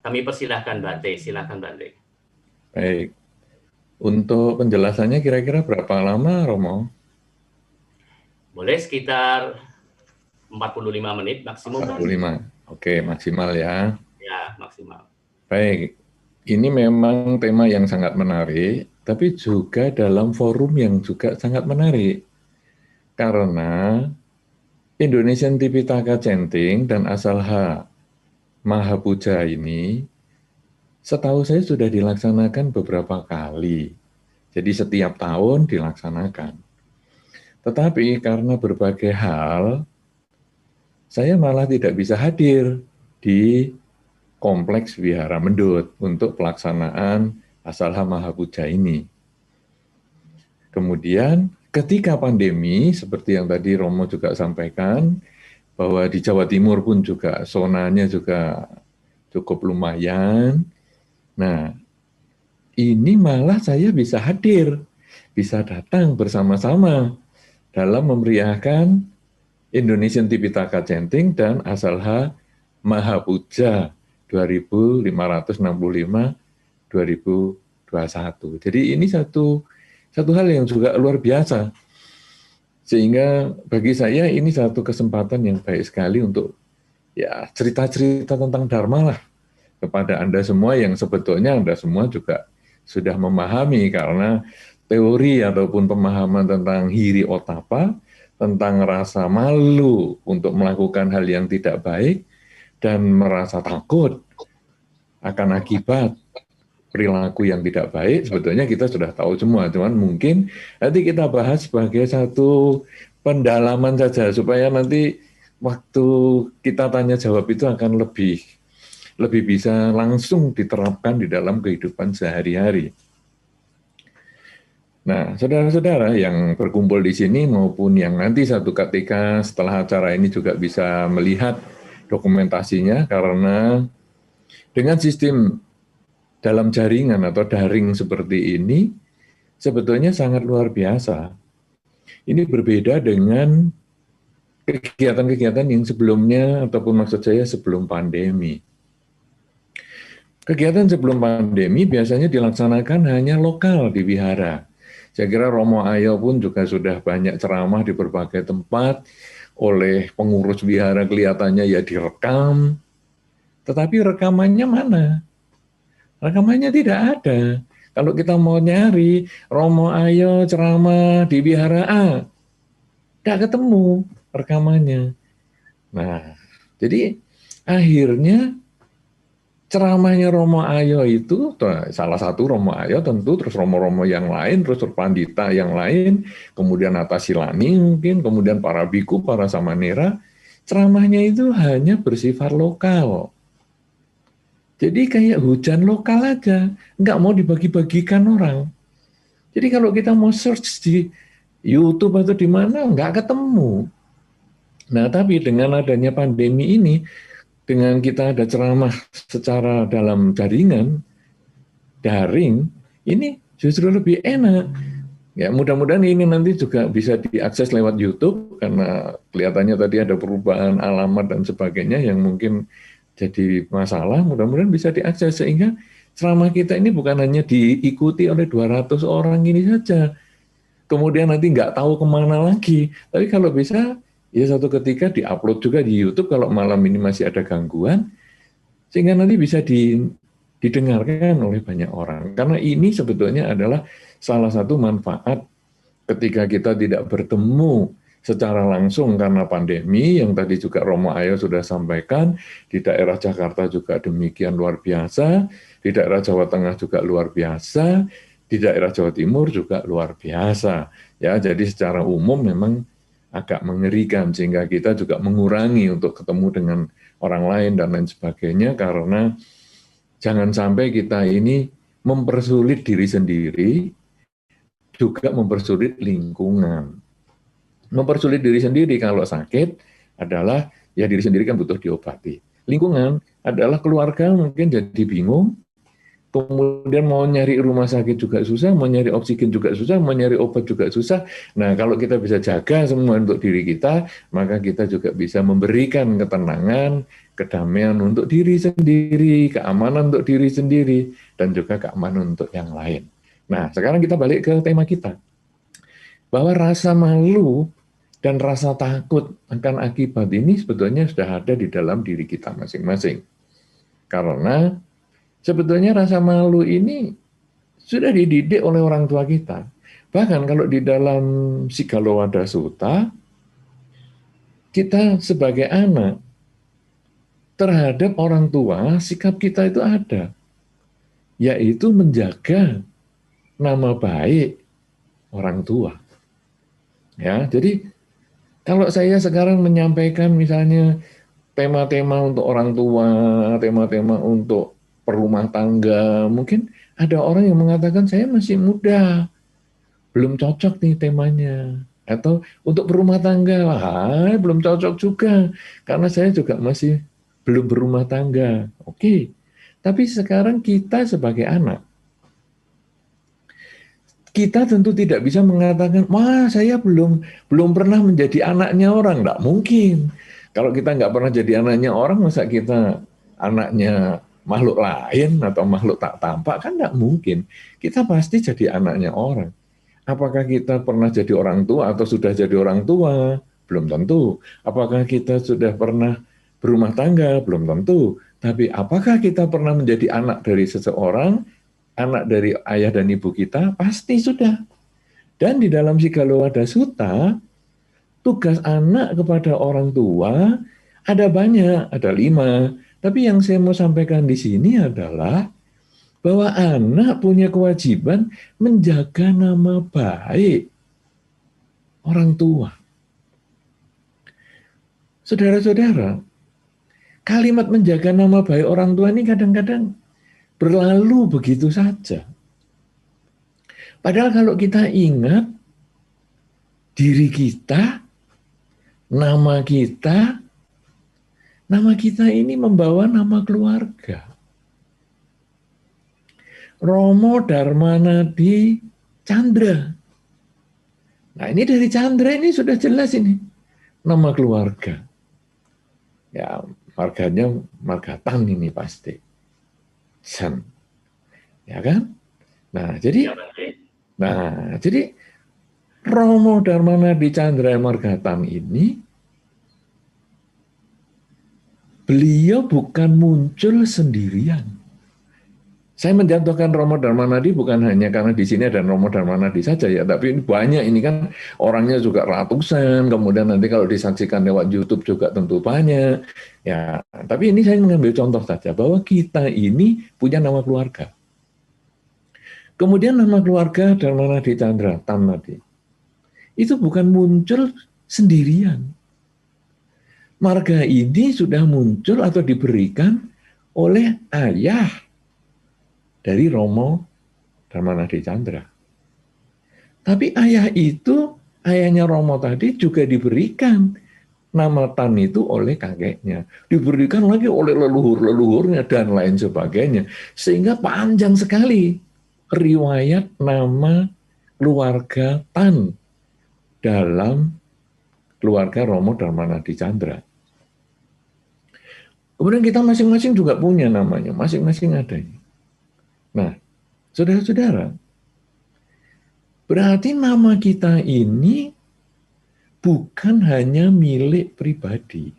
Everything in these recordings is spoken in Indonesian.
Kami persilahkan Bante, silakan Bante. Baik. Untuk penjelasannya kira-kira berapa lama, Romo? Boleh sekitar 45 menit maksimum. 45. Oke, maksimal ya. Ya, maksimal. Baik. Ini memang tema yang sangat menarik, tapi juga dalam forum yang juga sangat menarik. Karena Indonesian Tipitaka Chanting dan Asalha Mahapuja ini setahu saya sudah dilaksanakan beberapa kali. Jadi setiap tahun dilaksanakan. Tetapi karena berbagai hal, saya malah tidak bisa hadir di kompleks Wihara Mendut untuk pelaksanaan Asalha Mahapuja ini. Kemudian ketika pandemi, seperti yang tadi Romo juga sampaikan, bahwa di Jawa Timur pun juga zonanya juga cukup lumayan. Nah, ini malah saya bisa hadir, bisa datang bersama-sama dalam memeriahkan Indonesian Tipitaka Chanting dan Asalha Mahapuja 2565-2021. Jadi ini satu hal yang juga luar biasa. Sehingga bagi saya ini satu kesempatan yang baik sekali untuk ya cerita-cerita tentang Dharma lah kepada Anda semua yang sebetulnya Anda semua juga sudah memahami karena teori ataupun pemahaman tentang hiri otapa, tentang rasa malu untuk melakukan hal yang tidak baik dan merasa takut akan akibat perilaku yang tidak baik, sebetulnya kita sudah tahu semua, cuman mungkin nanti kita bahas sebagai satu pendalaman saja, supaya nanti waktu kita tanya jawab itu akan lebih bisa langsung diterapkan di dalam kehidupan sehari-hari. Nah, saudara-saudara yang berkumpul di sini maupun yang nanti satu ketika setelah acara ini juga bisa melihat dokumentasinya, karena dengan sistem dalam jaringan atau daring seperti ini, sebetulnya sangat luar biasa. Ini berbeda dengan kegiatan-kegiatan yang sebelumnya, ataupun maksud saya sebelum pandemi. Kegiatan sebelum pandemi biasanya dilaksanakan hanya lokal di wihara. Saya kira Romo Ayo pun juga sudah banyak ceramah di berbagai tempat, oleh pengurus wihara kelihatannya ya direkam, tetapi rekamannya mana? Rekamannya tidak ada. Kalau kita mau nyari Romo Ayo ceramah di wihara A, tidak ketemu rekamannya. Nah, jadi akhirnya ceramahnya Romo Ayo itu, salah satu Romo Ayo tentu, terus Romo-Romo yang lain, terus Pandita yang lain, kemudian Atasilani mungkin, kemudian para biku, para samanera, ceramahnya itu hanya bersifat lokal. Jadi kayak hujan lokal aja, nggak mau dibagi-bagikan orang. Jadi kalau kita mau search di YouTube atau di mana, nggak ketemu. Nah, tapi dengan adanya pandemi ini, dengan kita ada ceramah secara dalam jaringan, daring, ini justru lebih enak. Ya, mudah-mudahan ini nanti juga bisa diakses lewat YouTube, karena kelihatannya tadi ada perubahan alamat dan sebagainya yang mungkin jadi masalah, mudah-mudahan bisa diakses sehingga ceramah kita ini bukan hanya diikuti oleh 200 orang ini saja, kemudian nanti nggak tahu kemana lagi, tapi kalau bisa ya satu ketika diupload juga di YouTube kalau malam ini masih ada gangguan, sehingga nanti bisa didengarkan oleh banyak orang. Karena ini sebetulnya adalah salah satu manfaat ketika kita tidak bertemu secara langsung karena pandemi, yang tadi juga Romo Ayo sudah sampaikan, di daerah Jakarta juga demikian luar biasa, di daerah Jawa Tengah juga luar biasa, di daerah Jawa Timur juga luar biasa. Ya, jadi secara umum memang agak mengerikan, sehingga kita juga mengurangi untuk ketemu dengan orang lain dan lain sebagainya, karena jangan sampai kita ini mempersulit diri sendiri, juga mempersulit lingkungan. Mempersulit diri sendiri kalau sakit adalah ya diri sendiri kan butuh diobati. Lingkungan adalah keluarga mungkin jadi bingung, kemudian mau nyari rumah sakit juga susah, mau nyari oksigen juga susah, mau nyari obat juga susah. Nah, kalau kita bisa jaga semua untuk diri kita, maka kita juga bisa memberikan ketenangan, kedamaian untuk diri sendiri, keamanan untuk diri sendiri, dan juga keamanan untuk yang lain. Nah, sekarang kita balik ke tema kita. Bahwa rasa malu dan rasa takut akan akibat ini sebetulnya sudah ada di dalam diri kita masing-masing. Karena sebetulnya rasa malu ini sudah dididik oleh orang tua kita. Bahkan kalau di dalam Sigallowada Sutta, kita sebagai anak terhadap orang tua, sikap kita itu ada, yaitu menjaga nama baik orang tua. Ya, jadi kalau saya sekarang menyampaikan misalnya tema-tema untuk orang tua, tema-tema untuk perumah tangga, mungkin ada orang yang mengatakan saya masih muda, belum cocok nih temanya. Atau untuk berumah tangga, belum cocok juga, karena saya juga masih belum berumah tangga. Oke, tapi sekarang kita sebagai anak, kita tentu tidak bisa mengatakan, wah saya belum pernah menjadi anaknya orang. Nggak mungkin. Kalau kita nggak pernah jadi anaknya orang, masa kita anaknya makhluk lain atau makhluk tak tampak? Kan nggak mungkin. Kita pasti jadi anaknya orang. Apakah kita pernah jadi orang tua atau sudah jadi orang tua? Belum tentu. Apakah kita sudah pernah berumah tangga? Belum tentu. Tapi apakah kita pernah menjadi anak dari seseorang, anak dari ayah dan ibu kita? Pasti sudah. Dan di dalam Sigallowada Sutta, tugas anak kepada orang tua ada banyak, ada 5. Tapi yang saya mau sampaikan di sini adalah bahwa anak punya kewajiban menjaga nama baik orang tua. Saudara-saudara, kalimat menjaga nama baik orang tua ini kadang-kadang berlalu begitu saja. Padahal kalau kita ingat diri kita, nama kita ini membawa nama keluarga. Romo Darmanadi Chandra. Nah, ini dari Chandra ini sudah jelas ini nama keluarga. Ya, marganya margatan ini pasti. San. Ya kan? Nah, jadi Romo Darmanadi Chandra Margatan ini beliau bukan muncul sendirian. Saya menjatuhkan Romo Darmanadi bukan hanya karena di sini ada Romo Darmanadi saja ya, tapi ini banyak, ini kan orangnya juga ratusan, kemudian nanti kalau disaksikan lewat YouTube juga tentu banyak. Ya, tapi ini saya mengambil contoh saja bahwa kita ini punya nama keluarga. Kemudian nama keluarga Darmanadi Chandra Tan tadi itu bukan muncul sendirian. Marga ini sudah muncul atau diberikan oleh ayah dari Romo Darmanadi Chandra. Tapi ayah itu, ayahnya Romo tadi juga diberikan nama Tan itu oleh kakeknya. Diberikan lagi oleh leluhur-leluhurnya dan lain sebagainya. Sehingga panjang sekali riwayat nama keluarga Tan dalam keluarga Romo Darmanadi Chandra. Kemudian kita masing-masing juga punya namanya, masing-masing ada. Nah, saudara-saudara, berarti nama kita ini bukan hanya milik pribadi.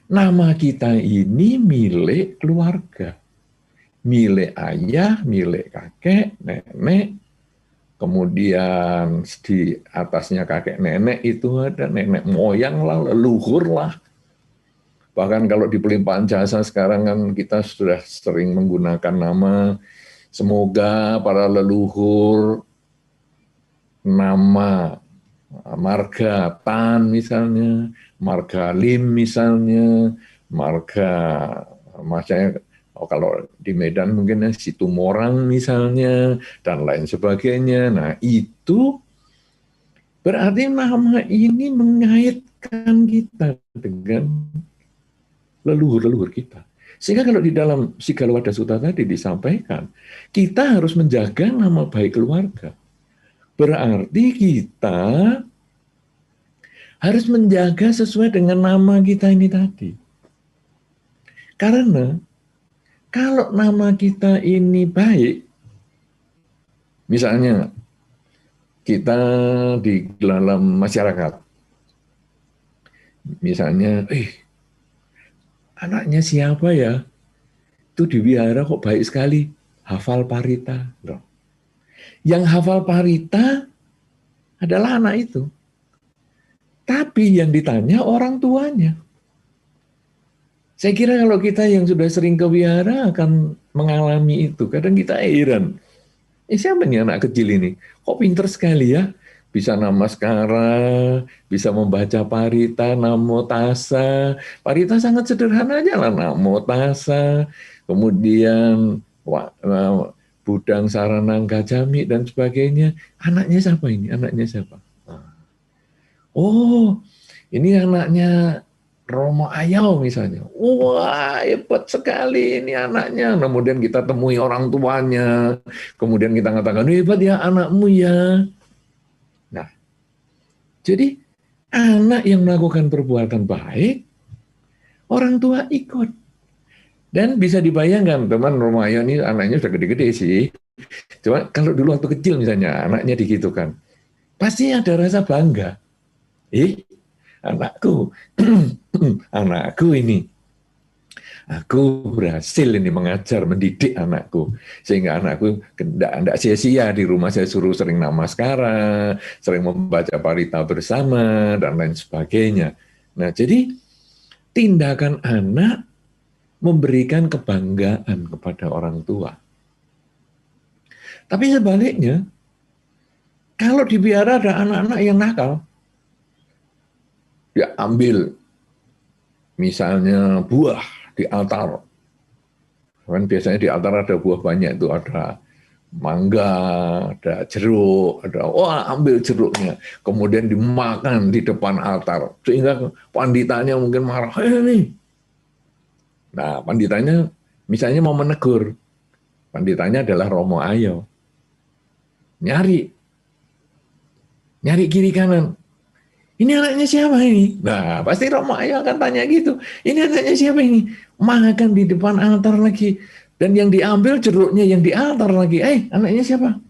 Nama kita ini milik keluarga. Milik ayah, milik kakek, nenek, kemudian di atasnya kakek nenek itu ada nenek moyang lah, leluhur lah. Bahkan kalau di pelimpahan jasa sekarang kan kita sudah sering menggunakan nama, semoga para leluhur, nama marga Tan misalnya, marga Lim misalnya, marga maksudnya kalau di Medan mungkin Situmorang misalnya, dan lain sebagainya. Nah itu berarti nama ini mengaitkan kita dengan leluhur-leluhur kita. Sehingga kalau di dalam Sigala Sutta tadi disampaikan, kita harus menjaga nama baik keluarga. Berarti kita harus menjaga sesuai dengan nama kita ini tadi. Karena kalau nama kita ini baik, misalnya kita di dalam masyarakat, misalnya, anaknya siapa ya? Itu di wihara kok baik sekali, hafal parita. Loh. Yang hafal parita adalah anak itu. Tapi yang ditanya orang tuanya. Saya kira kalau kita yang sudah sering ke wihara akan mengalami itu. Kadang kita heran. Siapa nih anak kecil ini? Kok pinter sekali ya? Bisa namaskara, bisa membaca parita, namo tassa. Parita sangat sederhana aja lah, namo tassa. Kemudian budang saranang gacami dan sebagainya. Anaknya siapa ini? Anaknya siapa? Oh, ini anaknya Romo Ayau misalnya. Wah, hebat sekali ini anaknya. Kemudian kita temui orang tuanya. Kemudian kita katakan, hebat ya anakmu ya. Nah, jadi anak yang melakukan perbuatan baik, orang tua ikut. Dan bisa dibayangkan, teman Romo Ayau ini anaknya sudah gede-gede sih. Cuma kalau dulu waktu kecil misalnya, anaknya digitukan. Pasti ada rasa bangga. Anakku, anakku ini, aku berhasil ini mengajar, mendidik anakku, sehingga anakku tidak sia-sia di rumah saya suruh sering namaskara, sering membaca parita bersama dan lain sebagainya. Nah, jadi tindakan anak memberikan kebanggaan kepada orang tua. Tapi sebaliknya, kalau di biara ada anak-anak yang nakal, dia ambil misalnya buah di altar. Kan biasanya di altar ada buah banyak, itu ada mangga, ada jeruk, ambil jeruknya, kemudian dimakan di depan altar. Sehingga panditanya mungkin marah, nih. Nah, panditanya misalnya mau menegur. Panditanya adalah Romo Ayau. Nyari kiri kanan. Ini anaknya siapa ini? Nah, pasti Romo Ayau akan tanya gitu. Ini anaknya siapa ini? Makan di depan altar lagi. Dan yang diambil jeruknya yang di altar lagi. Anaknya siapa?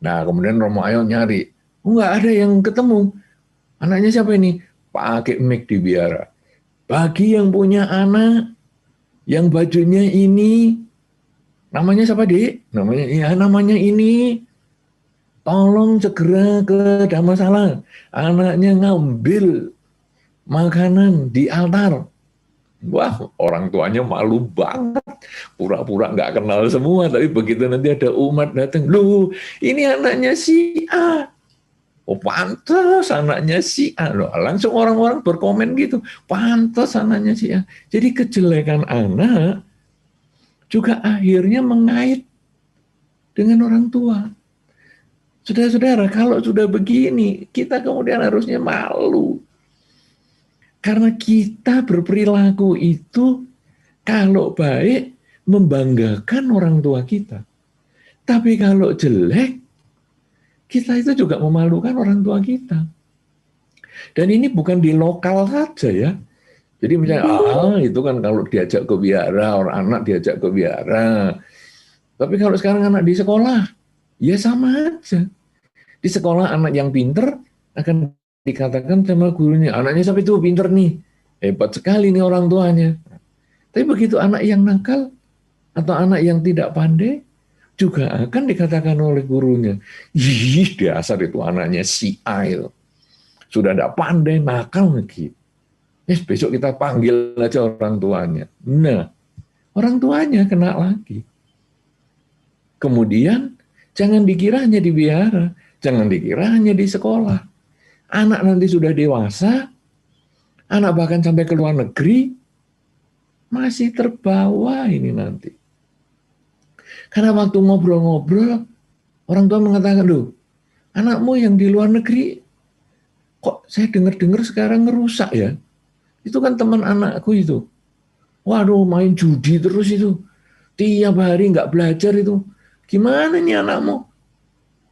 Nah, kemudian Romo Ayau nyari. Enggak ada yang ketemu. Anaknya siapa ini? Pakai mic di biara. Bagi yang punya anak, yang bajunya ini, namanya siapa, Dik? Namanya ini. Tolong segera ke Dhammasala. Anaknya ngambil makanan di altar. Wah, orang tuanya malu banget. Pura-pura nggak kenal semua. Tapi begitu nanti ada umat datang. Loh, ini anaknya si A. Oh, pantas anaknya si A. Loh, langsung orang-orang berkomen gitu. Pantas anaknya si A. Jadi kejelekan anak juga akhirnya mengait dengan orang tua. Saudara-saudara, kalau sudah begini, kita kemudian harusnya malu. Karena kita berperilaku itu, kalau baik, membanggakan orang tua kita. Tapi kalau jelek, kita itu juga memalukan orang tua kita. Dan ini bukan di lokal saja ya. Jadi misalnya, itu kan kalau diajak ke wihara, orang anak diajak ke wihara. Tapi kalau sekarang anak di sekolah, ya sama aja. Di sekolah anak yang pinter akan dikatakan sama gurunya, anaknya sampai itu pinter nih, hebat sekali nih orang tuanya. Tapi begitu anak yang nakal atau anak yang tidak pandai, juga akan dikatakan oleh gurunya, dasar itu anaknya si A itu. Sudah tidak pandai, nakal lagi. Besok kita panggil aja orang tuanya. Nah, orang tuanya kena lagi. Kemudian, jangan dikira hanya di wihara, jangan dikira hanya di sekolah. Anak nanti sudah dewasa, anak bahkan sampai ke luar negeri, masih terbawa ini nanti. Karena waktu ngobrol-ngobrol, orang tua mengatakan, loh, anakmu yang di luar negeri, kok saya dengar-dengar sekarang ngerusak ya? Itu kan teman anakku itu. Waduh, main judi terus itu. Tiap hari nggak belajar itu. Gimana nih anakmu?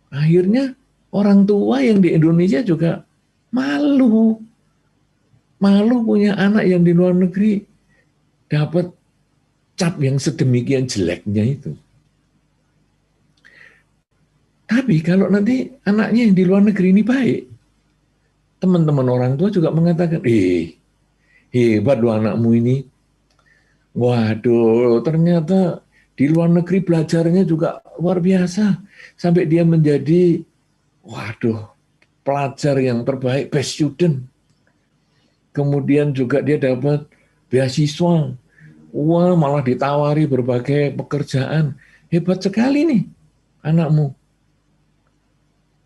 Akhirnya orang tua yang di Indonesia juga malu. Malu punya anak yang di luar negeri dapat cap yang sedemikian jeleknya itu. Tapi kalau nanti anaknya yang di luar negeri ini baik, teman-teman orang tua juga mengatakan, hebat loh anakmu ini. Waduh, ternyata di luar negeri belajarnya juga luar biasa. Sampai dia menjadi, waduh, pelajar yang terbaik, best student. Kemudian juga dia dapat beasiswa. Wah, malah ditawari berbagai pekerjaan. Hebat sekali nih anakmu.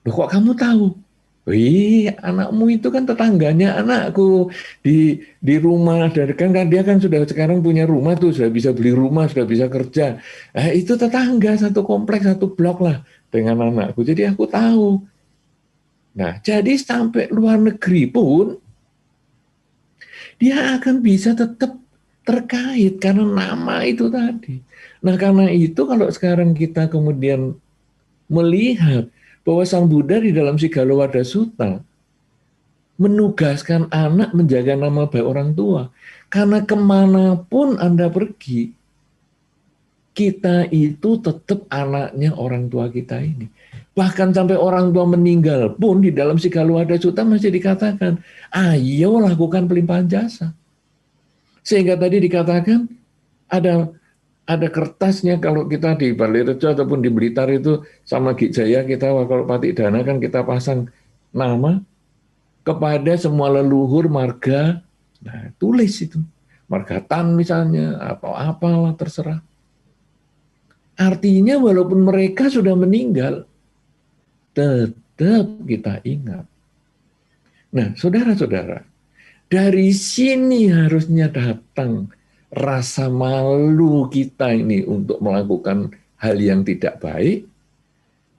Loh, kok kamu tahu? Wih, anakmu itu kan tetangganya anakku di rumah, dari kan dia kan sudah sekarang punya rumah tuh, sudah bisa beli rumah, sudah bisa kerja. Itu tetangga satu kompleks, satu blok lah dengan anakku. Jadi aku tahu. Nah, jadi sampai luar negeri pun dia akan bisa tetap terkait karena nama itu tadi. Nah, karena itu kalau sekarang kita kemudian melihat bahwa Sang Buddha di dalam Sigalawadah Sutta menugaskan anak menjaga nama baik orang tua. Karena kemanapun Anda pergi, kita itu tetap anaknya orang tua kita ini. Bahkan sampai orang tua meninggal pun di dalam Sigalawadah Sutta masih dikatakan, ayo lakukan pelimpahan jasa. Sehingga tadi dikatakan ada kertasnya kalau kita di Balirejo ataupun di Blitar itu sama Ki Jaya kita kalau Patik Dana kan kita pasang nama kepada semua leluhur marga. Nah, tulis itu. Marga Tan misalnya atau apalah terserah. Artinya walaupun mereka sudah meninggal tetap kita ingat. Nah, saudara-saudara, dari sini harusnya datang rasa malu kita ini untuk melakukan hal yang tidak baik.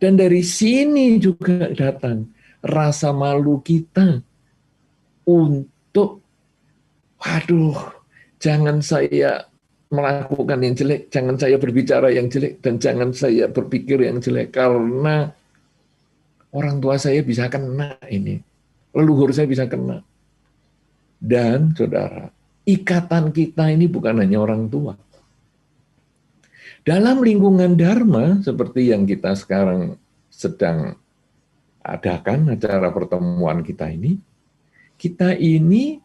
Dan dari sini juga datang rasa malu kita untuk, waduh, jangan saya melakukan yang jelek, jangan saya berbicara yang jelek, dan jangan saya berpikir yang jelek, karena orang tua saya bisa kena ini, leluhur saya bisa kena. Dan saudara, ikatan kita ini bukan hanya orang tua. Dalam lingkungan Dharma, seperti yang kita sekarang sedang adakan acara pertemuan kita ini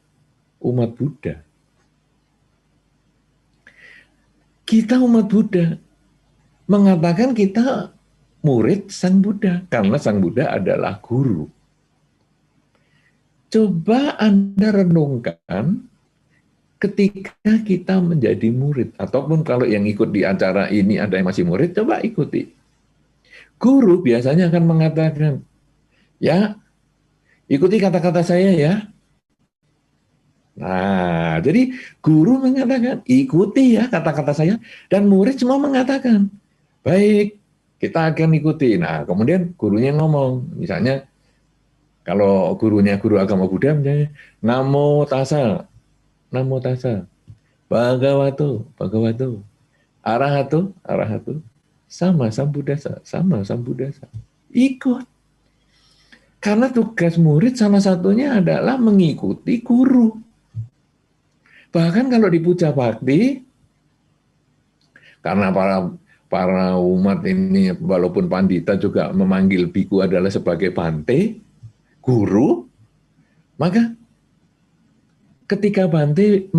umat Buddha. Kita umat Buddha mengatakan kita murid Sang Buddha, karena Sang Buddha adalah guru. Coba Anda renungkan ketika kita menjadi murid, ataupun kalau yang ikut di acara ini ada yang masih murid, coba ikuti. Guru biasanya akan mengatakan, ya, ikuti kata-kata saya ya. Nah, jadi guru mengatakan, ikuti ya kata-kata saya, dan murid semua mengatakan, baik, kita akan ikuti. Nah, kemudian gurunya ngomong, misalnya, kalau gurunya guru agama Buddha, misalnya, Namo Tassa, Namo Tassa, Bhagavato, Bhagavato, Arahato, Arahato, sama Sambuddhasa, sama Sambuddhasa. Ikut. Karena tugas murid salah satunya adalah mengikuti guru. Bahkan kalau di Puja Bhakti, karena para umat ini, walaupun pandita juga memanggil biku adalah sebagai bante, guru, maka ketika bante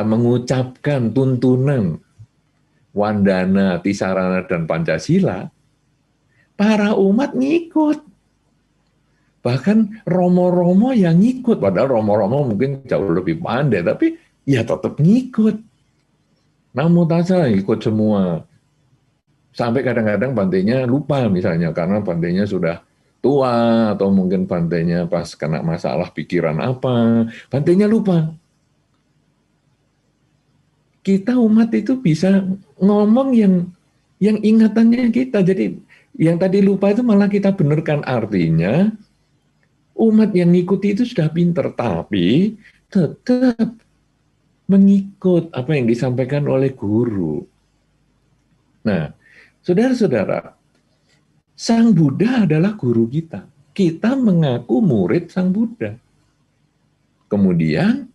mengucapkan tuntunan Wandana, Tisarana, dan Pancasila, para umat ngikut. Bahkan romo-romo yang ngikut, padahal romo-romo mungkin jauh lebih pandai, tapi ya tetap ngikut. Namo Tassa ikut semua. Sampai kadang-kadang bantenya lupa misalnya, karena bantenya sudah tua, atau mungkin bantenya pas kena masalah pikiran apa, bantenya lupa. Kita umat itu bisa ngomong yang ingatannya kita. Jadi yang tadi lupa itu malah kita benarkan, artinya umat yang ngikuti itu sudah pinter, tapi tetap mengikut apa yang disampaikan oleh guru. Nah, saudara-saudara, Sang Buddha adalah guru kita. Kita mengaku murid Sang Buddha. Kemudian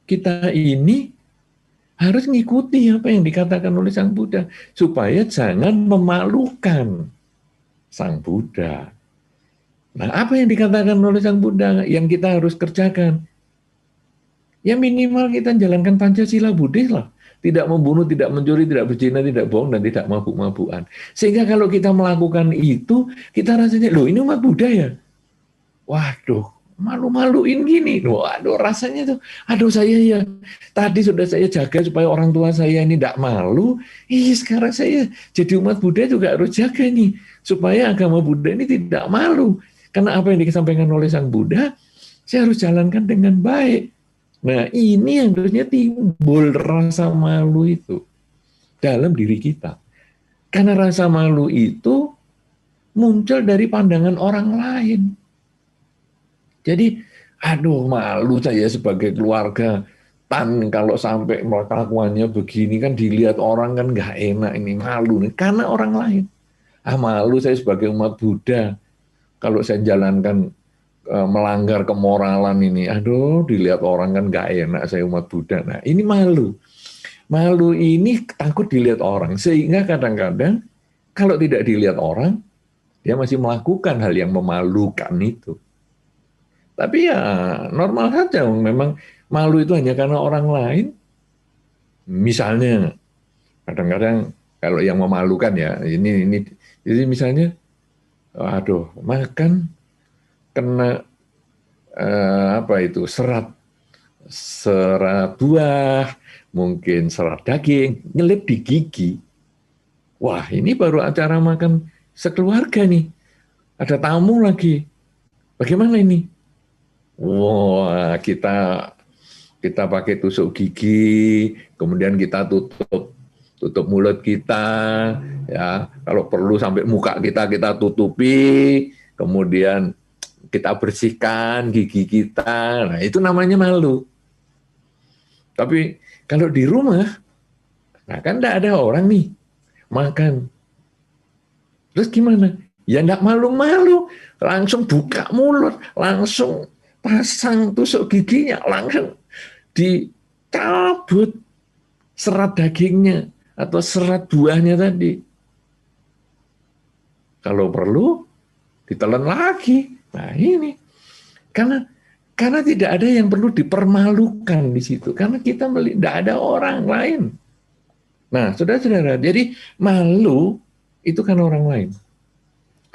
kita ini harus mengikuti apa yang dikatakan oleh Sang Buddha supaya jangan memalukan Sang Buddha. Nah, apa yang dikatakan oleh Sang Buddha yang kita harus kerjakan? Ya minimal kita jalankan Pancasila Buddhis lah. Tidak membunuh, tidak mencuri, tidak berzina, tidak bohong, dan tidak mabuk-mabukan. Sehingga kalau kita melakukan itu, kita rasanya, loh ini umat Buddha ya? Waduh, malu-maluin gini. Waduh, rasanya tuh, aduh saya ya, tadi sudah saya jaga supaya orang tua saya ini tidak malu, sekarang saya jadi umat Buddha juga harus jaga nih, supaya agama Buddha ini tidak malu. Karena apa yang disampaikan oleh Sang Buddha, saya harus jalankan dengan baik. Nah, ini yang harusnya timbul rasa malu itu dalam diri kita. Karena rasa malu itu muncul dari pandangan orang lain. Jadi, aduh malu saya sebagai keluarga. Kalau sampai kelakuannya begini kan dilihat orang kan nggak enak ini, malu nih. Karena orang lain. Malu saya sebagai umat Buddha. Kalau saya jalankan melanggar kemoralan ini, aduh dilihat orang kan nggak enak saya umat Buddha. Nah ini malu. Malu ini takut dilihat orang. Sehingga kadang-kadang kalau tidak dilihat orang, dia masih melakukan hal yang memalukan itu. Tapi ya normal saja, memang malu itu hanya karena orang lain. Misalnya, kadang-kadang kalau yang memalukan ya, ini jadi misalnya, aduh makan kena serat buah, mungkin serat daging, nyelip di gigi. Wah, ini baru acara makan sekeluarga nih. Ada tamu lagi. Bagaimana ini? Wah, kita pakai tusuk gigi, kemudian kita tutup mulut kita, ya. Kalau perlu sampai muka kita tutupi, kemudian kita bersihkan gigi kita. Nah, itu namanya malu. Tapi kalau di rumah, nah kan enggak ada orang nih makan. Terus gimana? Ya enggak malu-malu, langsung buka mulut, langsung pasang tusuk giginya, langsung dicabut serat dagingnya atau serat buahnya tadi. Kalau perlu ditelan lagi. Nah ini karena tidak ada yang perlu dipermalukan di situ, karena kita tidak ada orang lain. Nah, saudara-saudara, jadi malu itu kan orang lain.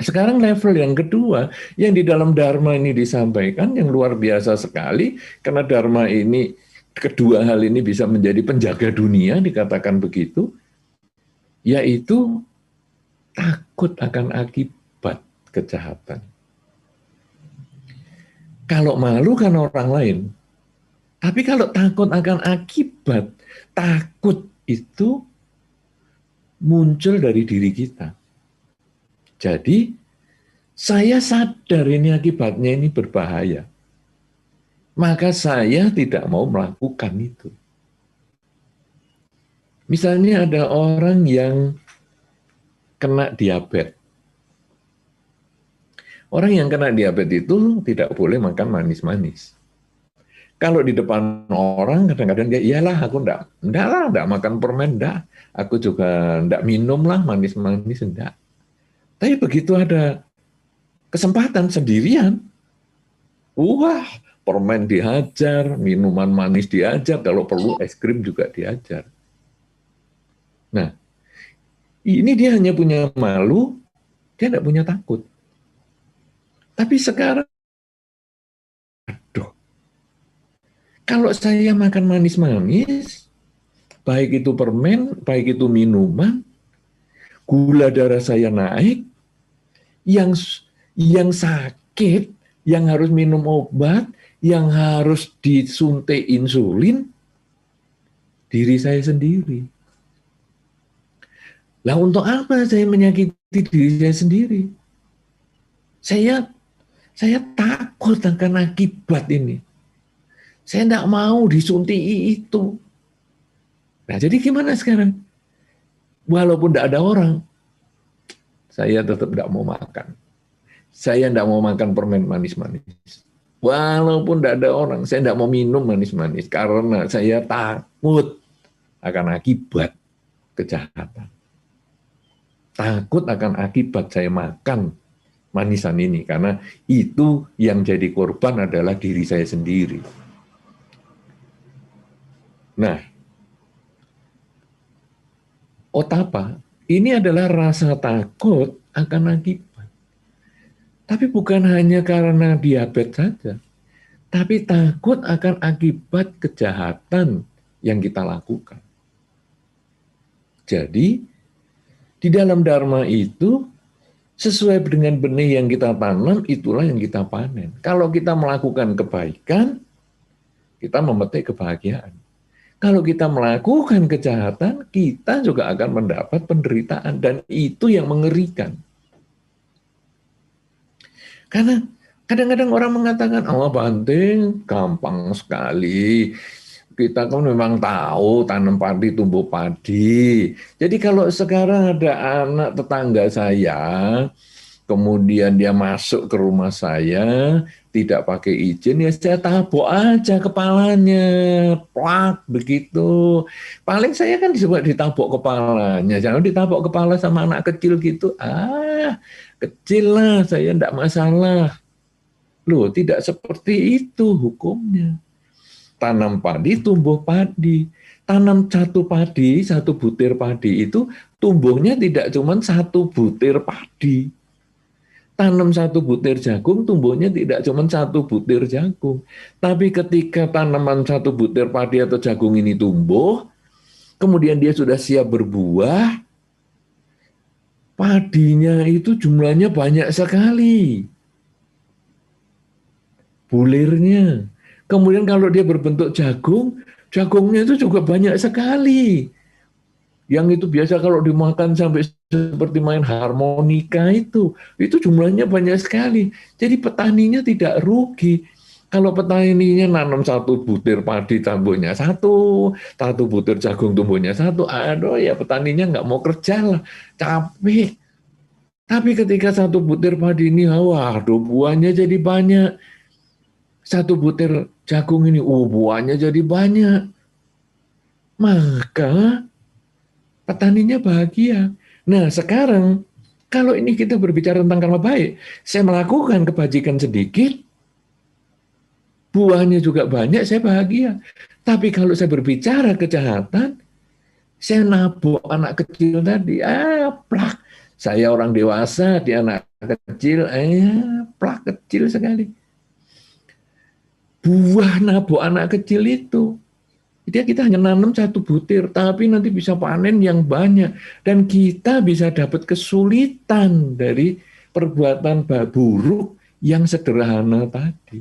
Sekarang level yang kedua yang di dalam Dharma ini disampaikan yang luar biasa sekali, karena Dharma ini kedua hal ini bisa menjadi penjaga dunia, dikatakan begitu, yaitu takut akan akibat kejahatan. Kalau malu kan orang lain, tapi kalau takut akan akibat, takut itu muncul dari diri kita. Jadi, saya sadar ini akibatnya ini berbahaya. Maka saya tidak mau melakukan itu. Misalnya ada orang yang kena diabetes. Orang yang kena diabetes itu tidak boleh makan manis-manis. Kalau di depan orang kadang-kadang dia, iyalah aku enggak makan permen, enggak. Aku juga enggak minum lah manis-manis, enggak. Tapi begitu ada kesempatan sendirian, wah, permen dihajar, minuman manis dihajar, kalau perlu es krim juga dihajar. Nah, ini dia hanya punya malu, dia enggak punya takut. Tapi sekarang, aduh, kalau saya makan manis-manis, baik itu permen, baik itu minuman, gula darah saya naik, yang sakit, yang harus minum obat, yang harus disuntik insulin, diri saya sendiri. Lah untuk apa saya menyakiti diri saya sendiri? Saya takut akan akibat ini. Saya tidak mau disuntii itu. Nah, jadi gimana sekarang? Walaupun tidak ada orang, saya tetap tidak mau makan. Saya tidak mau makan permen manis-manis. Walaupun tidak ada orang, saya tidak mau minum manis-manis karena saya takut akan akibat kejahatan. Takut akan akibat saya makan manisan ini karena itu yang jadi korban adalah diri saya sendiri. Nah, otapa ini adalah rasa takut akan akibat. Tapi bukan hanya karena diabetes saja, tapi takut akan akibat kejahatan yang kita lakukan. Jadi, di dalam Dharma itu, sesuai dengan benih yang kita tanam, itulah yang kita panen. Kalau kita melakukan kebaikan, kita memetik kebahagiaan. Kalau kita melakukan kejahatan, kita juga akan mendapat penderitaan. Dan itu yang mengerikan. Karena kadang-kadang orang mengatakan, oh Bante, gampang sekali. Kita kan memang tahu tanam padi, tumbuh padi. Jadi kalau sekarang ada anak tetangga saya, kemudian dia masuk ke rumah saya, tidak pakai izin, ya saya tabok aja kepalanya, plak begitu. Paling saya kan disebut ditabok kepalanya, jangan ditabok kepala sama anak kecil gitu. Kecil lah, saya tidak masalah. Loh, tidak seperti itu hukumnya. Tanam padi, tumbuh padi. Tanam satu padi, satu butir padi itu tumbuhnya tidak cuma satu butir padi. Tanam satu butir jagung, tumbuhnya tidak cuma satu butir jagung. Tapi ketika tanaman satu butir padi atau jagung ini tumbuh, kemudian dia sudah siap berbuah, padinya itu jumlahnya banyak sekali. Bulirnya. Kemudian kalau dia berbentuk jagung, jagungnya itu juga banyak sekali. Yang itu biasa kalau dimakan sampai seperti main harmonika itu jumlahnya banyak sekali. Jadi petaninya tidak rugi. Kalau petaninya nanam satu butir padi tumbuhnya satu butir jagung tumbuhnya satu, aduh ya petaninya nggak mau kerja lah, capek. Tapi ketika satu butir padi ini, waduh buahnya jadi banyak. Satu butir jagung ini, buahnya jadi banyak. Maka petaninya bahagia. Nah sekarang, kalau ini kita berbicara tentang karma baik, saya melakukan kebajikan sedikit, buahnya juga banyak, saya bahagia. Tapi kalau saya berbicara kejahatan, saya nabok anak kecil tadi, plak. Saya orang dewasa, dia anak kecil, plak kecil sekali. Buah nabok anak kecil itu, jadi kita hanya nanam satu butir, tapi nanti bisa panen yang banyak. Dan kita bisa dapat kesulitan dari perbuatan buruk yang sederhana tadi.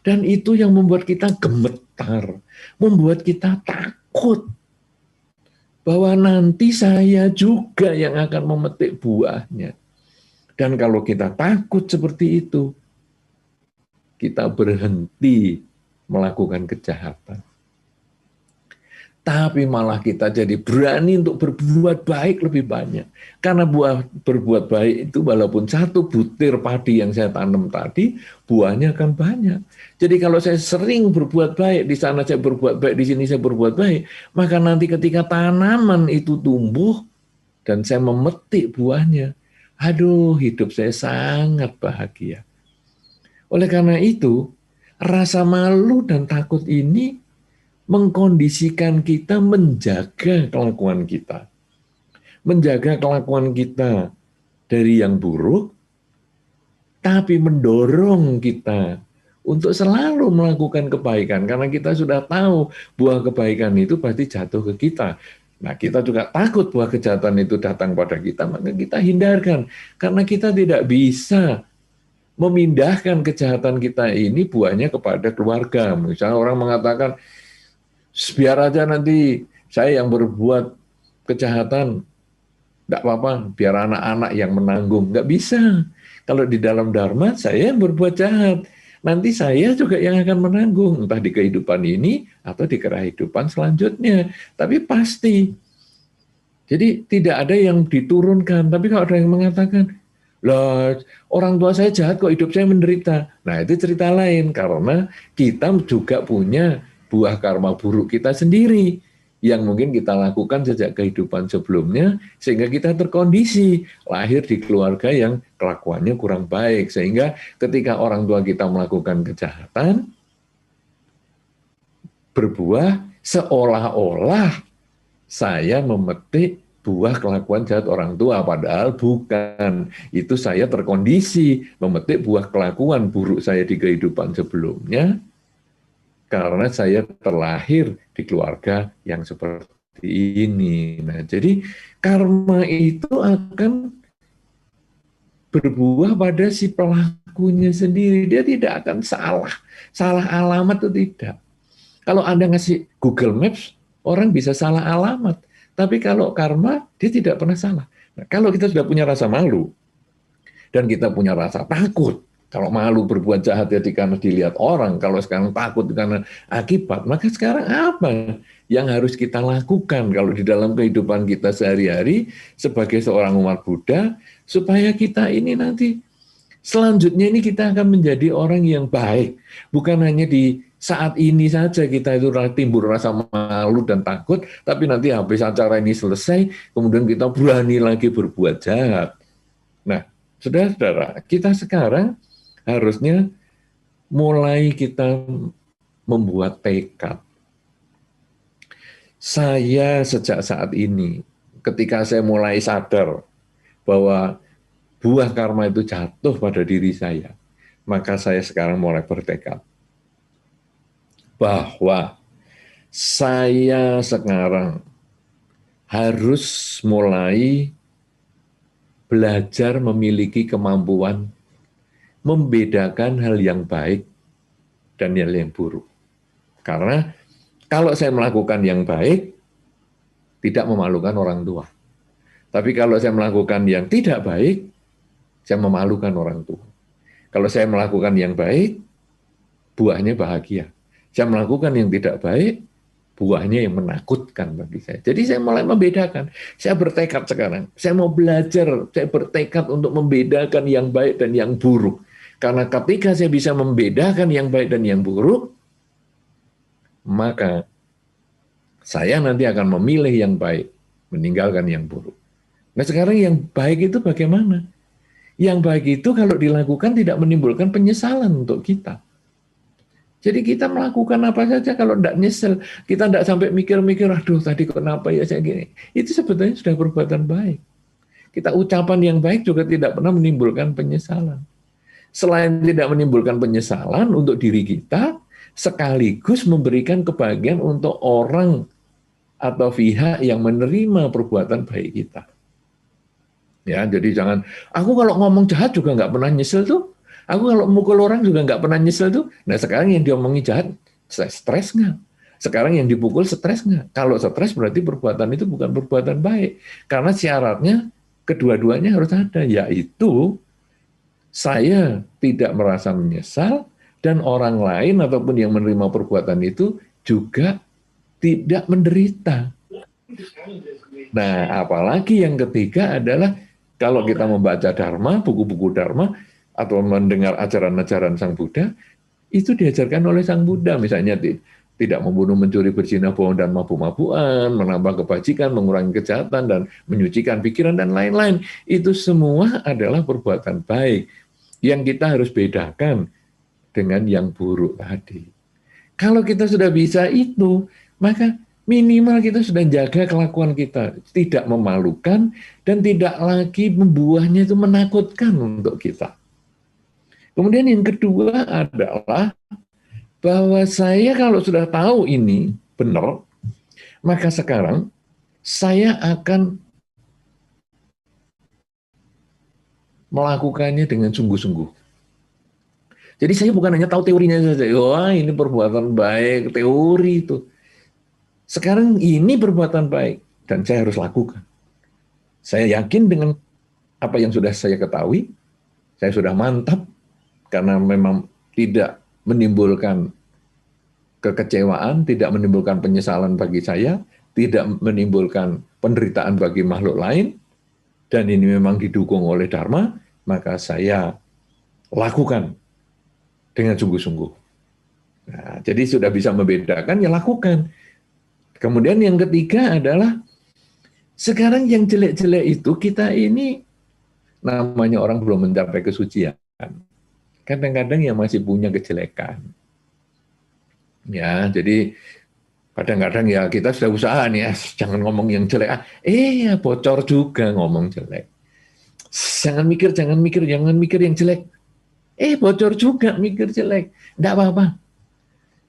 Dan itu yang membuat kita gemetar, membuat kita takut. Bahwa nanti saya juga yang akan memetik buahnya. Dan kalau kita takut seperti itu, kita berhenti melakukan kejahatan. Tapi malah kita jadi berani untuk berbuat baik lebih banyak. Karena berbuat baik itu walaupun satu butir padi yang saya tanam tadi, buahnya akan banyak. Jadi kalau saya sering berbuat baik, di sana saya berbuat baik, di sini saya berbuat baik, maka nanti ketika tanaman itu tumbuh dan saya memetik buahnya, aduh hidup saya sangat bahagia. Oleh karena itu, rasa malu dan takut ini mengkondisikan kita menjaga kelakuan kita. Menjaga kelakuan kita dari yang buruk, tapi mendorong kita untuk selalu melakukan kebaikan. Karena kita sudah tahu buah kebaikan itu pasti jatuh ke kita. Nah, kita juga takut buah kejahatan itu datang pada kita, maka kita hindarkan. Karena kita tidak bisa memindahkan kejahatan kita ini buahnya kepada keluarga. Misalnya orang mengatakan, biar aja nanti saya yang berbuat kejahatan, tidak apa-apa, biar anak-anak yang menanggung. Nggak bisa. Kalau di dalam Dharma, saya yang berbuat jahat. nanti saya juga yang akan menanggung, entah di kehidupan ini atau di kehidupan selanjutnya. Tapi pasti. Jadi tidak ada yang diturunkan. Tapi kalau ada yang mengatakan, lah orang tua saya jahat kok hidup saya menderita. Nah itu cerita lain, karena kita juga punya buah karma buruk kita sendiri yang mungkin kita lakukan sejak kehidupan sebelumnya, sehingga kita terkondisi lahir di keluarga yang kelakuannya kurang baik, sehingga ketika orang tua kita melakukan kejahatan, berbuah seolah-olah saya memetik buah kelakuan jahat orang tua, padahal bukan. Itu saya terkondisi memetik buah kelakuan buruk saya di kehidupan sebelumnya, karena saya terlahir di keluarga yang seperti ini. Nah, jadi karma itu akan berbuah pada si pelakunya sendiri. Dia tidak akan salah alamat itu tidak. Kalau Anda ngasih Google Maps, orang bisa salah alamat. Tapi kalau karma, dia tidak pernah salah. Nah, kalau kita sudah punya rasa malu, dan kita punya rasa takut, kalau malu berbuat jahat jadi karena dilihat orang, kalau sekarang takut karena akibat, maka sekarang apa yang harus kita lakukan kalau di dalam kehidupan kita sehari-hari sebagai seorang umat Buddha, supaya kita ini nanti selanjutnya ini kita akan menjadi orang yang baik, bukan hanya di saat ini saja kita itu timbul rasa malu dan takut, tapi nanti habis acara ini selesai, kemudian kita berani lagi berbuat jahat. Nah, saudara-saudara, kita sekarang harusnya mulai kita membuat tekad. Saya sejak saat ini, ketika saya mulai sadar bahwa buah karma itu jatuh pada diri saya, maka saya sekarang mulai bertekad bahwa saya sekarang harus mulai belajar memiliki kemampuan membedakan hal yang baik dan hal yang buruk. Karena kalau saya melakukan yang baik, tidak memalukan orang tua. Tapi kalau saya melakukan yang tidak baik, saya memalukan orang tua. Kalau saya melakukan yang baik, buahnya bahagia. Saya melakukan yang tidak baik, buahnya yang menakutkan bagi saya. Jadi saya mulai membedakan. Saya bertekad sekarang. Saya mau belajar. Saya bertekad untuk membedakan yang baik dan yang buruk. Karena ketika saya bisa membedakan yang baik dan yang buruk, maka saya nanti akan memilih yang baik, meninggalkan yang buruk. Nah sekarang yang baik itu bagaimana? Yang baik itu kalau dilakukan tidak menimbulkan penyesalan untuk kita. Jadi kita melakukan apa saja kalau tidak nyesel, kita tidak sampai mikir-mikir, aduh tadi kenapa ya saya gini. Itu sebetulnya sudah perbuatan baik. Kita ucapan yang baik juga tidak pernah menimbulkan penyesalan. Selain tidak menimbulkan penyesalan untuk diri kita, sekaligus memberikan kebahagiaan untuk orang atau pihak yang menerima perbuatan baik kita. Ya, jadi jangan, aku kalau ngomong jahat juga nggak pernah nyesel tuh. Aku kalau mukul orang juga nggak pernah nyesel tuh. Nah sekarang yang diomongi jahat, stres nggak? Sekarang yang dipukul stres nggak? Kalau stres berarti perbuatan itu bukan perbuatan baik. Karena syaratnya kedua-duanya harus ada, yaitu saya tidak merasa menyesal dan orang lain ataupun yang menerima perbuatan itu juga tidak menderita. Nah, apalagi yang ketiga adalah kalau kita membaca Dharma, buku-buku Dharma, atau mendengar ajaran-ajaran Sang Buddha, itu diajarkan oleh Sang Buddha, misalnya tidak membunuh, mencuri, berzina, bohong, dan mabuk-mabukan, menambah kebajikan, mengurangi kejahatan, dan menyucikan pikiran, dan lain-lain. Itu semua adalah perbuatan baik yang kita harus bedakan dengan yang buruk tadi. Kalau kita sudah bisa itu, maka minimal kita sudah jaga kelakuan kita, tidak memalukan, dan tidak lagi membuahnya itu menakutkan untuk kita. Kemudian yang kedua adalah bahwa saya kalau sudah tahu ini benar, maka sekarang saya akan melakukannya dengan sungguh-sungguh. Jadi saya bukan hanya tahu teorinya saja, wah ini perbuatan baik, teori itu. Sekarang ini perbuatan baik, dan saya harus lakukan. Saya yakin dengan apa yang sudah saya ketahui, saya sudah mantap, karena memang tidak menimbulkan kekecewaan, tidak menimbulkan penyesalan bagi saya, tidak menimbulkan penderitaan bagi makhluk lain, dan ini memang didukung oleh Dharma, maka saya lakukan dengan sungguh-sungguh. Nah, jadi sudah bisa membedakan, ya lakukan. Kemudian yang ketiga adalah, sekarang yang jelek-jelek itu kita ini, namanya orang belum mencapai kesucian. Kadang-kadang yang masih punya kejelekan. Ya, jadi kadang-kadang ya kita sudah usaha nih, jangan ngomong yang jelek. Ya bocor juga ngomong jelek. Jangan mikir yang jelek. Bocor juga mikir jelek. Enggak apa-apa.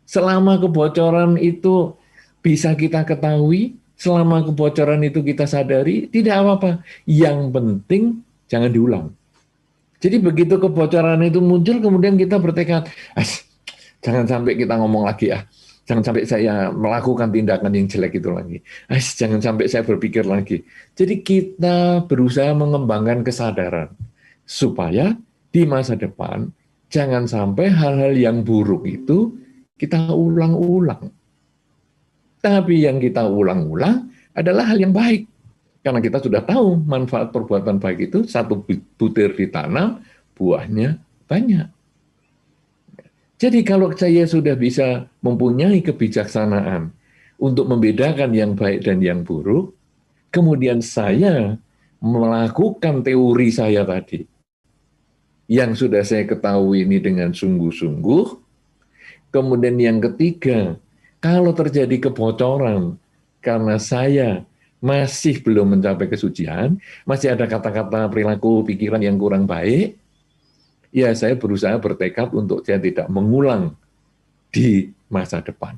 Selama kebocoran itu bisa kita ketahui, selama kebocoran itu kita sadari, tidak apa-apa. Yang penting jangan diulang. Jadi begitu kebocoran itu muncul, kemudian kita bertekad, jangan sampai kita ngomong lagi ya. Jangan sampai saya melakukan tindakan yang jelek itu lagi. Jangan sampai saya berpikir lagi. Jadi kita berusaha mengembangkan kesadaran. Supaya di masa depan, jangan sampai hal-hal yang buruk itu kita ulang-ulang. Tapi yang kita ulang-ulang adalah hal yang baik. Karena kita sudah tahu manfaat perbuatan baik itu, satu butir ditanam, buahnya banyak. Jadi kalau saya sudah bisa mempunyai kebijaksanaan untuk membedakan yang baik dan yang buruk, kemudian saya melakukan teori saya tadi, yang sudah saya ketahui ini dengan sungguh-sungguh. Kemudian yang ketiga, kalau terjadi kebocoran karena saya masih belum mencapai kesucian, masih ada kata-kata, perilaku, pikiran yang kurang baik, ya saya berusaha bertekad untuk saya tidak mengulang di masa depan.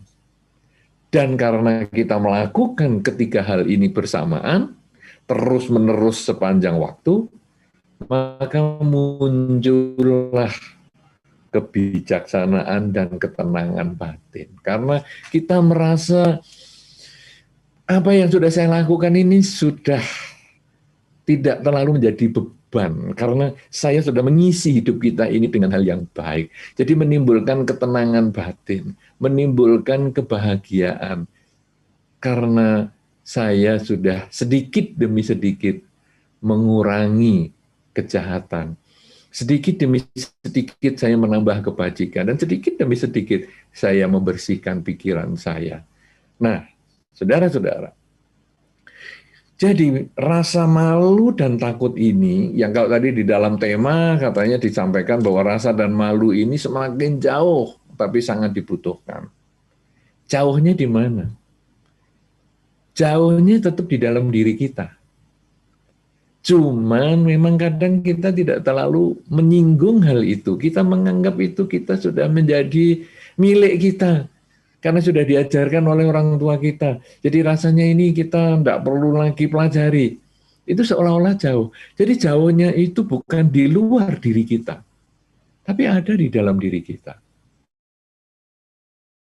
Dan karena kita melakukan ketiga hal ini bersamaan, terus-menerus sepanjang waktu, maka muncullah kebijaksanaan dan ketenangan batin. Karena kita merasa apa yang sudah saya lakukan ini sudah tidak terlalu menjadi beban, karena saya sudah mengisi hidup kita ini dengan hal yang baik. Jadi menimbulkan ketenangan batin, menimbulkan kebahagiaan, karena saya sudah sedikit demi sedikit mengurangi kejahatan. Sedikit demi sedikit saya menambah kebajikan, dan sedikit demi sedikit saya membersihkan pikiran saya. Nah, saudara-saudara, jadi rasa malu dan takut ini, yang kalau tadi di dalam tema katanya disampaikan bahwa rasa dan malu ini semakin jauh, tapi sangat dibutuhkan. Jauhnya di mana? Jauhnya tetap di dalam diri kita. Cuman memang kadang kita tidak terlalu menyinggung hal itu. Kita menganggap itu kita sudah menjadi milik kita. Karena sudah diajarkan oleh orang tua kita. Jadi rasanya ini kita tidak perlu lagi pelajari. Itu seolah-olah jauh. Jadi jauhnya itu bukan di luar diri kita, tapi ada di dalam diri kita.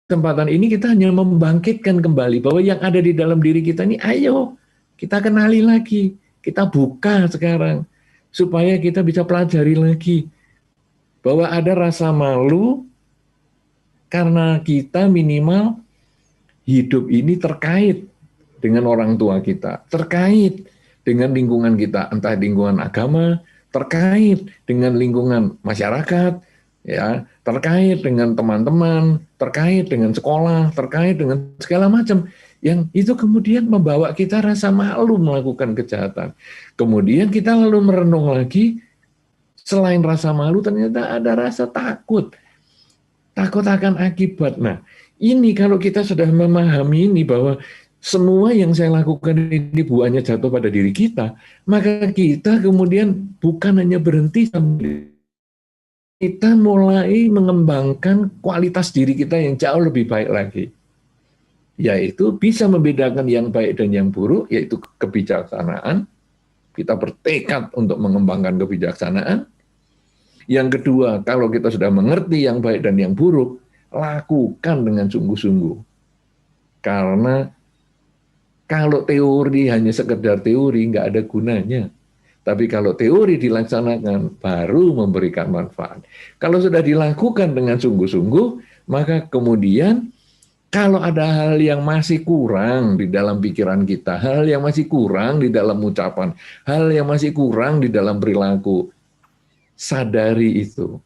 Kesempatan ini kita hanya membangkitkan kembali bahwa yang ada di dalam diri kita ini, ayo kita kenali lagi. Kita buka sekarang. Supaya kita bisa pelajari lagi. Bahwa ada rasa malu, karena kita minimal hidup ini terkait dengan orang tua kita, terkait dengan lingkungan kita, entah lingkungan agama, terkait dengan lingkungan masyarakat, ya, terkait dengan teman-teman, terkait dengan sekolah, terkait dengan segala macam, yang itu kemudian membawa kita rasa malu melakukan kejahatan. Kemudian kita lalu merenung lagi, selain rasa malu ternyata ada rasa takut. Takut akan akibat. Nah, ini kalau kita sudah memahami ini bahwa semua yang saya lakukan ini buahnya jatuh pada diri kita, maka kita kemudian bukan hanya berhenti, kita mulai mengembangkan kualitas diri kita yang jauh lebih baik lagi. Yaitu bisa membedakan yang baik dan yang buruk, yaitu kebijaksanaan. Kita bertekad untuk mengembangkan kebijaksanaan. Yang kedua, kalau kita sudah mengerti yang baik dan yang buruk, lakukan dengan sungguh-sungguh. Karena kalau teori hanya sekedar teori, nggak ada gunanya. Tapi kalau teori dilaksanakan baru memberikan manfaat. Kalau sudah dilakukan dengan sungguh-sungguh, maka kemudian kalau ada hal yang masih kurang di dalam pikiran kita, hal yang masih kurang di dalam ucapan, hal yang masih kurang di dalam perilaku, sadari itu.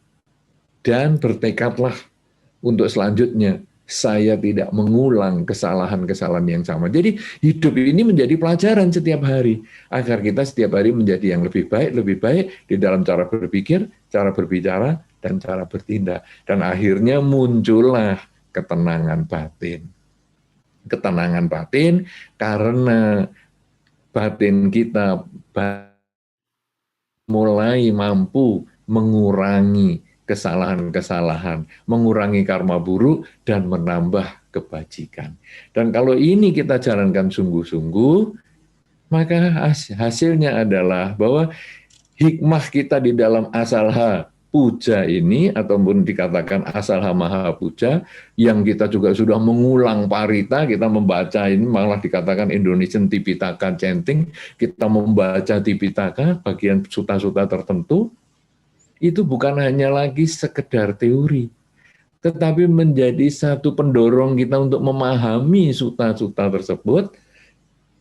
Dan bertekadlah untuk selanjutnya saya tidak mengulang kesalahan-kesalahan yang sama. Jadi hidup ini menjadi pelajaran setiap hari agar kita setiap hari menjadi yang lebih baik di dalam cara berpikir, cara berbicara, dan cara bertindak. Dan akhirnya muncullah ketenangan batin. Ketenangan batin karena batin kita mulai mampu mengurangi kesalahan-kesalahan, mengurangi karma buruk, dan menambah kebajikan. Dan kalau ini kita jalankan sungguh-sungguh, maka hasilnya adalah bahwa hikmah kita di dalam asalha puja ini, ataupun dikatakan asalha maha puja, yang kita juga sudah mengulang parita, kita membaca ini, malah dikatakan Indonesian Tipitaka Chanting, kita membaca Tipitaka, bagian suta-suta tertentu, itu bukan hanya lagi sekedar teori, tetapi menjadi satu pendorong kita untuk memahami suta-suta tersebut,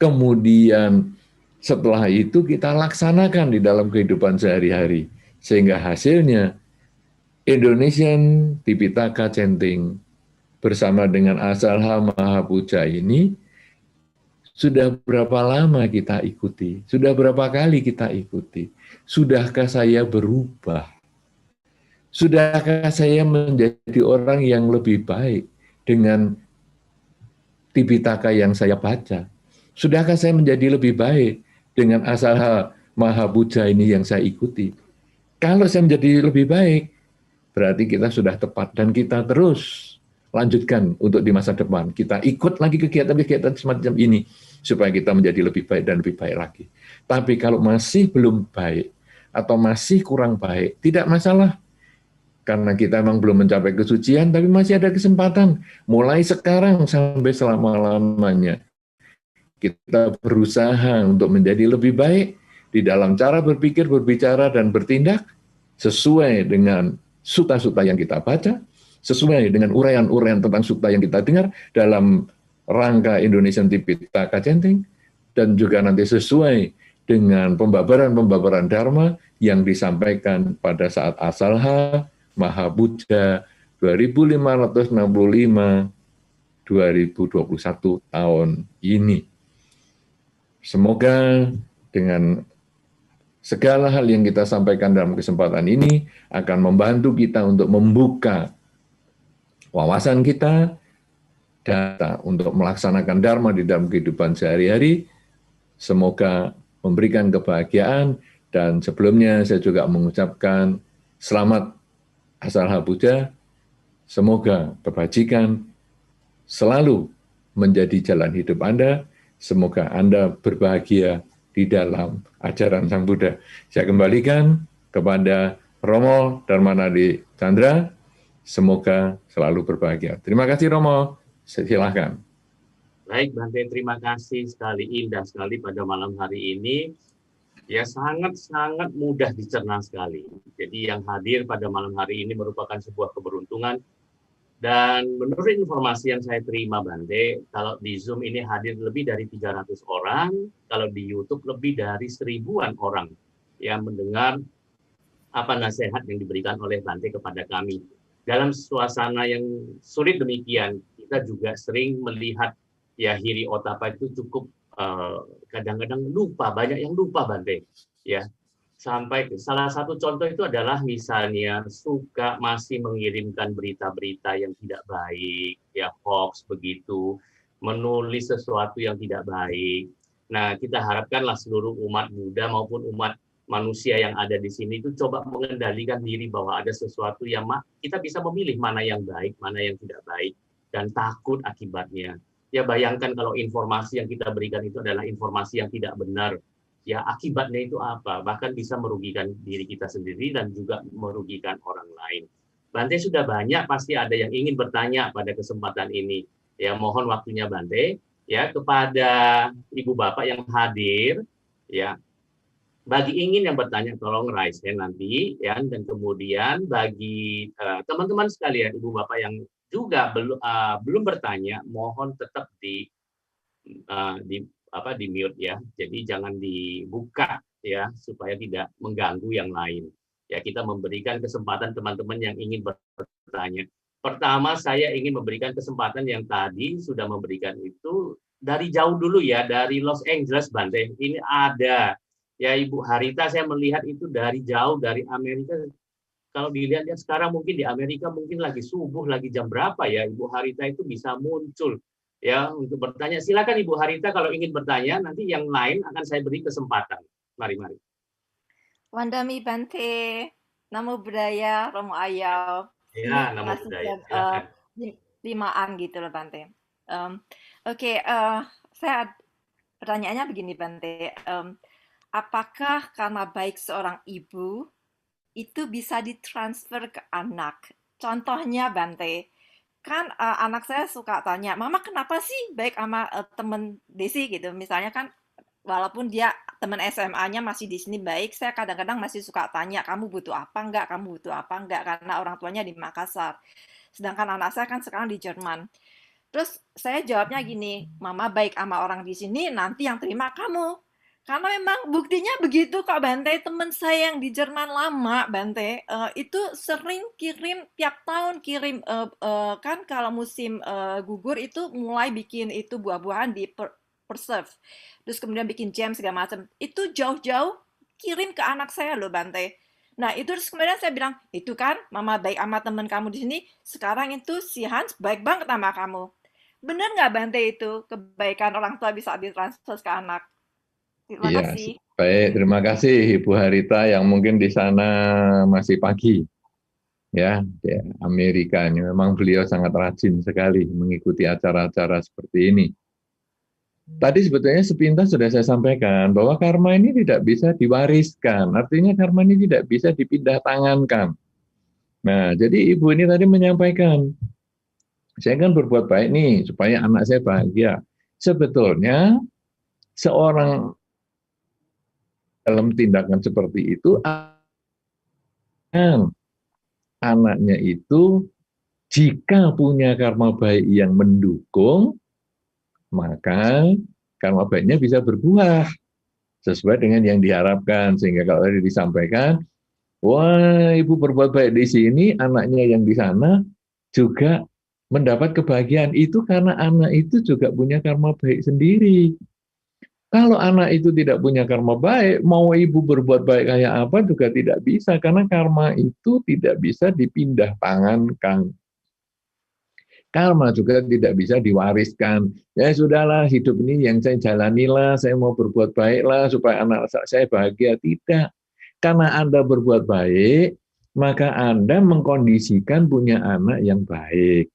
kemudian setelah itu kita laksanakan di dalam kehidupan sehari-hari, sehingga hasilnya Indonesian Tipitaka Chanting bersama dengan Asalha Mahapuja ini sudah berapa lama kita ikuti? Sudah berapa kali kita ikuti? Sudahkah saya berubah? Sudahkah saya menjadi orang yang lebih baik dengan Tipitaka yang saya baca? Sudahkah saya menjadi lebih baik dengan Asalha Mahapuja ini yang saya ikuti? Kalau saya menjadi lebih baik, berarti kita sudah tepat dan kita terus lanjutkan untuk di masa depan. Kita ikut lagi kegiatan-kegiatan semacam ini supaya kita menjadi lebih baik dan lebih baik lagi. Tapi kalau masih belum baik atau masih kurang baik, tidak masalah. Karena kita memang belum mencapai kesucian, tapi masih ada kesempatan. Mulai sekarang sampai selama-lamanya. Kita berusaha untuk menjadi lebih baik di dalam cara berpikir, berbicara, dan bertindak sesuai dengan suta-suta yang kita baca, sesuai dengan uraian-uraian tentang suta yang kita dengar dalam rangka Indonesian Tipitaka Chanting, dan juga nanti sesuai dengan pembabaran-pembabaran Dharma yang disampaikan pada saat Asalha Mahapuja 2565 2021 tahun ini. Semoga dengan segala hal yang kita sampaikan dalam kesempatan ini akan membantu kita untuk membuka wawasan kita, data untuk melaksanakan Dharma di dalam kehidupan sehari-hari. Semoga memberikan kebahagiaan, dan sebelumnya saya juga mengucapkan selamat Asalha Puja. Semoga kebajikan selalu menjadi jalan hidup Anda. Semoga Anda berbahagia di dalam ajaran Sang Buddha. Saya kembalikan kepada Romo Dharmanadi Chandra. Semoga selalu berbahagia. Terima kasih Romo. Silahkan. Baik, Bante, terima kasih sekali, indah sekali pada malam hari ini. Ya, sangat-sangat mudah dicerna sekali. Jadi yang hadir pada malam hari ini merupakan sebuah keberuntungan. Dan menurut informasi yang saya terima, Bante, kalau di Zoom ini hadir lebih dari 300 orang, kalau di YouTube lebih dari 1000-an orang yang mendengar apa nasihat yang diberikan oleh Bante kepada kami. Dalam suasana yang sulit demikian, kita juga sering melihat ya hiri otapa itu cukup kadang-kadang lupa, banyak yang lupa, Bante. Ya, sampai salah satu contoh itu adalah misalnya suka masih mengirimkan berita-berita yang tidak baik, ya hoax begitu, menulis sesuatu yang tidak baik. Nah, kita harapkanlah seluruh umat Buddha maupun umat manusia yang ada di sini itu coba mengendalikan diri bahwa ada sesuatu yang kita bisa memilih mana yang baik, mana yang tidak baik, dan takut akibatnya. Ya bayangkan kalau informasi yang kita berikan itu adalah informasi yang tidak benar, ya akibatnya itu apa? Bahkan bisa merugikan diri kita sendiri dan juga merugikan orang lain. Bante sudah banyak, pasti ada yang ingin bertanya pada kesempatan ini. Ya mohon waktunya Bante, ya kepada ibu bapak yang hadir, ya bagi ingin yang bertanya tolong raise hand nanti ya, dan kemudian bagi teman-teman sekalian, ibu bapak yang juga belum bertanya, mohon tetap di mute ya. Jadi jangan dibuka ya supaya tidak mengganggu yang lain. Ya, kita memberikan kesempatan teman-teman yang ingin bertanya. Pertama, saya ingin memberikan kesempatan yang tadi sudah memberikan itu dari jauh dulu ya, dari Los Angeles, Bante. Ini ada ya Ibu Harita, saya melihat itu dari jauh, dari Amerika. Kalau dilihat ya sekarang mungkin di Amerika mungkin lagi subuh, lagi jam berapa ya, Ibu Harita itu bisa muncul ya untuk bertanya. Silakan Ibu Harita kalau ingin bertanya, nanti yang lain akan saya beri kesempatan. Mari. Wandami Bante, Namo Buddhaya, Romo Ayau. Ya, Ini nama masih budaya. jam 5-an gitu loh Bante. Oke, saya pertanyaannya begini Bante. Apakah karena baik seorang ibu itu bisa ditransfer ke anak? Contohnya Bante, kan anak saya suka tanya, Mama kenapa sih baik sama temen Desi gitu. Misalnya kan walaupun dia teman SMA-nya masih di sini baik, saya kadang-kadang masih suka tanya, kamu butuh apa enggak, karena orang tuanya di Makassar. Sedangkan anak saya kan sekarang di Jerman. Terus saya jawabnya gini, Mama baik sama orang di sini, nanti yang terima kamu. Karena memang buktinya begitu kok Bante, teman saya yang di Jerman lama Bante, itu sering kirim tiap tahun kirim kan kalau musim gugur itu mulai bikin itu buah-buahan di preserve. Terus kemudian bikin jam segala macam. Itu jauh-jauh kirim ke anak saya loh Bante. Nah itu terus kemudian saya bilang, itu kan Mama baik sama teman kamu di sini, sekarang itu si Hans baik banget sama kamu. Bener nggak Bante itu kebaikan orang tua bisa ditransfer ke anak? Terima Iya, kasih. baik. Terima kasih Ibu Harita yang mungkin di sana masih pagi. Ya, di Amerika ini memang beliau sangat rajin sekali mengikuti acara-acara seperti ini. Tadi sebetulnya sepintas sudah saya sampaikan bahwa karma ini tidak bisa diwariskan, artinya karma ini tidak bisa dipindah tangankan. Nah, jadi ibu ini tadi menyampaikan, saya kan berbuat baik nih supaya anak saya bahagia. Sebetulnya seorang dalam tindakan seperti itu, anaknya itu jika punya karma baik yang mendukung, maka karma baiknya bisa berbuah sesuai dengan yang diharapkan. Sehingga kalau tadi disampaikan, wah ibu berbuat baik di sini, anaknya yang di sana juga mendapat kebahagiaan. Itu karena anak itu juga punya karma baik sendiri. Kalau anak itu tidak punya karma baik, mau ibu berbuat baik kayak apa juga tidak bisa, karena karma itu tidak bisa dipindah tangankan. Karma juga tidak bisa diwariskan. Ya sudahlah, hidup ini yang saya jalanilah, saya mau berbuat baiklah supaya anak saya bahagia. Tidak. Karena Anda berbuat baik, maka Anda mengkondisikan punya anak yang baik.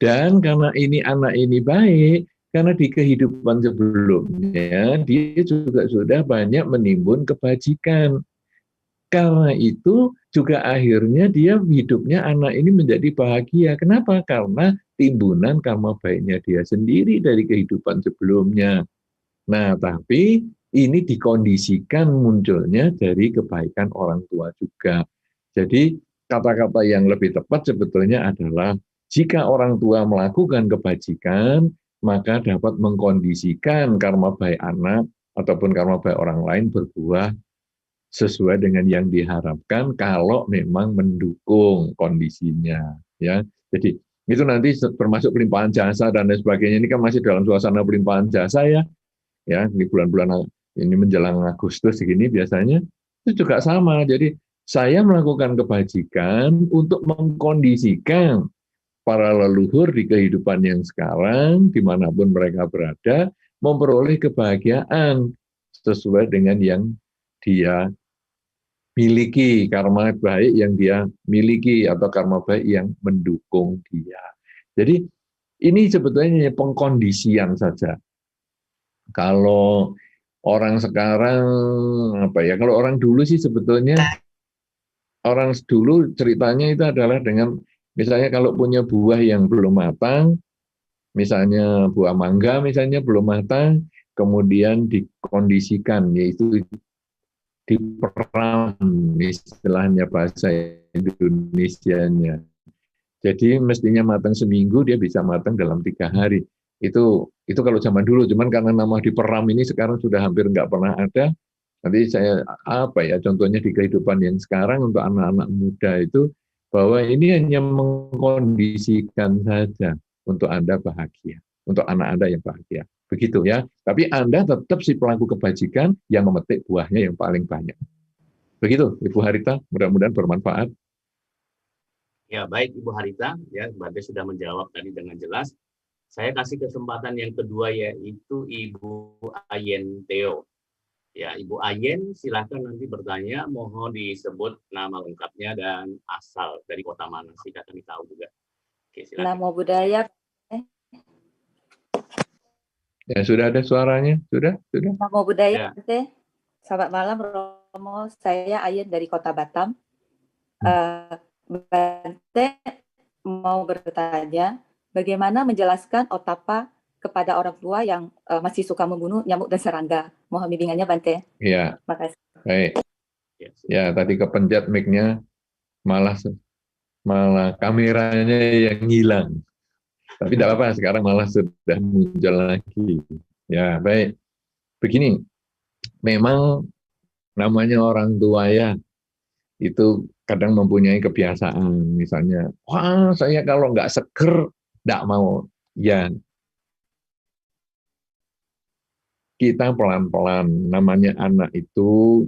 Dan karena ini anak ini baik, karena di kehidupan sebelumnya, dia juga sudah banyak menimbun kebajikan. Karena itu juga akhirnya dia hidupnya anak ini menjadi bahagia. Kenapa? Karena timbunan karma baiknya dia sendiri dari kehidupan sebelumnya. Nah, tapi ini dikondisikan munculnya dari kebaikan orang tua juga. Jadi kata-kata yang lebih tepat sebetulnya adalah jika orang tua melakukan kebajikan, maka dapat mengkondisikan karma baik anak ataupun karma baik orang lain berbuah sesuai dengan yang diharapkan kalau memang mendukung kondisinya, ya. Jadi itu nanti termasuk pelimpahan jasa dan lain sebagainya. Ini kan masih dalam suasana pelimpahan jasa ya di bulan-bulan ini menjelang Agustus segini biasanya itu juga sama. Jadi saya melakukan kebajikan untuk mengkondisikan para leluhur di kehidupan yang sekarang, dimanapun mereka berada, memperoleh kebahagiaan sesuai dengan yang dia miliki, karma baik yang dia miliki, atau karma baik yang mendukung dia. Jadi ini sebetulnya pengkondisian saja. Kalau orang sekarang, kalau orang dulu sih sebetulnya, orang dulu ceritanya itu adalah dengan misalnya kalau punya buah yang belum matang, misalnya buah mangga misalnya belum matang, kemudian dikondisikan, yaitu diperam istilahnya bahasa Indonesianya. Jadi mestinya matang seminggu, dia bisa matang dalam 3 hari. Itu kalau zaman dulu, cuman karena nama diperam ini sekarang sudah hampir nggak pernah ada. Nanti saya contohnya di kehidupan yang sekarang untuk anak-anak muda itu, bahwa ini hanya mengkondisikan saja untuk Anda bahagia, untuk anak Anda yang bahagia. Begitu ya. Tapi Anda tetap si pelaku kebajikan yang memetik buahnya yang paling banyak. Begitu, Ibu Harita, mudah-mudahan bermanfaat. Ya, baik Ibu Harita, ya Bante sudah menjawab tadi dengan jelas. Saya kasih kesempatan yang kedua yaitu Ibu Ayen Theo. Ya, Ibu Ayen silakan nanti bertanya, mohon disebut nama lengkapnya dan asal dari kota mana, sih kami tahu juga. Oke, silakan. Namo Buddhaya. Ya, sudah ada suaranya? Sudah? Namo Buddhaya, Ya. Bante. Selamat malam, Romo. Saya Ayen dari Kota Batam. Bante mau bertanya, bagaimana menjelaskan otapa kepada orang tua yang masih suka membunuh nyamuk dan serangga? Mohon bimbingannya, Bante. Iya. Makasih. Baik. Ya, tadi kepencet mic-nya, malah kameranya yang hilang. Tapi tidak apa-apa, sekarang malah sudah muncul lagi. Ya, baik. Begini, memang namanya orang tua ya, itu kadang mempunyai kebiasaan. Misalnya, wah saya kalau nggak seger, nggak mau. Ya, kita pelan-pelan, namanya anak itu,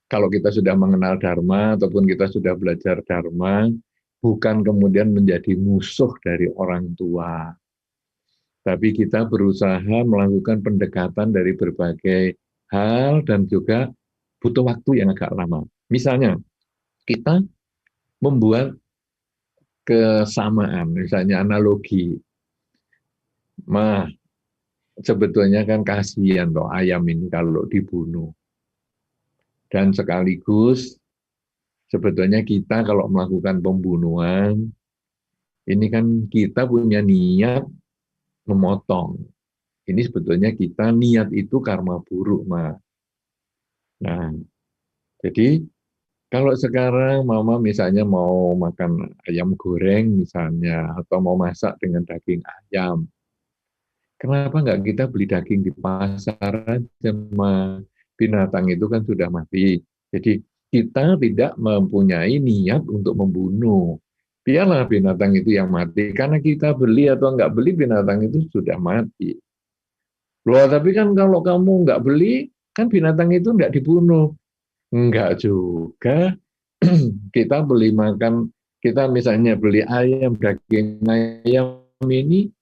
kalau kita sudah mengenal Dharma, ataupun kita sudah belajar Dharma, bukan kemudian menjadi musuh dari orang tua. Tapi kita berusaha melakukan pendekatan dari berbagai hal dan juga butuh waktu yang agak lama. Misalnya, kita membuat kesamaan, misalnya analogi. Sebetulnya kan kasihan loh ayam ini kalau dibunuh. Dan sekaligus sebetulnya kita kalau melakukan pembunuhan, ini kan kita punya niat memotong. Ini sebetulnya kita niat itu karma buruk, Ma. Nah, jadi kalau sekarang Mama misalnya mau makan ayam goreng misalnya, atau mau masak dengan daging ayam, kenapa nggak kita beli daging di pasar aja, Ma? Binatang itu kan sudah mati. Jadi kita tidak mempunyai niat untuk membunuh. Biarlah binatang itu yang mati, karena kita beli atau nggak beli binatang itu sudah mati. Loh, tapi kan kalau kamu nggak beli, kan binatang itu nggak dibunuh. Enggak juga. Kita beli makan, kita misalnya beli ayam, daging ayam ini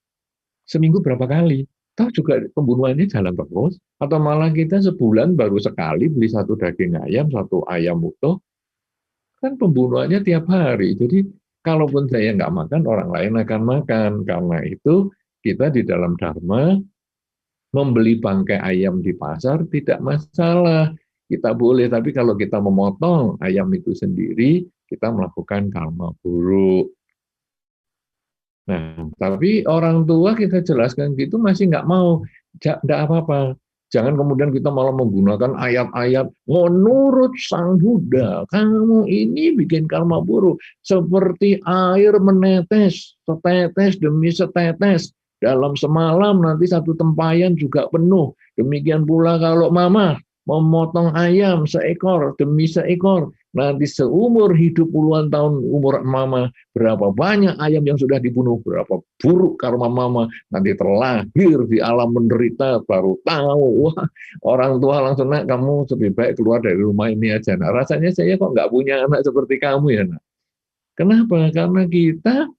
seminggu berapa kali? Tahu juga pembunuhannya jalan terus. Atau malah kita sebulan baru sekali beli satu daging ayam, satu ayam utuh. Kan pembunuhannya tiap hari. Jadi kalaupun saya nggak makan, orang lain akan makan. Karena itu kita di dalam Dharma membeli bangkai ayam di pasar tidak masalah. Kita boleh, tapi kalau kita memotong ayam itu sendiri, kita melakukan karma buruk. Nah, tapi orang tua kita jelaskan gitu masih nggak mau. Nggak apa-apa. Jangan kemudian kita malah menggunakan ayat-ayat, menurut Sang Buddha, kamu ini bikin karma buruk. Seperti air menetes, setetes demi setetes. Dalam semalam nanti satu tempayan juga penuh. Demikian pula kalau Mama memotong ayam seekor demi seekor. Nanti seumur hidup puluhan tahun umur Mama, berapa banyak ayam yang sudah dibunuh, berapa buruk karma Mama. Nanti terlahir di alam menderita, baru tahu. Wah, orang tua langsung, nak kamu lebih baik keluar dari rumah ini aja. Nah, rasanya saya kok nggak punya anak seperti kamu ya, nak. Kenapa? Karena kita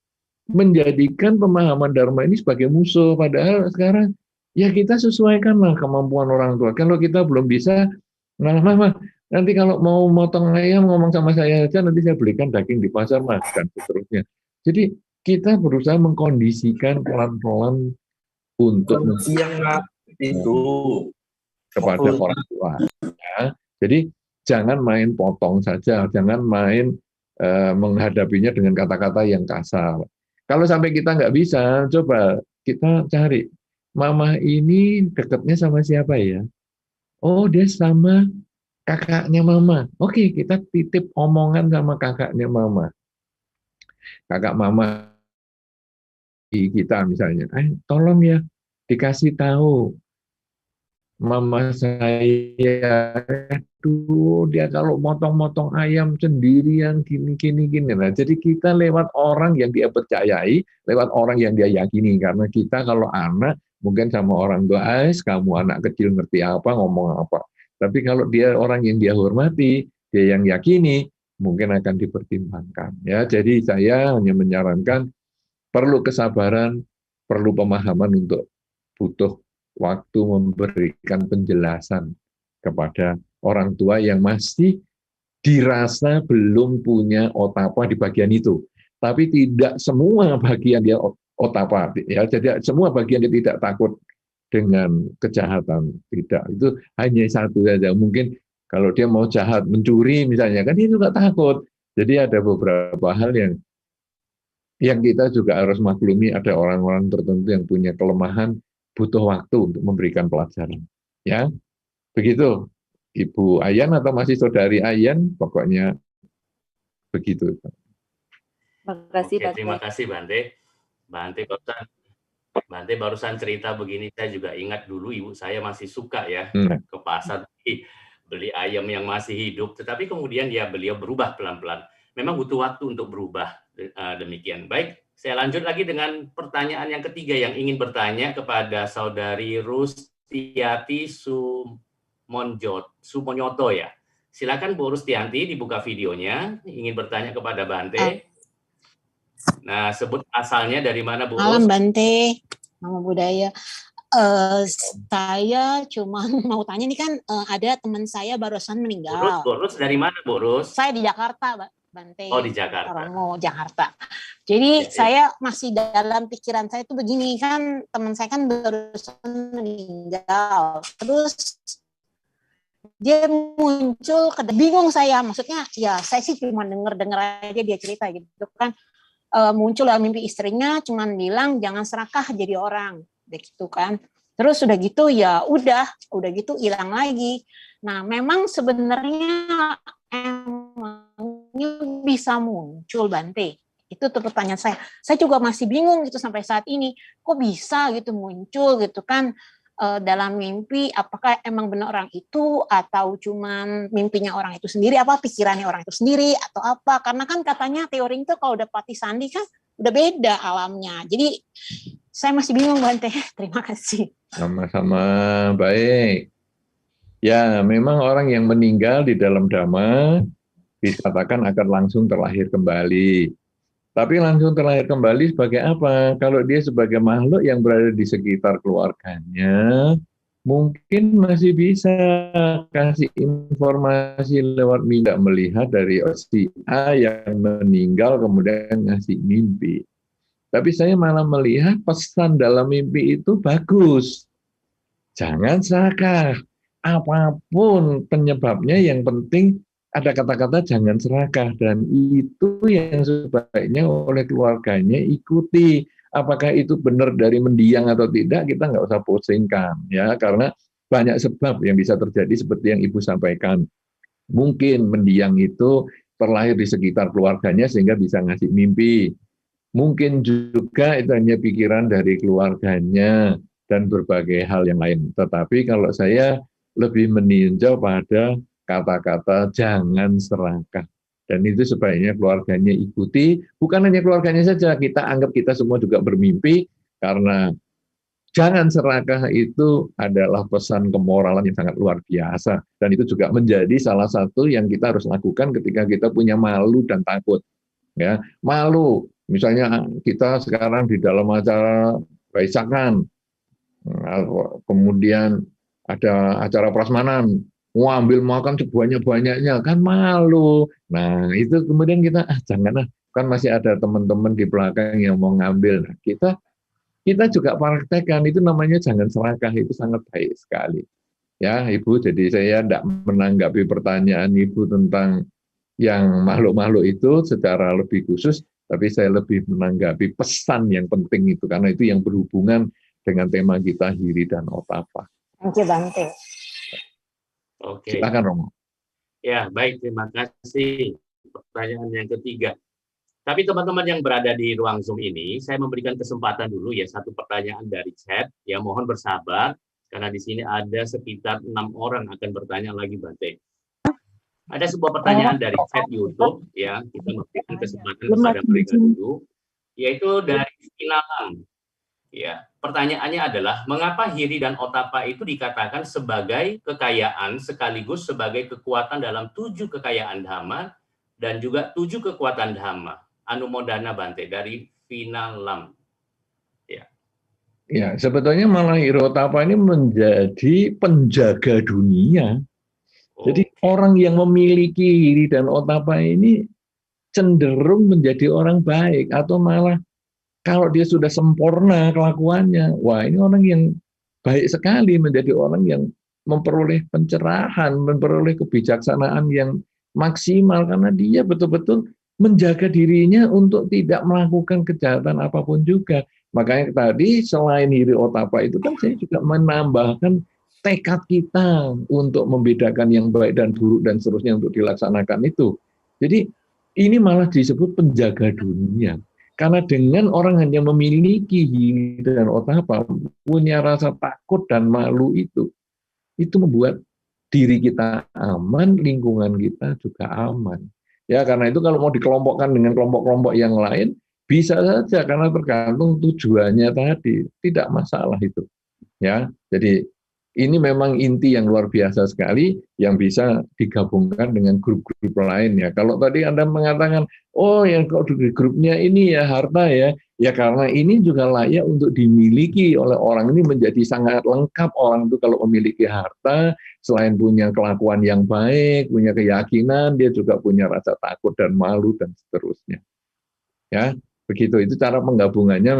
menjadikan pemahaman Dharma ini sebagai musuh. Padahal sekarang ya kita sesuaikanlah kemampuan orang tua. Kalau kita belum bisa, nah Mama, nanti kalau mau motong ayam ngomong sama saya aja, nanti saya belikan daging di pasar, Mas, dan seterusnya. Jadi kita berusaha mengkondisikan pelan-pelan untuk itu kepada orang tua. Ya. Jadi jangan main potong saja, jangan main menghadapinya dengan kata-kata yang kasar. Kalau sampai kita nggak bisa, coba kita cari, Mama ini dekatnya sama siapa ya? Oh, dia sama kakaknya mama. Oke, kita titip omongan sama kakaknya mama. Kakak mama kita misalnya, tolong ya dikasih tahu mama saya, aduh dia kalau motong-motong ayam sendirian gini. Nah, jadi kita lewat orang yang dia percayai, lewat orang yang dia yakini. Karena kita kalau anak mungkin sama orang tua, kamu anak kecil ngerti apa, ngomong apa. Tapi kalau dia orang yang dia hormati, dia yang yakini, mungkin akan dipertimbangkan. Ya, jadi saya hanya menyarankan perlu kesabaran, perlu pemahaman untuk butuh waktu memberikan penjelasan kepada orang tua yang masih dirasa belum punya otapa di bagian itu. Tapi tidak semua bagian dia otapa, ya. Jadi semua bagian dia tidak takut dengan kejahatan, tidak. Itu hanya satu saja. Mungkin kalau dia mau jahat, mencuri misalnya, kan dia juga takut. Jadi ada beberapa hal yang kita juga harus maklumi, ada orang-orang tertentu yang punya kelemahan, butuh waktu untuk memberikan pelajaran. Ya, begitu. Ibu Ayan atau masih saudari Ayan, pokoknya begitu. Terima kasih Bante. Bante barusan cerita begini, saya juga ingat dulu ibu saya masih suka ya ke pasar beli ayam yang masih hidup, tetapi kemudian beliau berubah pelan-pelan. Memang butuh waktu untuk berubah, demikian. Baik, saya lanjut lagi dengan pertanyaan yang ketiga yang ingin bertanya kepada saudari Rustiati Sumonyoto ya. Silakan Bu Rustianti dibuka videonya, ingin bertanya kepada Bante. Nah, sebut asalnya dari mana Bu? Malam Bante, nama budaya. Saya cuma mau tanya, ini kan ada teman saya barusan meninggal. Bu Rus dari mana Bu Rus? Saya di Jakarta, Bante. Oh, di Jakarta. Romo, Jakarta. Jadi saya masih dalam pikiran saya itu begini, kan teman saya kan barusan meninggal. Terus dia muncul, bingung saya, maksudnya ya saya sih cuma dengar aja dia cerita gitu kan. Muncul dalam mimpi istrinya, cuman bilang jangan serakah jadi orang, gitu kan. Terus udah gitu ya udah gitu hilang lagi. Nah memang sebenarnya emangnya bisa muncul Bante? Itu tuh pertanyaan saya. Saya juga masih bingung gitu sampai saat ini. Kok bisa gitu muncul gitu kan dalam mimpi? Apakah emang benar orang itu atau cuman mimpinya orang itu sendiri? Apa pikirannya orang itu sendiri atau apa? Karena kan katanya teori itu kalau udah pati sandi kan udah beda alamnya. Jadi saya masih bingung Bante. Terima kasih. Sama-sama, baik. Ya, memang orang yang meninggal di dalam Dhamma dikatakan akan langsung terlahir kembali. Tapi langsung terlahir kembali sebagai apa? Kalau dia sebagai makhluk yang berada di sekitar keluarganya, mungkin masih bisa kasih informasi lewat minta melihat dari si A yang meninggal kemudian ngasih mimpi. Tapi saya malah melihat pesan dalam mimpi itu bagus. Jangan serakah. Apapun penyebabnya, yang penting ada kata-kata jangan serakah, dan itu yang sebaiknya oleh keluarganya ikuti. Apakah itu benar dari mendiang atau tidak, kita nggak usah pusingkan ya, karena banyak sebab yang bisa terjadi seperti yang Ibu sampaikan. Mungkin mendiang itu terlahir di sekitar keluarganya sehingga bisa ngasih mimpi. Mungkin juga itu hanya pikiran dari keluarganya dan berbagai hal yang lain. Tetapi kalau saya lebih meninjau pada kata-kata jangan serakah. Dan itu sebaiknya keluarganya ikuti, bukan hanya keluarganya saja, kita anggap kita semua juga bermimpi, karena jangan serakah itu adalah pesan kemoralan yang sangat luar biasa. Dan itu juga menjadi salah satu yang kita harus lakukan ketika kita punya malu dan takut. Ya, malu, misalnya kita sekarang di dalam acara Waisakan, kemudian ada acara prasmanan, ambil makan sebanyak-banyaknya, kan malu. Nah, itu kemudian kita, janganlah, kan masih ada teman-teman di belakang yang mau ngambil. Nah, kita juga praktekkan, itu namanya jangan serakah, itu sangat baik sekali. Ya, Ibu, jadi saya tidak menanggapi pertanyaan Ibu tentang yang makhluk-makhluk itu secara lebih khusus, tapi saya lebih menanggapi pesan yang penting itu, karena itu yang berhubungan dengan tema kita, Hiri dan Otapa. Thank you, Bante. Oke. Silakan Romo. Ya, baik, terima kasih. Pertanyaan yang ketiga. Tapi teman-teman yang berada di ruang Zoom ini, saya memberikan kesempatan dulu ya, satu pertanyaan dari chat. Ya, mohon bersabar, karena di sini ada sekitar 6 orang akan bertanya lagi, Bante. Ada sebuah pertanyaan dari chat YouTube, ya, kita memberikan kesempatan kepada mereka dulu, yaitu dari Sinalam. Ya, pertanyaannya adalah, mengapa Hiri dan Otapa itu dikatakan sebagai kekayaan sekaligus sebagai kekuatan dalam 7 kekayaan Dhamma dan juga 7 kekuatan Dhamma? Anumodana Bante dari Finalam. Ya. Ya, sebetulnya malah Hiri Otapa ini menjadi penjaga dunia. Jadi orang yang memiliki Hiri dan Otapa ini cenderung menjadi orang baik, atau malah kalau dia sudah sempurna kelakuannya, wah ini orang yang baik sekali, menjadi orang yang memperoleh pencerahan, memperoleh kebijaksanaan yang maksimal, karena dia betul-betul menjaga dirinya untuk tidak melakukan kejahatan apapun juga. Makanya tadi selain Hiri Otapa itu kan saya juga menambahkan tekad kita untuk membedakan yang baik dan buruk dan seterusnya untuk dilaksanakan itu. Jadi ini malah disebut penjaga dunia. Karena dengan orang hanya memiliki Hiri dan Otapa, punya rasa takut dan malu itu membuat diri kita aman, lingkungan kita juga aman. Ya, karena itu kalau mau dikelompokkan dengan kelompok-kelompok yang lain, bisa saja karena tergantung tujuannya tadi, tidak masalah itu. Ya, jadi ini memang inti yang luar biasa sekali yang bisa digabungkan dengan grup-grup lain ya. Kalau tadi Anda mengatakan, oh yang kok di grupnya ini ya harta ya, ya karena ini juga layak untuk dimiliki oleh orang. Ini menjadi sangat lengkap orang itu kalau memiliki harta, selain punya kelakuan yang baik, punya keyakinan, dia juga punya rasa takut dan malu dan seterusnya. Ya, begitu. Itu cara penggabungannya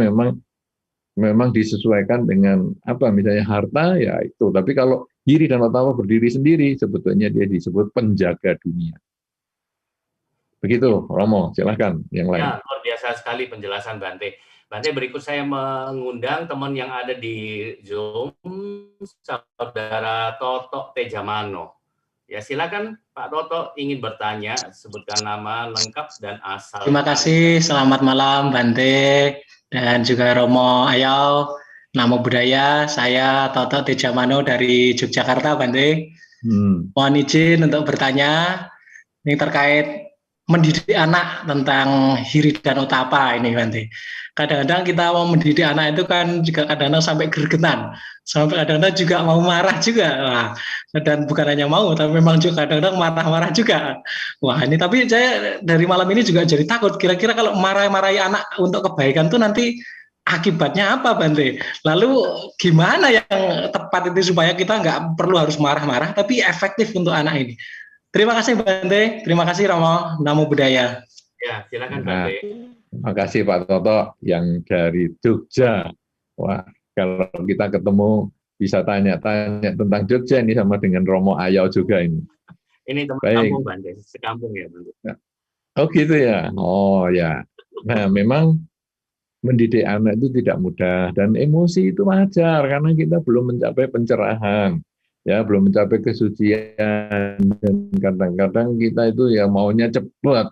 memang disesuaikan dengan apa, misalnya harta ya itu, tapi kalau Hiri dan Otapa berdiri sendiri sebetulnya dia disebut penjaga dunia. Begitu, Romo, silahkan yang lain. Ya, luar biasa sekali penjelasan Bante. Bante, berikut saya mengundang teman yang ada di Zoom, Saudara Toto Tejamano. Ya, silakan Pak Toto, ingin bertanya, sebutkan nama lengkap dan asal. Terima kasih, selamat malam Bante dan juga Romo Ayau. Namo Buddhaya, saya Toto Tejamano dari Yogyakarta, Bante. Mohon izin untuk bertanya, ini terkait mendidik anak tentang Hiri dan Otapa ini, Bante. Kadang-kadang kita mau mendidik anak itu kan juga kadang-kadang sampai gregetan, sampai kadang-kadang juga mau marah juga. Wah, dan bukan hanya mau, tapi memang juga kadang-kadang marah-marah juga. Wah, ini tapi saya dari malam ini juga jadi takut, kira-kira kalau marah-marahi anak untuk kebaikan tuh nanti akibatnya apa, Bante? Lalu gimana yang tepat itu supaya kita nggak perlu harus marah-marah, tapi efektif untuk anak ini? Terima kasih Bante, terima kasih Romo, Namo Buddhaya. Ya, silakan Bante. Terima kasih Pak Toto yang dari Jogja. Wah, kalau kita ketemu bisa tanya-tanya tentang Jogja ini sama dengan Romo Ayau juga ini. Ini teman kampung Bante, sekampung ya Bante. Oh gitu ya. Oh ya. Nah, memang mendidik anak itu tidak mudah dan emosi itu wajar karena kita belum mencapai pencerahan. Ya, belum mencapai kesucian, dan kadang-kadang kita itu ya maunya cepat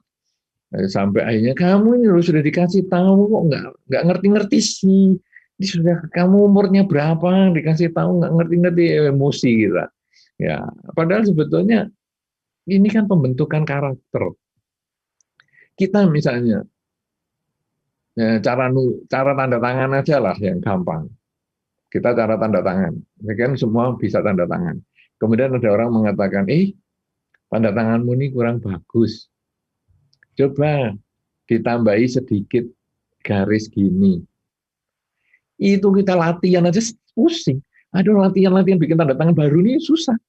sampai akhirnya kamu ini sudah dikasih tahu kok nggak ngerti-ngerti sih, ini sudah kamu umurnya berapa dikasih tahu nggak ngerti-ngerti, emosi kita ya, padahal sebetulnya ini kan pembentukan karakter kita. Misalnya ya, cara tanda tangan aja lah yang gampang. Kita cara tanda tangan, ya kan semua bisa tanda tangan. Kemudian ada orang mengatakan, tanda tanganmu ini kurang bagus. Coba ditambahi sedikit garis gini. Itu kita latihan aja pusing. Aduh, latihan bikin tanda tangan baru ini susah.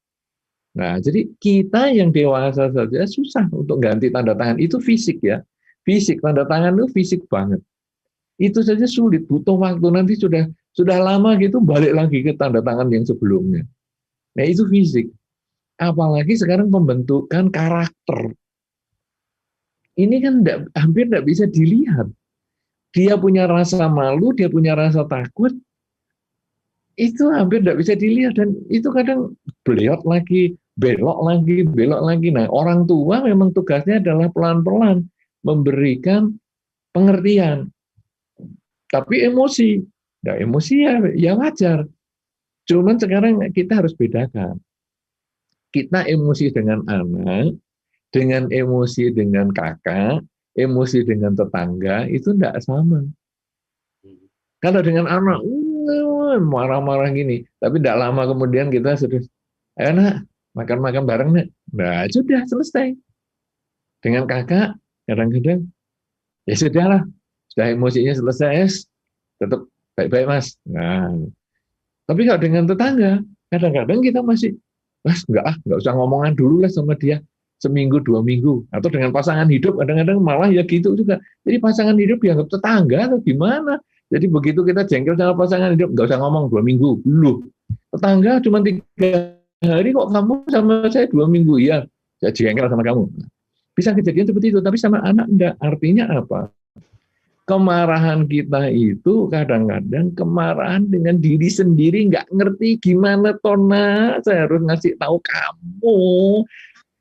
Nah, jadi kita yang dewasa saja susah untuk ganti tanda tangan. Itu fisik ya. Fisik, tanda tangan itu fisik banget. Itu saja sulit, butuh waktu, nanti sudah lama gitu balik lagi ke tanda tangan yang sebelumnya. Nah itu fisik. Apalagi sekarang pembentukan karakter. Ini kan hampir tidak bisa dilihat. Dia punya rasa malu, dia punya rasa takut. Itu hampir tidak bisa dilihat dan itu kadang beliot lagi, belok lagi. Nah, orang tua memang tugasnya adalah pelan-pelan memberikan pengertian. Tapi emosi, nah, emosi ya wajar. Cuman sekarang kita harus bedakan. Kita emosi dengan anak, dengan emosi dengan kakak, emosi dengan tetangga, itu tidak sama. Kalau dengan anak, marah-marah gini, tapi tidak lama kemudian kita sudah, ayo nak, makan-makan bareng nak. Nah, sudah selesai. Dengan kakak, kadang-kadang, ya sudahlah, sudah emosinya selesai, tetap baik-baik mas. Nah, tapi kalau dengan tetangga, kadang-kadang kita masih, mas nggak usah ngomongan dulu lah sama dia, seminggu 2 minggu. Atau dengan pasangan hidup, kadang-kadang malah ya gitu juga. Jadi pasangan hidup dianggap tetangga atau gimana? Jadi begitu kita jengkel sama pasangan hidup, nggak usah ngomong 2 minggu. Loh, tetangga cuma 3 hari kok kamu sama saya 2 minggu. Ya, saya jengkel sama kamu. Bisa kejadian seperti itu, tapi sama anak enggak. Artinya apa? Kemarahan kita itu kadang-kadang kemarahan dengan diri sendiri, nggak ngerti gimana Tona, saya harus ngasih tahu kamu.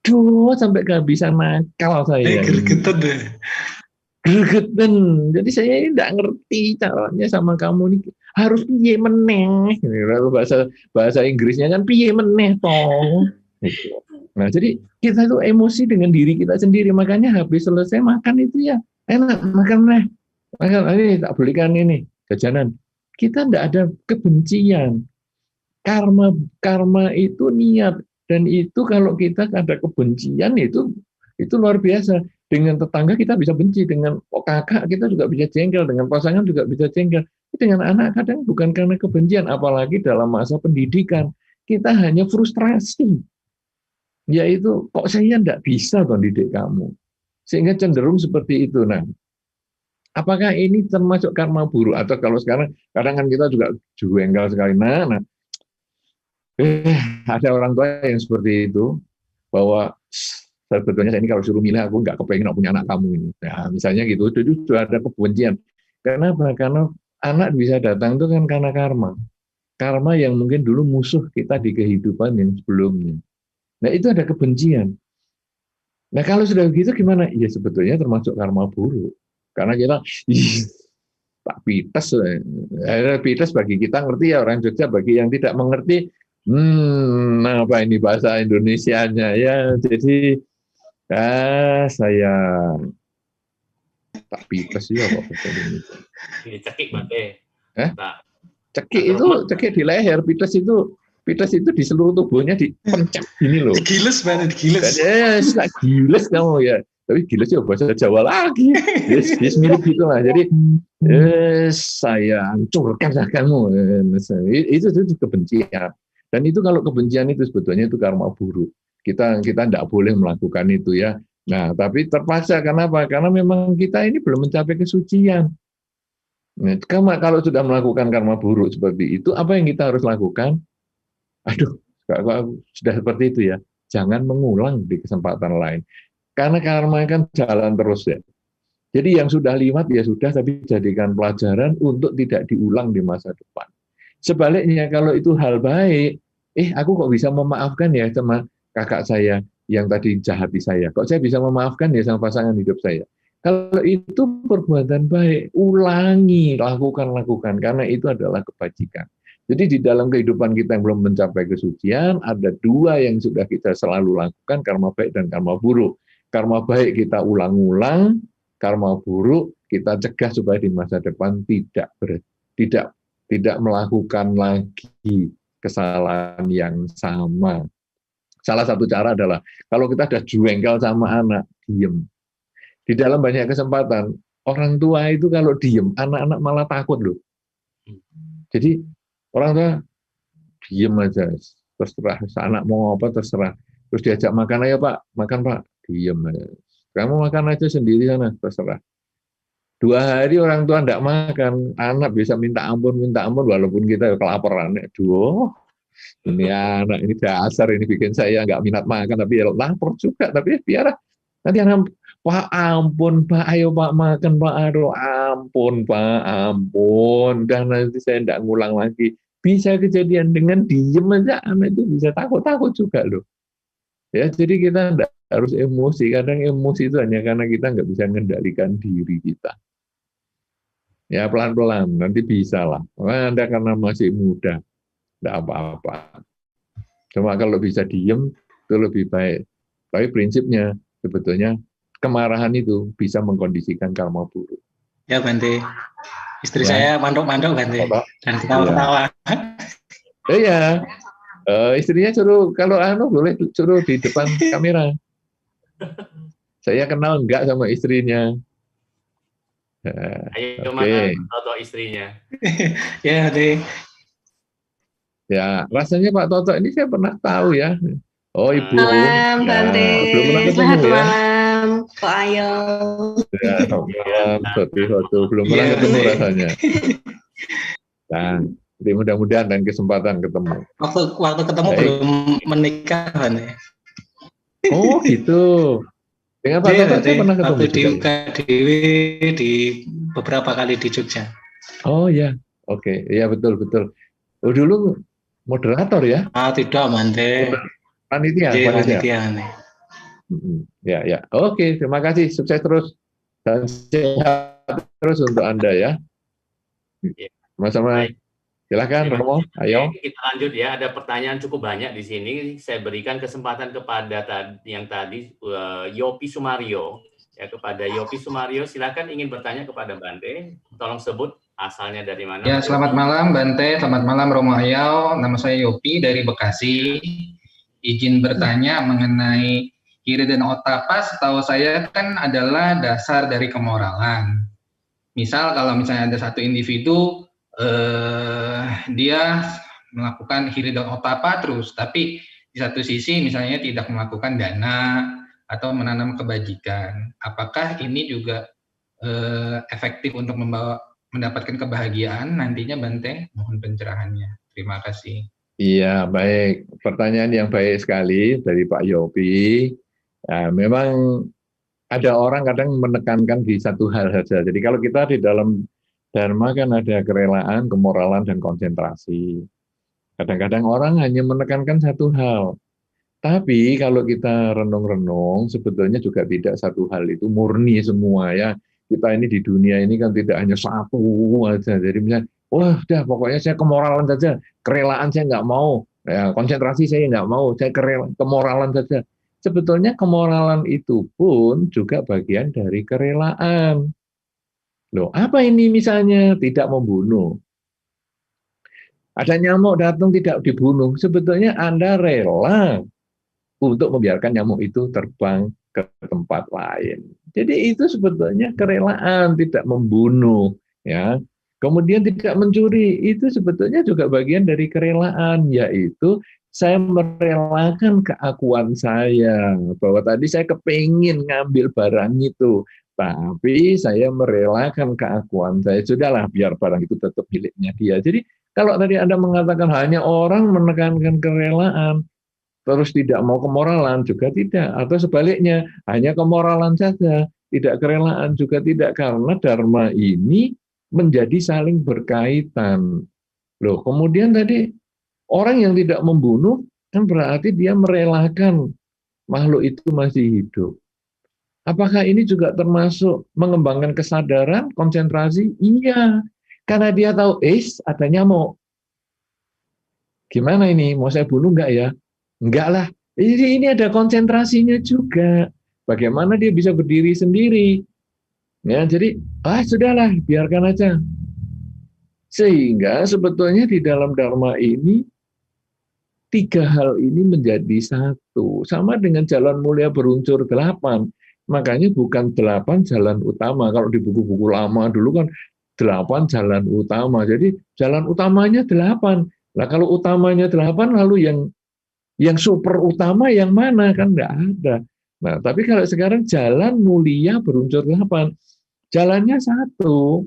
Duh, sampai kehabisan nakal saya. Gregetan deh. Gregetan. Jadi saya ini nggak ngerti caranya sama kamu nih. Harus piye meneh. Lalu bahasa Inggrisnya kan piye meneh toh. Nah, jadi kita itu emosi dengan diri kita sendiri. Makanya habis selesai makan itu ya enak, makan meneh. Maka ini tak belikan ini jajanan. Kita tidak ada kebencian. Karma itu niat, dan itu kalau kita ada kebencian itu luar biasa. Dengan tetangga kita bisa benci, dengan kakak kita juga bisa jengkel, dengan pasangan juga bisa jengkel. Dengan anak kadang bukan karena kebencian, apalagi dalam masa pendidikan kita hanya frustrasi. Yaitu kok saya tidak bisa mendidik kamu, sehingga cenderung seperti itu. Nah, apakah ini termasuk karma buruk? Atau kalau sekarang, kadang kan kita juga jengkel sekali. Nah, ada orang tua yang seperti itu, bahwa sebetulnya saya ini kalau suruh milih, aku nggak kepengen punya anak kamu ini. Nah, misalnya gitu, itu sudah ada kebencian. Kenapa? Karena anak bisa datang itu kan karena karma. Karma yang mungkin dulu musuh kita di kehidupan yang sebelumnya. Nah, itu ada kebencian. Nah, kalau sudah begitu gimana? Ya sebetulnya termasuk karma buruk. Karena kita, tak pites. Pites bagi kita ngerti ya, orang Jogja. Bagi yang tidak mengerti, apa ini bahasa Indonesianya ya. Jadi, saya tak pites ya kok. Ini cekik Bante. Cekik di leher, pites itu di seluruh tubuhnya dipencet gini loh. Giles banget, giles. Giles kamu ya. Tapi giles ya bahasa Jawa lagi. Yes, mirip gitu lah. Jadi saya hancurkan kamu. Itu kebencian. Dan itu kalau kebencian itu sebetulnya itu karma buruk. Kita tidak boleh melakukan itu ya. Nah, tapi terpaksa. Kenapa? Karena memang kita ini belum mencapai kesucian. Nah, kalau sudah melakukan karma buruk seperti itu, apa yang kita harus lakukan? Aduh, sudah seperti itu ya. Jangan mengulang di kesempatan lain. Karena karma kan jalan terus ya. Jadi yang sudah lewat ya sudah, tapi jadikan pelajaran untuk tidak diulang di masa depan. Sebaliknya kalau itu hal baik, aku kok bisa memaafkan ya sama kakak saya yang tadi jahati saya. Kok saya bisa memaafkan ya sama pasangan hidup saya. Kalau itu perbuatan baik, ulangi, lakukan, karena itu adalah kebajikan. Jadi di dalam kehidupan kita yang belum mencapai kesucian, ada 2 yang sudah kita selalu lakukan, karma baik dan karma buruk. Karma baik kita ulang-ulang, karma buruk kita cegah supaya di masa depan tidak melakukan lagi kesalahan yang sama. Salah satu cara adalah kalau kita ada jengkel sama anak, diem. Di dalam banyak kesempatan orang tua itu kalau diem, anak-anak malah takut loh. Jadi orang tua diem aja, terserah. Anak mau apa terserah. Terus diajak makan, ayo Pak, makan Pak. Diem aja. Kamu makan aja sendiri sana, terserah. 2 hari orang tua tidak makan, anak bisa minta ampun walaupun kita kelaparan. Aduh, ini anak ini dasar, ini bikin saya nggak minat makan, tapi ya lapar juga. Tapi biarlah. Nanti anak, Pak ampun Pak, ayo Pak makan Pak, aduh ampun Pak, ampun. Dan nanti saya tidak ngulang lagi. Bisa kejadian dengan diem aja, anak itu bisa takut juga loh. Ya, jadi kita tidak harus emosi. Kadang emosi itu hanya karena kita nggak bisa mengendalikan diri kita. Ya, pelan-pelan, nanti bisa lah. Wah, Anda karena masih muda, tidak apa-apa. Cuma kalau bisa diem, itu lebih baik. Tapi prinsipnya, sebetulnya kemarahan itu bisa mengkondisikan karma buruk. Ya, Bante. Istri Ya. saya mandok-mandok, Bante. Dan ketawa-ketawa. Iya. Istrinya suruh, kalau boleh suruh di depan kamera. Saya kenal enggak sama istrinya. Ayo, Oke. Toto istrinya. Ya, Bante. Ya, rasanya Pak Toto ini saya pernah tahu ya. Oh, Ibu. Malam, Bante. Belum pernah ketemu Selamat ya. malam, Pak Ayo. Ya, selamat malam, Toto. Belum pernah ketemu rasanya. Nah, jadi mudah-mudahan dan kesempatan ketemu. Waktu ketemu belum menikah, Bante. Oh, gitu. Dengan Pak Toto saya pernah ketemu. Waktu di UKDW di beberapa kali di Jogja. Oh ya, oke. Ya, betul. Oh, dulu moderator ya? Tidak, Bante. Panitia. Ya. Oke, terima kasih. Sukses terus. Dan sehat terus untuk Anda ya. Sama-sama. Silakan, Romo. Ayo. Kita lanjut ya. Ada pertanyaan cukup banyak di sini. Saya berikan kesempatan kepada yang tadi Yopi Sumario. Ya, kepada Yopi Sumario, silakan ingin bertanya kepada Bante. Tolong sebut asalnya dari mana. Ya, selamat malam Bante, selamat malam Romo Ayau. Nama saya Yopi dari Bekasi. Izin bertanya mengenai Hiri dan Otapa. Setahu saya kan adalah dasar dari kemoralan. Misal kalau misalnya ada satu individu dia melakukan Hiri dan Otapa terus, tapi di satu sisi misalnya tidak melakukan dana atau menanam kebajikan. Apakah ini juga efektif untuk mendapatkan kebahagiaan nantinya, Bante? Mohon pencerahannya. Terima kasih. Iya, baik. Pertanyaan yang baik sekali dari Pak Yopi. Ya, memang ada orang kadang menekankan di satu hal saja. Jadi kalau kita di dalam Dharma kan ada kerelaan, kemoralan, dan konsentrasi. Kadang-kadang orang hanya menekankan satu hal. Tapi kalau kita renung-renung, sebetulnya juga tidak satu hal itu murni semua ya. Kita ini di dunia ini kan tidak hanya satu aja. Jadi misalnya, wah udah pokoknya saya kemoralan saja, kerelaan saya nggak mau, ya, konsentrasi saya nggak mau, saya kemoralan saja. Sebetulnya kemoralan itu pun juga bagian dari kerelaan. Loh, apa ini misalnya tidak membunuh? Ada nyamuk datang tidak dibunuh, sebetulnya Anda rela untuk membiarkan nyamuk itu terbang ke tempat lain. Jadi itu sebetulnya kerelaan, tidak membunuh, ya. Kemudian tidak mencuri, itu sebetulnya juga bagian dari kerelaan, yaitu saya merelakan keakuan saya bahwa tadi saya kepingin ngambil barang itu, tapi saya merelakan keakuan saya, sudahlah biar barang itu tetap miliknya dia. Jadi kalau tadi Anda mengatakan hanya orang menekankan kerelaan, terus tidak mau kemoralan juga tidak, atau sebaliknya hanya kemoralan saja, tidak kerelaan juga tidak, karena Dharma ini menjadi saling berkaitan. Loh, kemudian tadi orang yang tidak membunuh kan berarti dia merelakan makhluk itu masih hidup. Apakah ini juga termasuk mengembangkan kesadaran, konsentrasi? Iya, karena dia tahu, ada nyamuk. Gimana ini, mau saya bunuh enggak ya? Enggak lah, ini ada konsentrasinya juga. Bagaimana dia bisa berdiri sendiri? Ya, jadi, sudahlah, biarkan aja. Sehingga sebetulnya di dalam Dharma ini, tiga hal ini menjadi satu. Sama dengan jalan mulia berunsur 8. Makanya bukan 8 jalan utama. Kalau di buku-buku lama dulu kan 8 jalan utama. Jadi jalan utamanya 8. Nah kalau utamanya 8, lalu yang super utama yang mana? Kan enggak ada. Nah tapi kalau sekarang jalan mulia berunsur 8. Jalannya satu,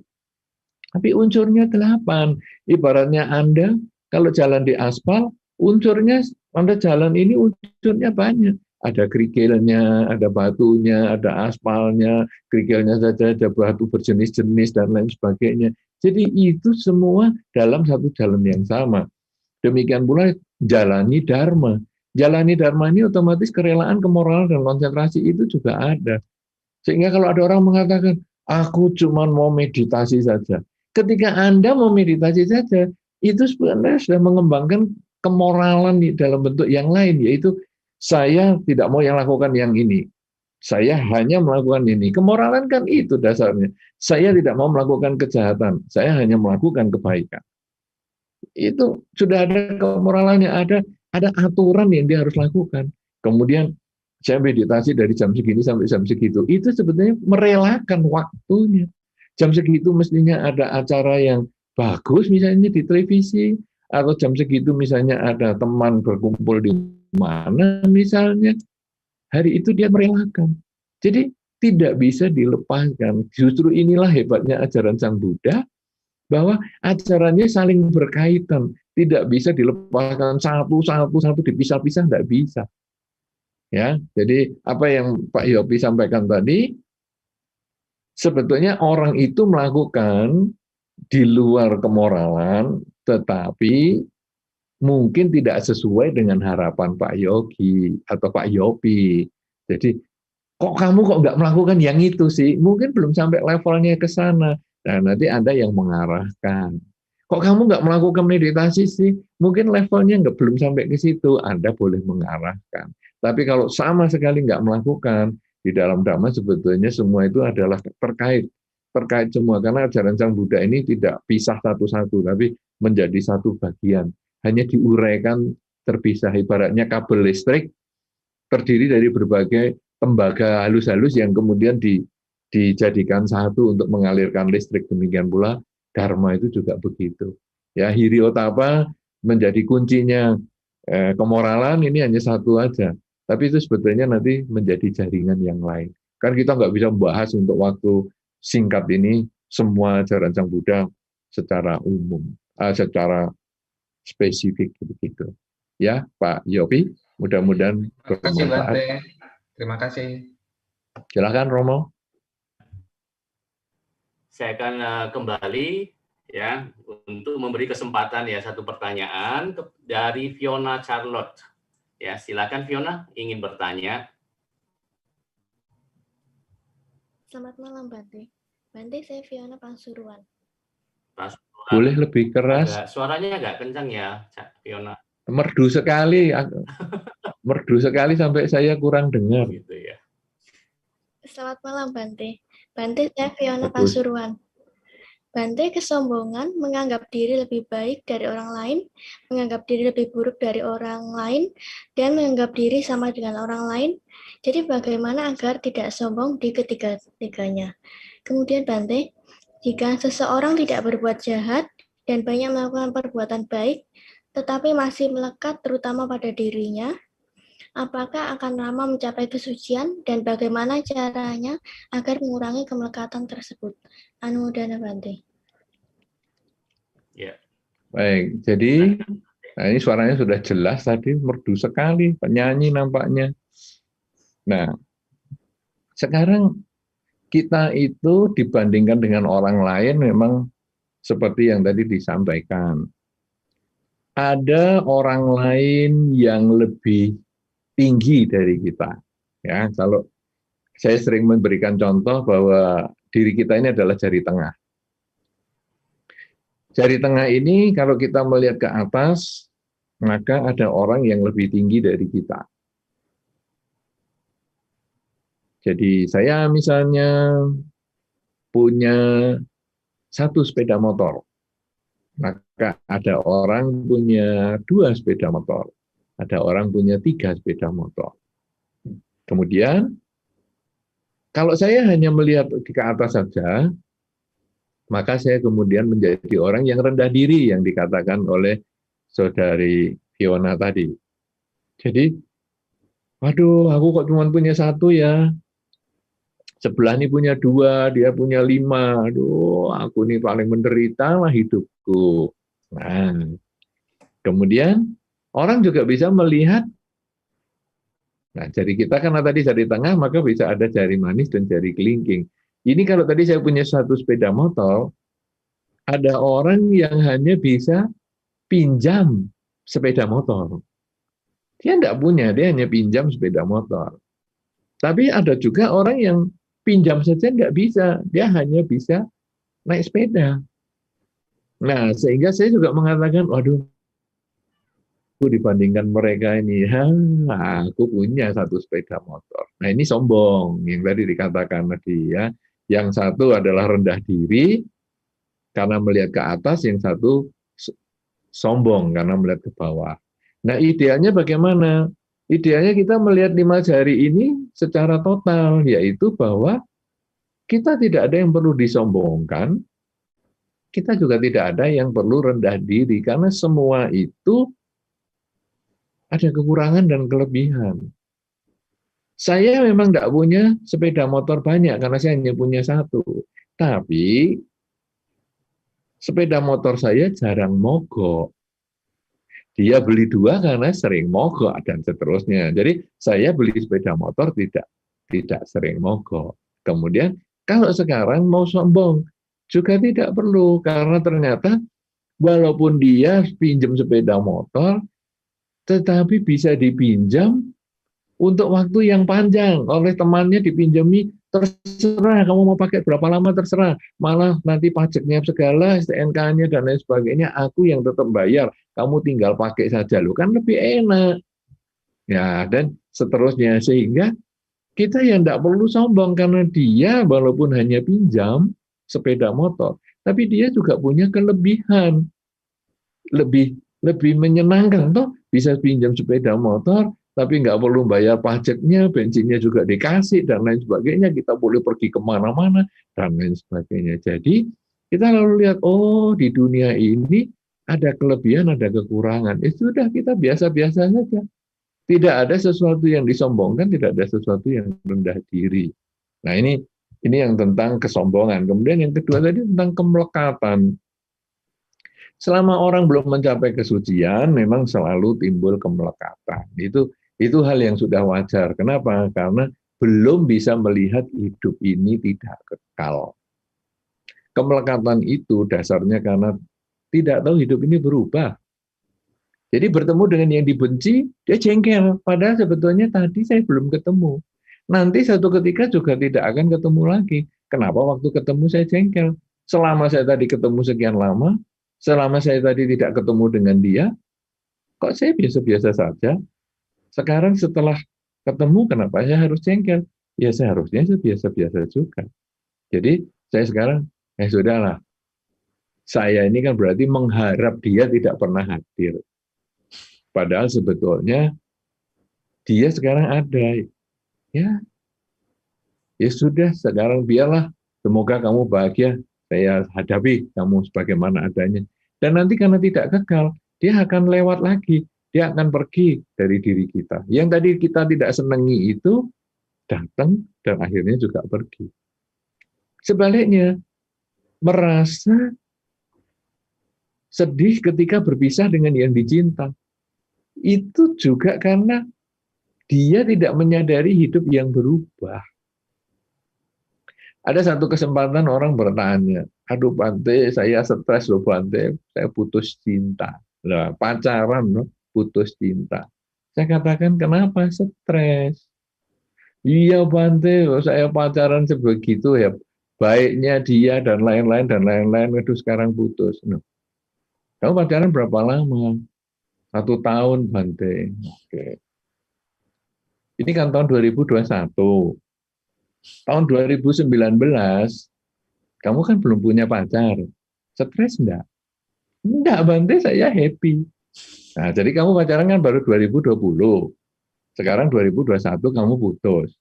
tapi unsurnya 8. Ibaratnya Anda kalau jalan di aspal, unsurnya Anda jalan ini unsurnya banyak. Ada kerikilnya, ada batunya, ada aspalnya, kerikilnya saja ada batu berjenis-jenis dan lain sebagainya. Jadi itu semua dalam satu jalan yang sama. Demikian pula jalani Dharma. jalani dharma ini otomatis kerelaan, kemoralan, dan konsentrasi itu juga ada. Sehingga kalau ada orang mengatakan, aku cuma mau meditasi saja. Ketika Anda mau meditasi saja, itu sebenarnya sudah mengembangkan kemoralan di dalam bentuk yang lain, yaitu saya tidak mau yang lakukan yang ini. Saya hanya melakukan ini. Kemoralan kan itu dasarnya. Saya tidak mau melakukan kejahatan. Saya hanya melakukan kebaikan. Itu sudah ada kemoralannya, ada aturan yang dia harus lakukan. Kemudian saya meditasi dari jam segini sampai jam segitu. Itu sebetulnya merelakan waktunya. Jam segitu mestinya ada acara yang bagus misalnya di televisi, atau jam segitu misalnya ada teman berkumpul di mana misalnya. Hari itu dia merelakan. Jadi tidak bisa dilepaskan. Justru inilah hebatnya ajaran Sang Buddha, bahwa ajarannya saling berkaitan. Tidak bisa dilepaskan satu dipisah-pisah, tidak bisa. Ya, jadi apa yang Pak Yopi sampaikan tadi, sebetulnya orang itu melakukan di luar kemoralan, tetapi mungkin tidak sesuai dengan harapan Pak Yogi atau Pak Yopi. Jadi, kok kamu nggak melakukan yang itu sih? Mungkin belum sampai levelnya ke sana. Nah, nanti Anda yang mengarahkan. Kok kamu nggak melakukan meditasi sih? Mungkin levelnya belum sampai ke situ. Anda boleh mengarahkan. Tapi kalau sama sekali nggak melakukan, di dalam Dhamma sebetulnya semua itu adalah terkait semua. Karena ajaran Sang Buddha ini tidak pisah satu-satu, tapi menjadi satu bagian. Hanya diuraikan terpisah, ibaratnya kabel listrik terdiri dari berbagai tembaga halus-halus yang kemudian dijadikan satu untuk mengalirkan listrik. Demikian pula Dharma itu juga begitu. Ya, Hiriotapa menjadi kuncinya. Kemoralan ini hanya satu aja, tapi itu sebetulnya nanti menjadi jaringan yang lain. Kan kita nggak bisa membahas untuk waktu singkat ini semua ajaran Sang Buddha secara umum, secara spesifik begitu. Ya, Pak Yopi, mudah-mudahan bermanfaat. Terima kasih. Silakan Romo. Saya akan kembali ya untuk memberi kesempatan ya satu pertanyaan dari Fiona Charlotte. Ya, silakan Fiona, ingin bertanya. Selamat malam Bante. Bante, saya Fiona Pasuruan. Boleh lebih keras? Suaranya agak kencang ya, Fiona. Merdu sekali sampai saya kurang dengar. Gitu ya. Selamat malam Bante. Bante, saya Fiona Pasuruan. Bante, kesombongan, menganggap diri lebih baik dari orang lain, menganggap diri lebih buruk dari orang lain, dan menganggap diri sama dengan orang lain. Jadi bagaimana agar tidak sombong di ketiga-tiganya? Kemudian Bante, jika seseorang tidak berbuat jahat dan banyak melakukan perbuatan baik, tetapi masih melekat terutama pada dirinya, apakah akan lama mencapai kesucian dan bagaimana caranya agar mengurangi kemelekatan tersebut? Anumodana Bante. Ya. Baik, jadi ini suaranya sudah jelas tadi, merdu sekali, penyanyi nampaknya. Nah, sekarang kita itu dibandingkan dengan orang lain memang seperti yang tadi disampaikan. Ada orang lain yang lebih tinggi dari kita. Ya, kalau saya sering memberikan contoh bahwa diri kita ini adalah jari tengah. Jari tengah ini kalau kita melihat ke atas, maka ada orang yang lebih tinggi dari kita. Jadi saya misalnya punya 1 sepeda motor, maka ada orang punya 2 sepeda motor, ada orang punya 3 sepeda motor. Kemudian, kalau saya hanya melihat ke atas saja, maka saya kemudian menjadi orang yang rendah diri yang dikatakan oleh saudari Fiona tadi. Jadi, waduh, aku kok cuma punya 1 ya. Sebelah ini punya 2, dia punya 5. Aduh, aku ini paling menderita lah hidupku. Nah, kemudian orang juga bisa melihat. Nah, jari kita karena tadi jari tengah, maka bisa ada jari manis dan jari kelingking. Ini kalau tadi saya punya 1 sepeda motor, ada orang yang hanya bisa pinjam sepeda motor. Dia tidak punya, dia hanya pinjam sepeda motor. Tapi ada juga orang yang pinjam saja nggak bisa, dia hanya bisa naik sepeda. Nah, sehingga saya juga mengatakan, waduh, dibandingkan mereka ini, aku punya 1 sepeda motor. Nah, ini sombong, yang tadi dikatakan tadi ya. Yang satu adalah rendah diri karena melihat ke atas, yang satu sombong karena melihat ke bawah. Nah, idealnya bagaimana? Idealnya kita melihat 5 jari ini secara total, yaitu bahwa kita tidak ada yang perlu disombongkan, kita juga tidak ada yang perlu rendah diri, karena semua itu ada kekurangan dan kelebihan. Saya memang tidak punya sepeda motor banyak, karena saya hanya punya 1. Tapi, sepeda motor saya jarang mogok. Dia beli 2 karena sering mogok, dan seterusnya. Jadi, saya beli sepeda motor tidak sering mogok. Kemudian, kalau sekarang mau sombong, juga tidak perlu, karena ternyata walaupun dia pinjam sepeda motor, tetapi bisa dipinjam untuk waktu yang panjang oleh temannya, dipinjami, terserah kamu mau pakai berapa lama, terserah, malah nanti pajaknya segala, STNK-nya dan lain sebagainya, aku yang tetap bayar, kamu tinggal pakai saja, loh kan lebih enak. Ya, dan seterusnya, sehingga kita yang tidak perlu sombong, karena dia walaupun hanya pinjam sepeda motor, tapi dia juga punya kelebihan, lebih menyenangkan, toh bisa pinjam sepeda motor, tapi nggak perlu bayar pajaknya, bensinnya juga dikasih, dan lain sebagainya, kita boleh pergi kemana-mana, dan lain sebagainya. Jadi, kita lalu lihat, oh di dunia ini ada kelebihan, ada kekurangan. Sudah, kita biasa-biasa saja. Tidak ada sesuatu yang disombongkan, tidak ada sesuatu yang rendah diri. Nah, ini yang tentang kesombongan. Kemudian yang kedua tadi tentang kemelekatan. Selama orang belum mencapai kesucian, memang selalu timbul kemelekatan. Itu hal yang sudah wajar. Kenapa? Karena belum bisa melihat hidup ini tidak kekal. Kemelekatan itu dasarnya karena tidak tahu hidup ini berubah. Jadi bertemu dengan yang dibenci, dia jengkel. Padahal sebetulnya tadi saya belum ketemu. Nanti satu ketika juga tidak akan ketemu lagi. Kenapa waktu ketemu saya jengkel? Selama saya tadi ketemu sekian lama, selama saya tadi tidak ketemu dengan dia, kok saya biasa-biasa saja. Sekarang setelah ketemu, kenapa saya harus jengkel? Ya seharusnya saya biasa-biasa juga. Jadi saya sekarang, sudahlah. Saya ini kan berarti mengharap dia tidak pernah hadir. Padahal sebetulnya dia sekarang ada. Ya sudah, sekarang biarlah. Semoga kamu bahagia. Saya hadapi kamu sebagaimana adanya. Dan nanti karena tidak kekal, dia akan lewat lagi. Dia akan pergi dari diri kita. Yang tadi kita tidak senangi itu datang dan akhirnya juga pergi. Sebaliknya, merasa sedih ketika berpisah dengan yang dicinta. Itu juga karena dia tidak menyadari hidup yang berubah. Ada satu kesempatan orang bertanya, aduh Bante, saya stres loh Bante, saya putus cinta. Nah, pacaran loh, putus cinta. Saya katakan, kenapa stres? Iya Bante, saya pacaran sebegitu ya, baiknya dia dan lain-lain, aduh sekarang putus. Nah, kamu pacaran berapa lama? 1 tahun Bante. Oke. Ini kan tahun 2021. Tahun 2019, kamu kan belum punya pacar. Stres enggak? Enggak, Bante, saya happy. Nah, jadi kamu pacaran kan baru 2020. Sekarang 2021 kamu putus.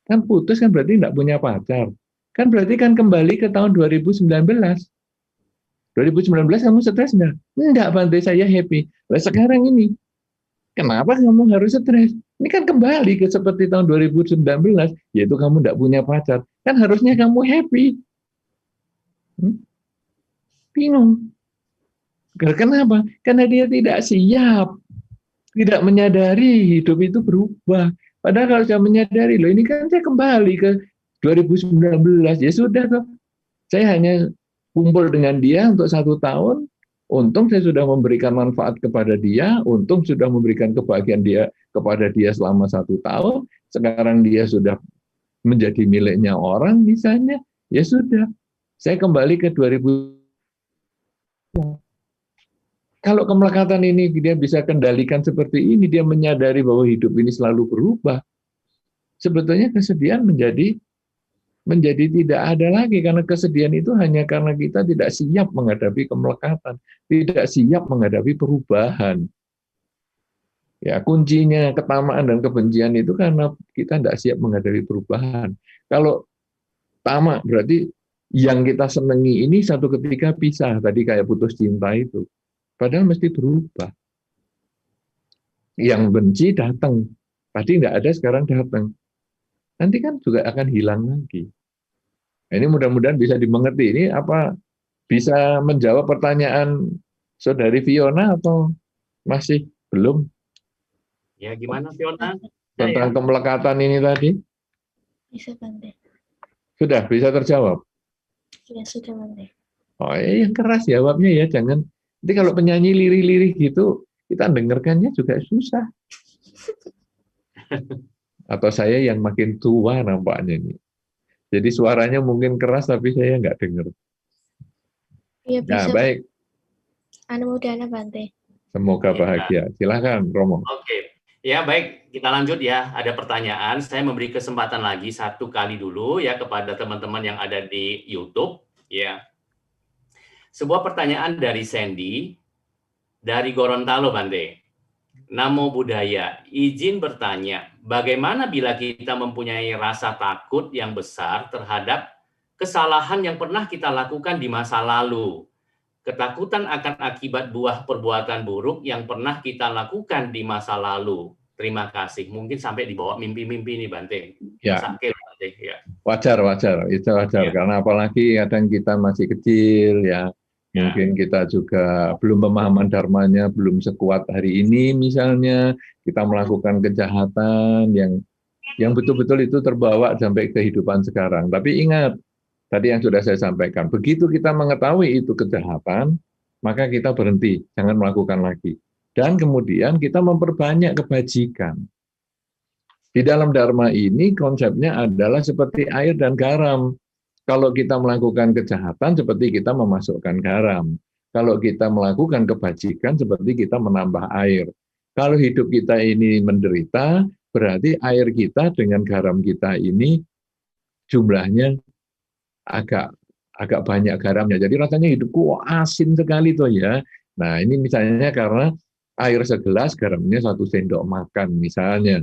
Kan putus kan berarti enggak punya pacar. Kan berarti kan kembali ke tahun 2019. 2019 kamu stres enggak? Enggak, Bante, saya happy. Nah, sekarang ini, kenapa kamu harus stres? Ini kan kembali ke seperti tahun 2019, yaitu kamu tidak punya pacar. Kan harusnya kamu happy. Bingung. Kenapa? Karena dia tidak siap. Tidak menyadari hidup itu berubah. Padahal kalau saya menyadari, loh ini kan saya kembali ke 2019. Ya sudah, toh. Saya hanya kumpul dengan dia untuk 1 tahun, untung saya sudah memberikan manfaat kepada dia, untung sudah memberikan kebahagiaan dia kepada dia selama 1 tahun, sekarang dia sudah menjadi miliknya orang misalnya, ya sudah, saya kembali ke 2000. Kalau kemelekatan ini dia bisa kendalikan seperti ini, dia menyadari bahwa hidup ini selalu berubah, sebetulnya kesedihan menjadi tidak ada lagi, karena kesedihan itu hanya karena kita tidak siap menghadapi kemelekatan, tidak siap menghadapi perubahan. Ya, kuncinya ketamaan dan kebencian itu karena kita tidak siap menghadapi perubahan. Kalau tamak berarti yang kita senangi ini satu ketika pisah, tadi kayak putus cinta itu. Padahal mesti berubah. Yang benci datang, tadi tidak ada, sekarang datang. Nanti kan juga akan hilang lagi. Nah, ini mudah-mudahan bisa dimengerti. Ini apa bisa menjawab pertanyaan Saudari Fiona atau masih belum? Ya, gimana Fiona? Tentang kemelekatan ini tadi? Bisa, Bante. Sudah bisa terjawab? Ya, sudah, Bante. Oh, yang keras jawabnya ya, jangan. Nanti kalau penyanyi lirih-lirih gitu, kita dengarkannya juga susah. Atau saya yang makin tua nampaknya ini. Jadi suaranya mungkin keras, tapi saya nggak dengar. Iya, bisa. Nah, baik. Anu mudahnya, Bante. Semoga bahagia. Silakan, Romo. Oke. Ya, baik. Kita lanjut ya. Ada pertanyaan. Saya memberi kesempatan lagi 1 kali dulu ya kepada teman-teman yang ada di YouTube. Ya. Sebuah pertanyaan dari Sandy, dari Gorontalo, Bante. Namo Buddhaya, izin bertanya, bagaimana bila kita mempunyai rasa takut yang besar terhadap kesalahan yang pernah kita lakukan di masa lalu? Ketakutan akan akibat buah perbuatan buruk yang pernah kita lakukan di masa lalu. Terima kasih. Mungkin sampai dibawa mimpi-mimpi nih, Bante. Ya. Sakit, Bante. Ya. Wajar. Itu wajar. Ya. Karena apalagi kadang kita masih kecil, ya. Mungkin kita juga belum pemahaman dharmanya, belum sekuat hari ini misalnya, kita melakukan kejahatan yang betul-betul itu terbawa sampai kehidupan sekarang. Tapi ingat, tadi yang sudah saya sampaikan, begitu kita mengetahui itu kejahatan, maka kita berhenti, jangan melakukan lagi. Dan kemudian kita memperbanyak kebajikan. Di dalam dharma ini konsepnya adalah seperti air dan garam. Kalau kita melakukan kejahatan, seperti kita memasukkan garam. Kalau kita melakukan kebajikan, seperti kita menambah air. Kalau hidup kita ini menderita, berarti air kita dengan garam kita ini jumlahnya agak banyak garamnya. Jadi rasanya hidupku asin sekali tuh ya. Nah ini misalnya karena air segelas, garamnya 1 sendok makan misalnya.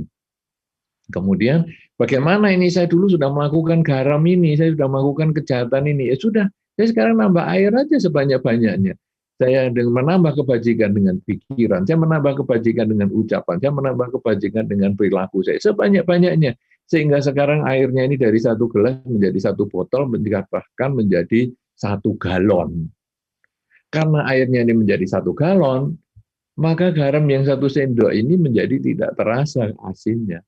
Kemudian bagaimana ini, saya dulu sudah melakukan garam ini, saya sudah melakukan kejahatan ini, ya sudah, saya sekarang nambah air aja sebanyak-banyaknya. Saya menambah kebajikan dengan pikiran, saya menambah kebajikan dengan ucapan, saya menambah kebajikan dengan perilaku saya sebanyak-banyaknya. Sehingga sekarang airnya ini dari 1 gelas menjadi 1 botol, bahkan menjadi 1 galon. Karena airnya ini menjadi 1 galon, maka garam yang 1 sendok ini menjadi tidak terasa asinnya.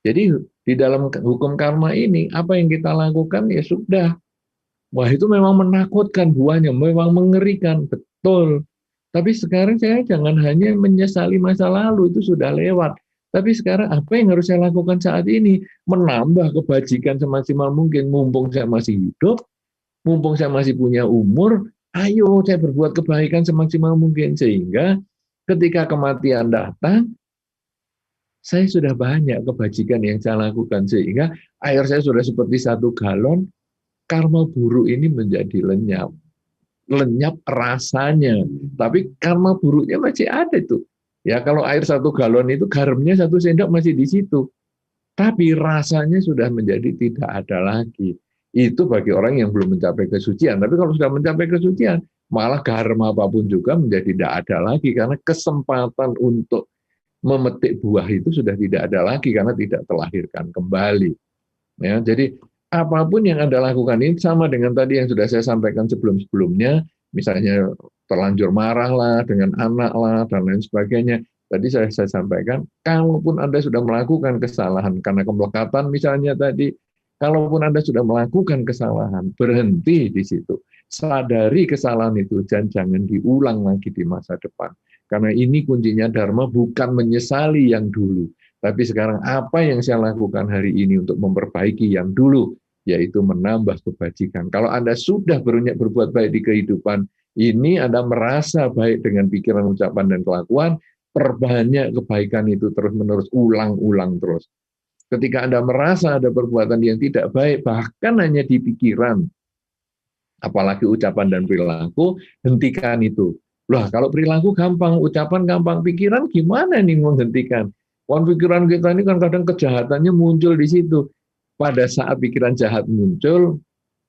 Jadi di dalam hukum karma ini, apa yang kita lakukan ya sudah. Wah itu memang menakutkan buahnya, memang mengerikan, betul. Tapi sekarang saya jangan hanya menyesali masa lalu, itu sudah lewat. Tapi sekarang apa yang harus saya lakukan saat ini? Menambah kebajikan semaksimal mungkin, mumpung saya masih hidup, mumpung saya masih punya umur, ayo saya berbuat kebaikan semaksimal mungkin. Sehingga ketika kematian datang, saya sudah banyak kebajikan yang saya lakukan, sehingga air saya sudah seperti 1 galon, karma buruk ini menjadi lenyap rasanya, tapi karma buruknya masih ada tuh. Ya kalau air 1 galon itu garamnya 1 sendok masih di situ, tapi rasanya sudah menjadi tidak ada lagi. Itu bagi orang yang belum mencapai kesucian. Tapi kalau sudah mencapai kesucian, malah garam apapun juga menjadi tidak ada lagi, karena kesempatan untuk memetik buah itu sudah tidak ada lagi karena tidak terlahirkan kembali. Ya, jadi apapun yang Anda lakukan ini sama dengan tadi yang sudah saya sampaikan sebelum-sebelumnya, misalnya terlanjur marah lah dengan anak lah dan lain sebagainya. Tadi saya sampaikan, kalaupun Anda sudah melakukan kesalahan karena kemelekatan misalnya tadi, kalaupun Anda sudah melakukan kesalahan, berhenti di situ. sadari kesalahan itu dan jangan diulang lagi di masa depan. Karena ini kuncinya Dharma, bukan menyesali yang dulu, tapi sekarang apa yang saya lakukan hari ini untuk memperbaiki yang dulu, yaitu menambah kebajikan. Kalau Anda sudah berbuat baik di kehidupan ini, Anda merasa baik dengan pikiran, ucapan, dan kelakuan, perbanyak kebaikan itu terus-menerus, ulang-ulang terus. Ketika Anda merasa ada perbuatan yang tidak baik, bahkan hanya di pikiran, apalagi ucapan dan perilaku, hentikan itu. Lah, kalau perilaku gampang, ucapan gampang, pikiran gimana nih menghentikan? Pikiran kita ini kan kadang kejahatannya muncul di situ. Pada saat pikiran jahat muncul,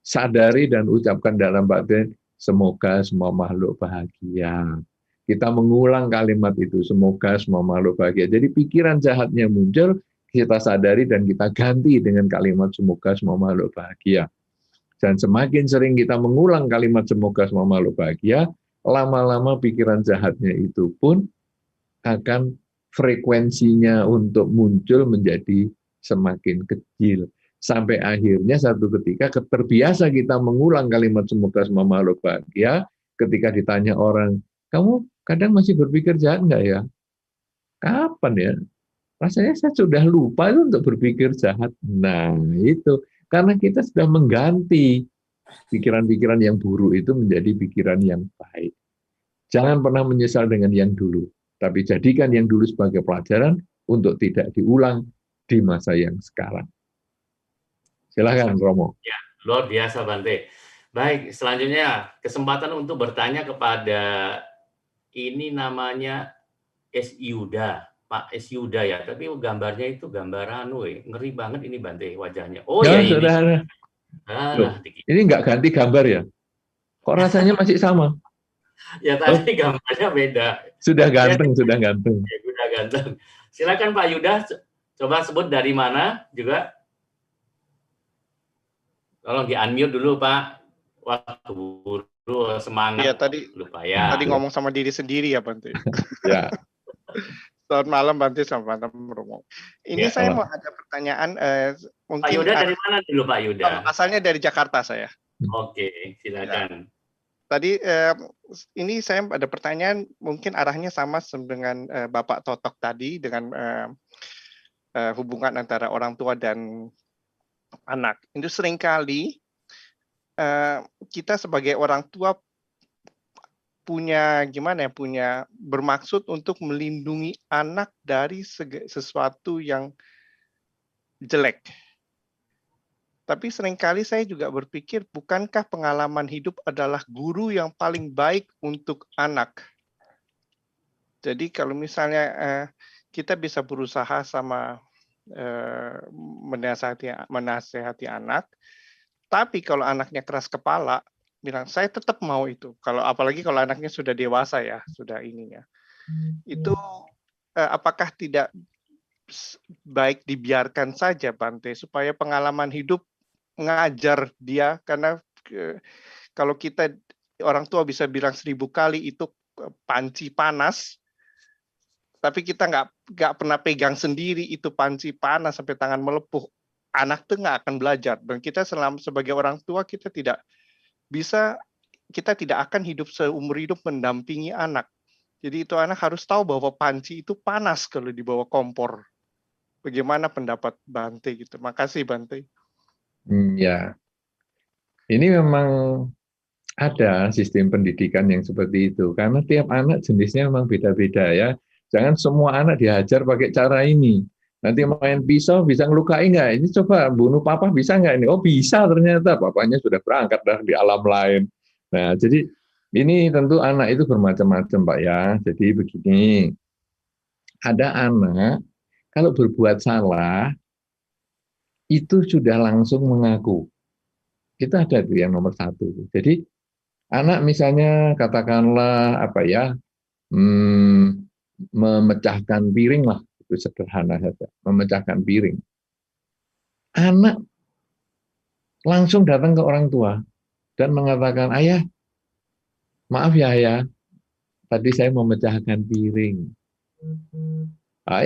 sadari dan ucapkan dalam batin, semoga semua makhluk bahagia. Kita mengulang kalimat itu, semoga semua makhluk bahagia. Jadi pikiran jahatnya muncul, kita sadari dan kita ganti dengan kalimat semoga semua makhluk bahagia. Dan semakin sering kita mengulang kalimat semoga semua makhluk bahagia, lama-lama pikiran jahatnya itu pun akan frekuensinya untuk muncul menjadi semakin kecil. Sampai akhirnya satu ketika terbiasa kita mengulang kalimat semoga semua makhluk bahagia, ketika ditanya orang, kamu kadang masih berpikir jahat enggak ya? Kapan ya? Rasanya saya sudah lupa itu untuk berpikir jahat. Nah, itu. Karena kita sudah mengganti pikiran-pikiran yang buruk itu menjadi pikiran yang baik. Jangan pernah menyesal dengan yang dulu, tapi jadikan yang dulu sebagai pelajaran untuk tidak diulang di masa yang sekarang. Silakan, Romo. Ya, luar biasa, Bante. Baik, selanjutnya kesempatan untuk bertanya kepada ini namanya S. Yuda, Pak S. Yuda ya, tapi gambarnya itu gambar ngeri banget ini Bante wajahnya. Oh ya, saudara. Loh, ini nggak ganti gambar ya? Kok rasanya masih sama? Ya tadi gambarnya beda. Sudah ganteng, sudah ganteng. Ya, sudah ganteng. Silakan Pak Yuda, coba sebut dari mana juga. Tolong di-unmute dulu Pak. Wah, buru semangat. Iya, tadi lupa ya. Tadi ngomong sama diri sendiri ya, Bante. Ya. Selamat malam, Bante, selamat malam, Romo. Ini ya, saya mau ada pertanyaan. Mungkin Pak Yuda dari mana dulu, Pak Yuda? Asalnya dari Jakarta saya. Oke, silakan. Ya. Tadi ini saya ada pertanyaan, mungkin arahnya sama dengan Bapak Totok tadi, dengan hubungan antara orang tua dan anak. Itu seringkali kita sebagai orang tua punya bermaksud untuk melindungi anak dari sesuatu yang jelek. Tapi seringkali saya juga berpikir, bukankah pengalaman hidup adalah guru yang paling baik untuk anak? Jadi kalau misalnya kita bisa berusaha sama menasehati anak, tapi kalau anaknya keras kepala, bilang saya tetap mau itu. Apalagi kalau anaknya sudah dewasa ya, sudah ininya. Itu apakah tidak baik dibiarkan saja, Bante, supaya pengalaman hidup mengajar dia, karena kalau kita orang tua bisa bilang 1000 kali itu panci panas, tapi kita nggak pernah pegang sendiri itu panci panas sampai tangan melepuh, anak tuh nggak akan belajar. Dan kita sebagai orang tua kita tidak akan hidup seumur hidup mendampingi anak. Jadi itu anak harus tahu bahwa panci itu panas kalau dibawa kompor. Bagaimana pendapat Bante gitu? Makasih Bante. Ya, ini memang ada sistem pendidikan yang seperti itu, karena tiap anak jenisnya memang beda-beda ya. Jangan semua anak dihajar pakai cara ini. Nanti main pisau bisa ngelukai nggak? Ini coba bunuh papa bisa nggak ini? Oh bisa, ternyata papanya sudah berangkat dah di alam lain. Nah, jadi ini tentu anak itu bermacam-macam Pak ya. Jadi begini, ada anak kalau berbuat salah itu sudah langsung mengaku. Itu ada tuh yang nomor 1. Jadi anak misalnya katakanlah memecahkan piring lah, itu sederhana saja, memecahkan piring. Anak langsung datang ke orang tua dan mengatakan, ayah, maaf ya ayah, tadi saya memecahkan piring.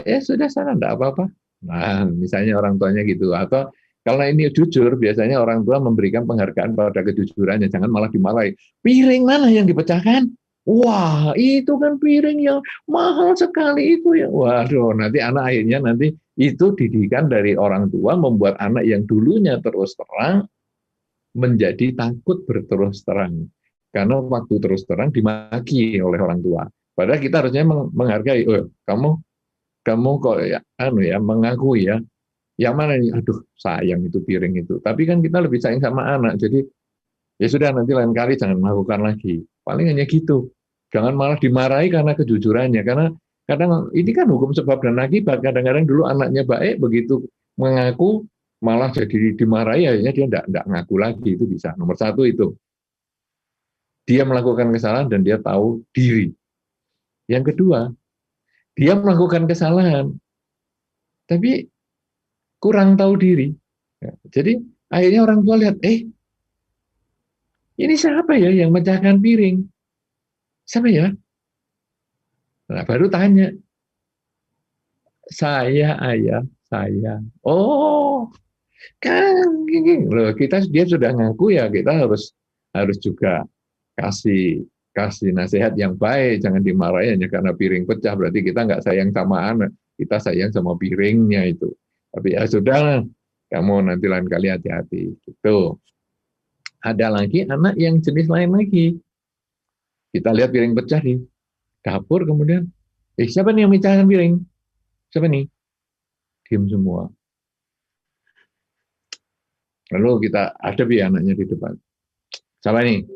Ya sudah sana, enggak apa-apa. Nah, misalnya orang tuanya gitu, atau Karena ini jujur, biasanya orang tua memberikan penghargaan pada kejujurannya, jangan malah dimarahi. Piring mana yang dipecahkan? Wah, itu kan piring yang mahal sekali itu ya. Waduh, nanti anak akhirnya nanti itu didikan dari orang tua membuat anak yang dulunya terus terang menjadi takut berterus terang. Karena waktu terus terang dimaki oleh orang tua. Padahal kita harusnya menghargai, oh, kamu kok ya, mengakui ya. Yang mana nih? Aduh, sayang itu piring itu. Tapi kan kita lebih sayang sama anak. Jadi ya sudah, nanti lain kali jangan melakukan lagi. Paling hanya gitu. Jangan malah dimarahi karena kejujurannya. Karena kadang ini kan hukum sebab dan akibat. Kadang-kadang dulu anaknya baik, begitu mengaku malah jadi dimarahi, akhirnya dia enggak ngaku lagi. Itu bisa. Nomor satu itu. Dia melakukan kesalahan dan dia tahu diri. Yang kedua, dia melakukan kesalahan. Tapi kurang tahu diri. Jadi akhirnya orang tua lihat, ini siapa ya yang mecahkan piring? Siapa ya? Nah, baru tanya. Saya, ayah, saya. Oh, kan loh, dia sudah ngaku ya, kita harus juga kasih nasihat yang baik, jangan dimarahi hanya karena piring pecah, berarti kita nggak sayang sama anak, kita sayang sama piringnya itu. Tapi ya sudah, kamu nanti lain kali hati-hati. Gitu. Ada lagi anak yang jenis lain lagi. Kita lihat piring pecah di dapur, kemudian, siapa nih yang mecahkan piring? Siapa nih? Diam semua. Lalu kita hadapi anaknya di depan. Siapa nih?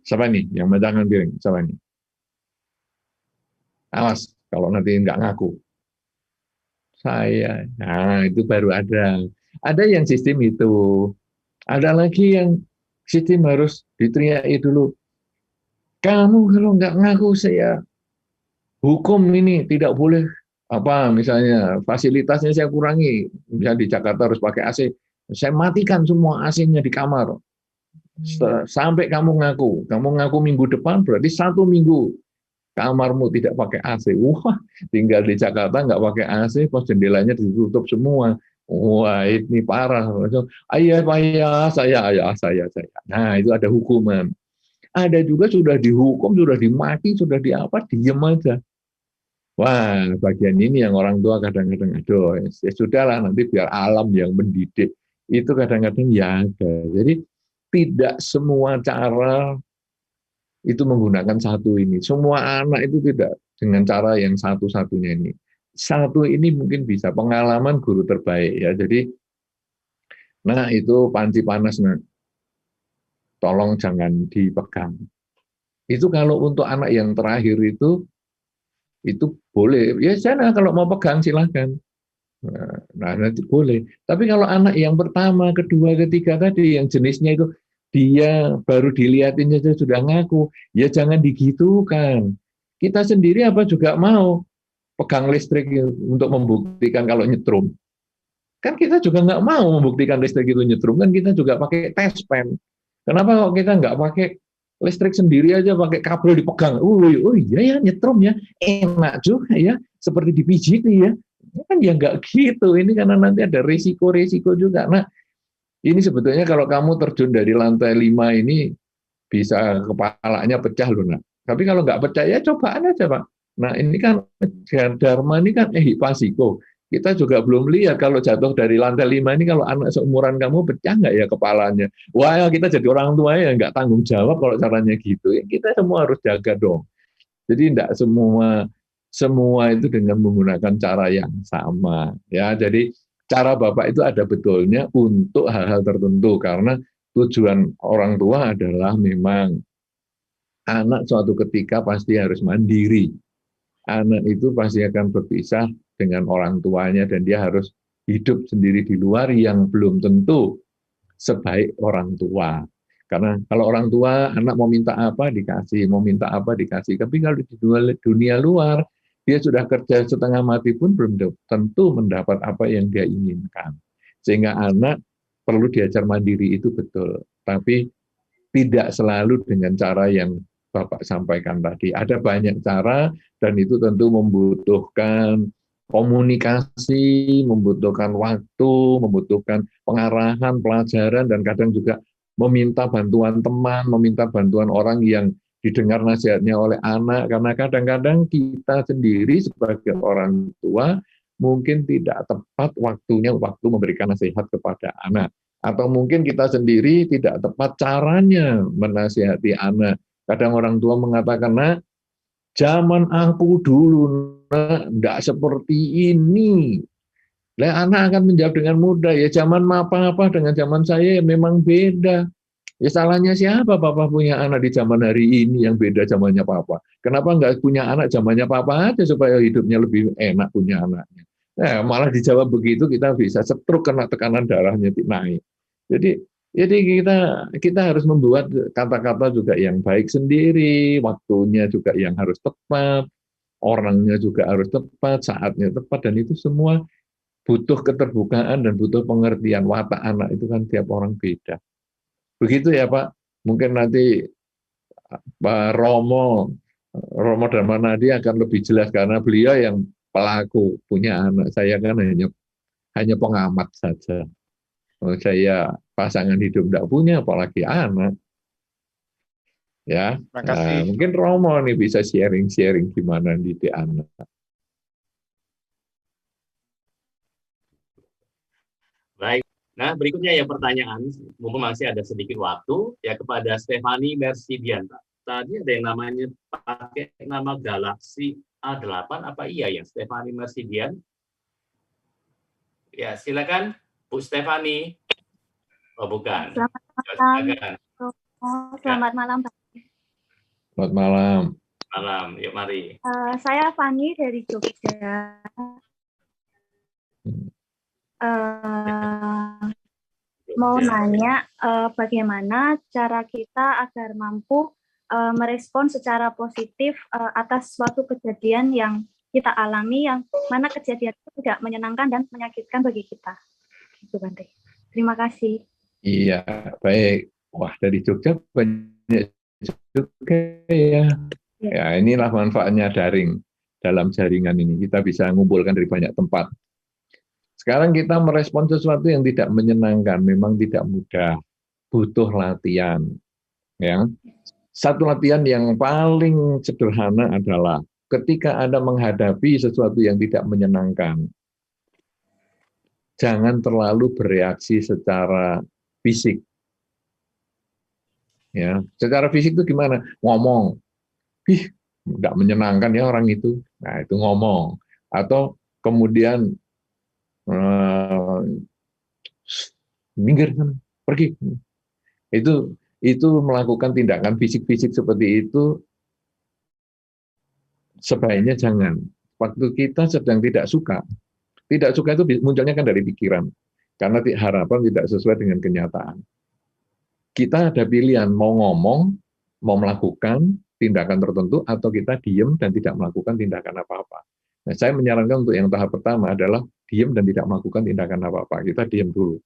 Siapa nih yang mecahkan piring? Siapa nih? Awas, kalau nanti nggak ngaku. Saya. Nah, itu baru ada. Ada yang sistem itu. Ada lagi yang sistem harus diteriaki dulu. Kamu kalau nggak ngaku saya hukum ini, tidak boleh misalnya fasilitasnya saya kurangi. Misalnya di Jakarta harus pakai AC. Saya matikan semua AC-nya di kamar. Sampai kamu ngaku minggu depan berarti 1 minggu kamarmu tidak pakai AC. Wah, tinggal di Jakarta nggak pakai AC, pas jendelanya ditutup semua. Wah, ini parah. Ayah, saya. Nah, itu ada hukuman. Ada juga sudah dihukum, sudah dimaki, sudah diem aja. Wah, bagian ini yang orang tua kadang-kadang, aduh, ya sudahlah, nanti biar alam yang mendidik. Itu kadang-kadang ya ada. Jadi, tidak semua cara itu menggunakan satu ini. Semua anak itu tidak dengan cara yang satu-satunya ini. Satu ini mungkin bisa pengalaman guru terbaik ya. Jadi, nah itu panci panas, nah, tolong jangan dipegang. Itu kalau untuk anak yang terakhir itu boleh. Ya sana kalau mau pegang silahkan. Nah nanti boleh. Tapi kalau anak yang pertama, kedua, ketiga tadi yang jenisnya itu dia baru dilihatin saja sudah ngaku, ya jangan digitukan. Kita sendiri apa juga mau pegang listrik untuk membuktikan kalau nyetrum. Kan kita juga nggak mau membuktikan listrik itu nyetrum, kan kita juga pakai test pen. Kenapa kok kita nggak pakai listrik sendiri aja, pakai kabel dipegang? Oh iya ya nyetrum ya, enak juga ya, seperti dipijiti ya. Kan ya nggak gitu, ini karena nanti ada risiko-risiko juga. Nah, ini sebetulnya kalau kamu terjun dari lantai 5 ini bisa kepalanya pecah loh, nak. Tapi kalau nggak pecah ya cobaan aja, Pak. Nah, ini kan Dharma ini kan pasiko. Kita juga belum lihat kalau jatuh dari lantai 5 ini kalau anak seumuran kamu pecah nggak ya kepalanya. Wah, kita jadi orang tua ya nggak tanggung jawab kalau caranya gitu. Ya, kita semua harus jaga dong. Jadi nggak semua itu dengan menggunakan cara yang sama. Ya, jadi cara Bapak itu ada betulnya untuk hal-hal tertentu karena tujuan orang tua adalah memang anak suatu ketika pasti harus mandiri. Anak itu pasti akan berpisah dengan orang tuanya dan dia harus hidup sendiri di luar yang belum tentu sebaik orang tua. Karena kalau orang tua, anak mau minta apa dikasih, mau minta apa dikasih. Tapi kalau di dunia luar, dia sudah kerja setengah mati pun belum tentu mendapat apa yang dia inginkan. Sehingga anak perlu diajar mandiri itu betul. Tapi tidak selalu dengan cara yang Bapak sampaikan tadi. Ada banyak cara dan itu tentu membutuhkan komunikasi, membutuhkan waktu, membutuhkan pengarahan, pelajaran, dan kadang juga meminta bantuan teman, meminta bantuan orang yang didengar nasihatnya oleh anak, karena kadang-kadang kita sendiri sebagai orang tua mungkin tidak tepat waktunya waktu memberikan nasihat kepada anak. Atau mungkin kita sendiri tidak tepat caranya menasihati anak. Kadang orang tua mengatakan, "Nak, zaman aku dulu, nak, enggak seperti ini." Lah anak akan menjawab dengan mudah, ya zaman apa-apa dengan zaman saya memang beda. Ya salahnya siapa papa punya anak di zaman hari ini yang beda zamannya papa? Kenapa enggak punya anak zamannya papa aja supaya hidupnya lebih enak punya anaknya? Nah, malah dijawab begitu kita bisa stroke, kena tekanan darahnya naik. Jadi kita harus membuat kata-kata juga yang baik sendiri, waktunya juga yang harus tepat, orangnya juga harus tepat, saatnya tepat, dan itu semua butuh keterbukaan dan butuh pengertian. Watak anak itu kan tiap orang beda. Begitu ya Pak. Mungkin nanti Pak Romo Darmanadi akan lebih jelas karena beliau yang pelaku punya anak. Saya kan hanya pengamat saja. Saya pasangan hidup tidak punya, apalagi anak. Ya, mungkin Romo nih bisa sharing-sharing gimana didik anak. Baik. Nah, berikutnya ya pertanyaan, mumpung masih ada sedikit waktu, ya kepada Stefani Mersidianta. Tadi ada yang namanya pakai nama Galaxy A8, apa iya ya Stefani Mersidian? Ya, silakan Bu Stefani. Oh, bukan. Selamat malam. Selamat malam, Pak. Selamat malam. Malam, yuk mari. Saya Fani dari Jogja. Mau nanya bagaimana cara kita agar mampu merespon secara positif atas suatu kejadian yang kita alami, yang mana kejadian itu tidak menyenangkan dan menyakitkan bagi kita. Gitu, Bante. Terima kasih. Iya, baik. Wah, dari Jogja banyak juga ya. Ya, inilah manfaatnya daring dalam jaringan ini. Kita bisa mengumpulkan dari banyak tempat. Sekarang kita merespon sesuatu yang tidak menyenangkan, memang tidak mudah, butuh latihan. Ya. Satu latihan yang paling sederhana adalah ketika Anda menghadapi sesuatu yang tidak menyenangkan, jangan terlalu bereaksi secara fisik. Ya, secara fisik itu gimana? Ngomong, ih, nggak menyenangkan ya orang itu. Nah, itu ngomong. Atau kemudian minggir sana, pergi. Itu melakukan tindakan fisik-fisik seperti itu sebaiknya jangan. Waktu kita sedang tidak suka itu munculnya kan dari pikiran, karena harapan tidak sesuai dengan kenyataan. Kita ada pilihan mau ngomong, mau melakukan tindakan tertentu, atau kita diem dan tidak melakukan tindakan apa-apa. Nah, saya menyarankan untuk yang tahap pertama adalah diem dan tidak melakukan tindakan apa-apa. Kita diem dulu.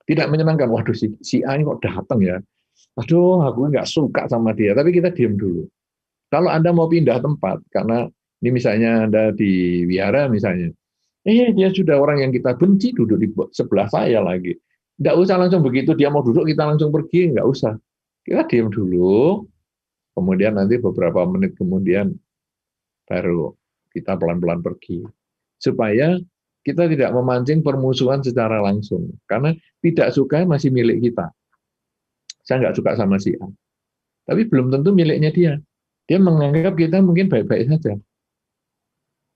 Tidak menyenangkan, waduh si A ini kok datang ya. Aduh, aku nggak suka sama dia. Tapi kita diem dulu. Kalau Anda mau pindah tempat, karena ini misalnya Anda di wihara misalnya, dia sudah orang yang kita benci duduk di sebelah saya lagi. Nggak usah langsung begitu dia mau duduk kita langsung pergi, nggak usah. Kita diem dulu. Kemudian nanti beberapa menit kemudian baru kita pelan-pelan pergi. Supaya kita tidak memancing permusuhan secara langsung. Karena tidak suka masih milik kita. Saya nggak suka sama si A. Tapi belum tentu miliknya dia. Dia menganggap kita mungkin baik-baik saja.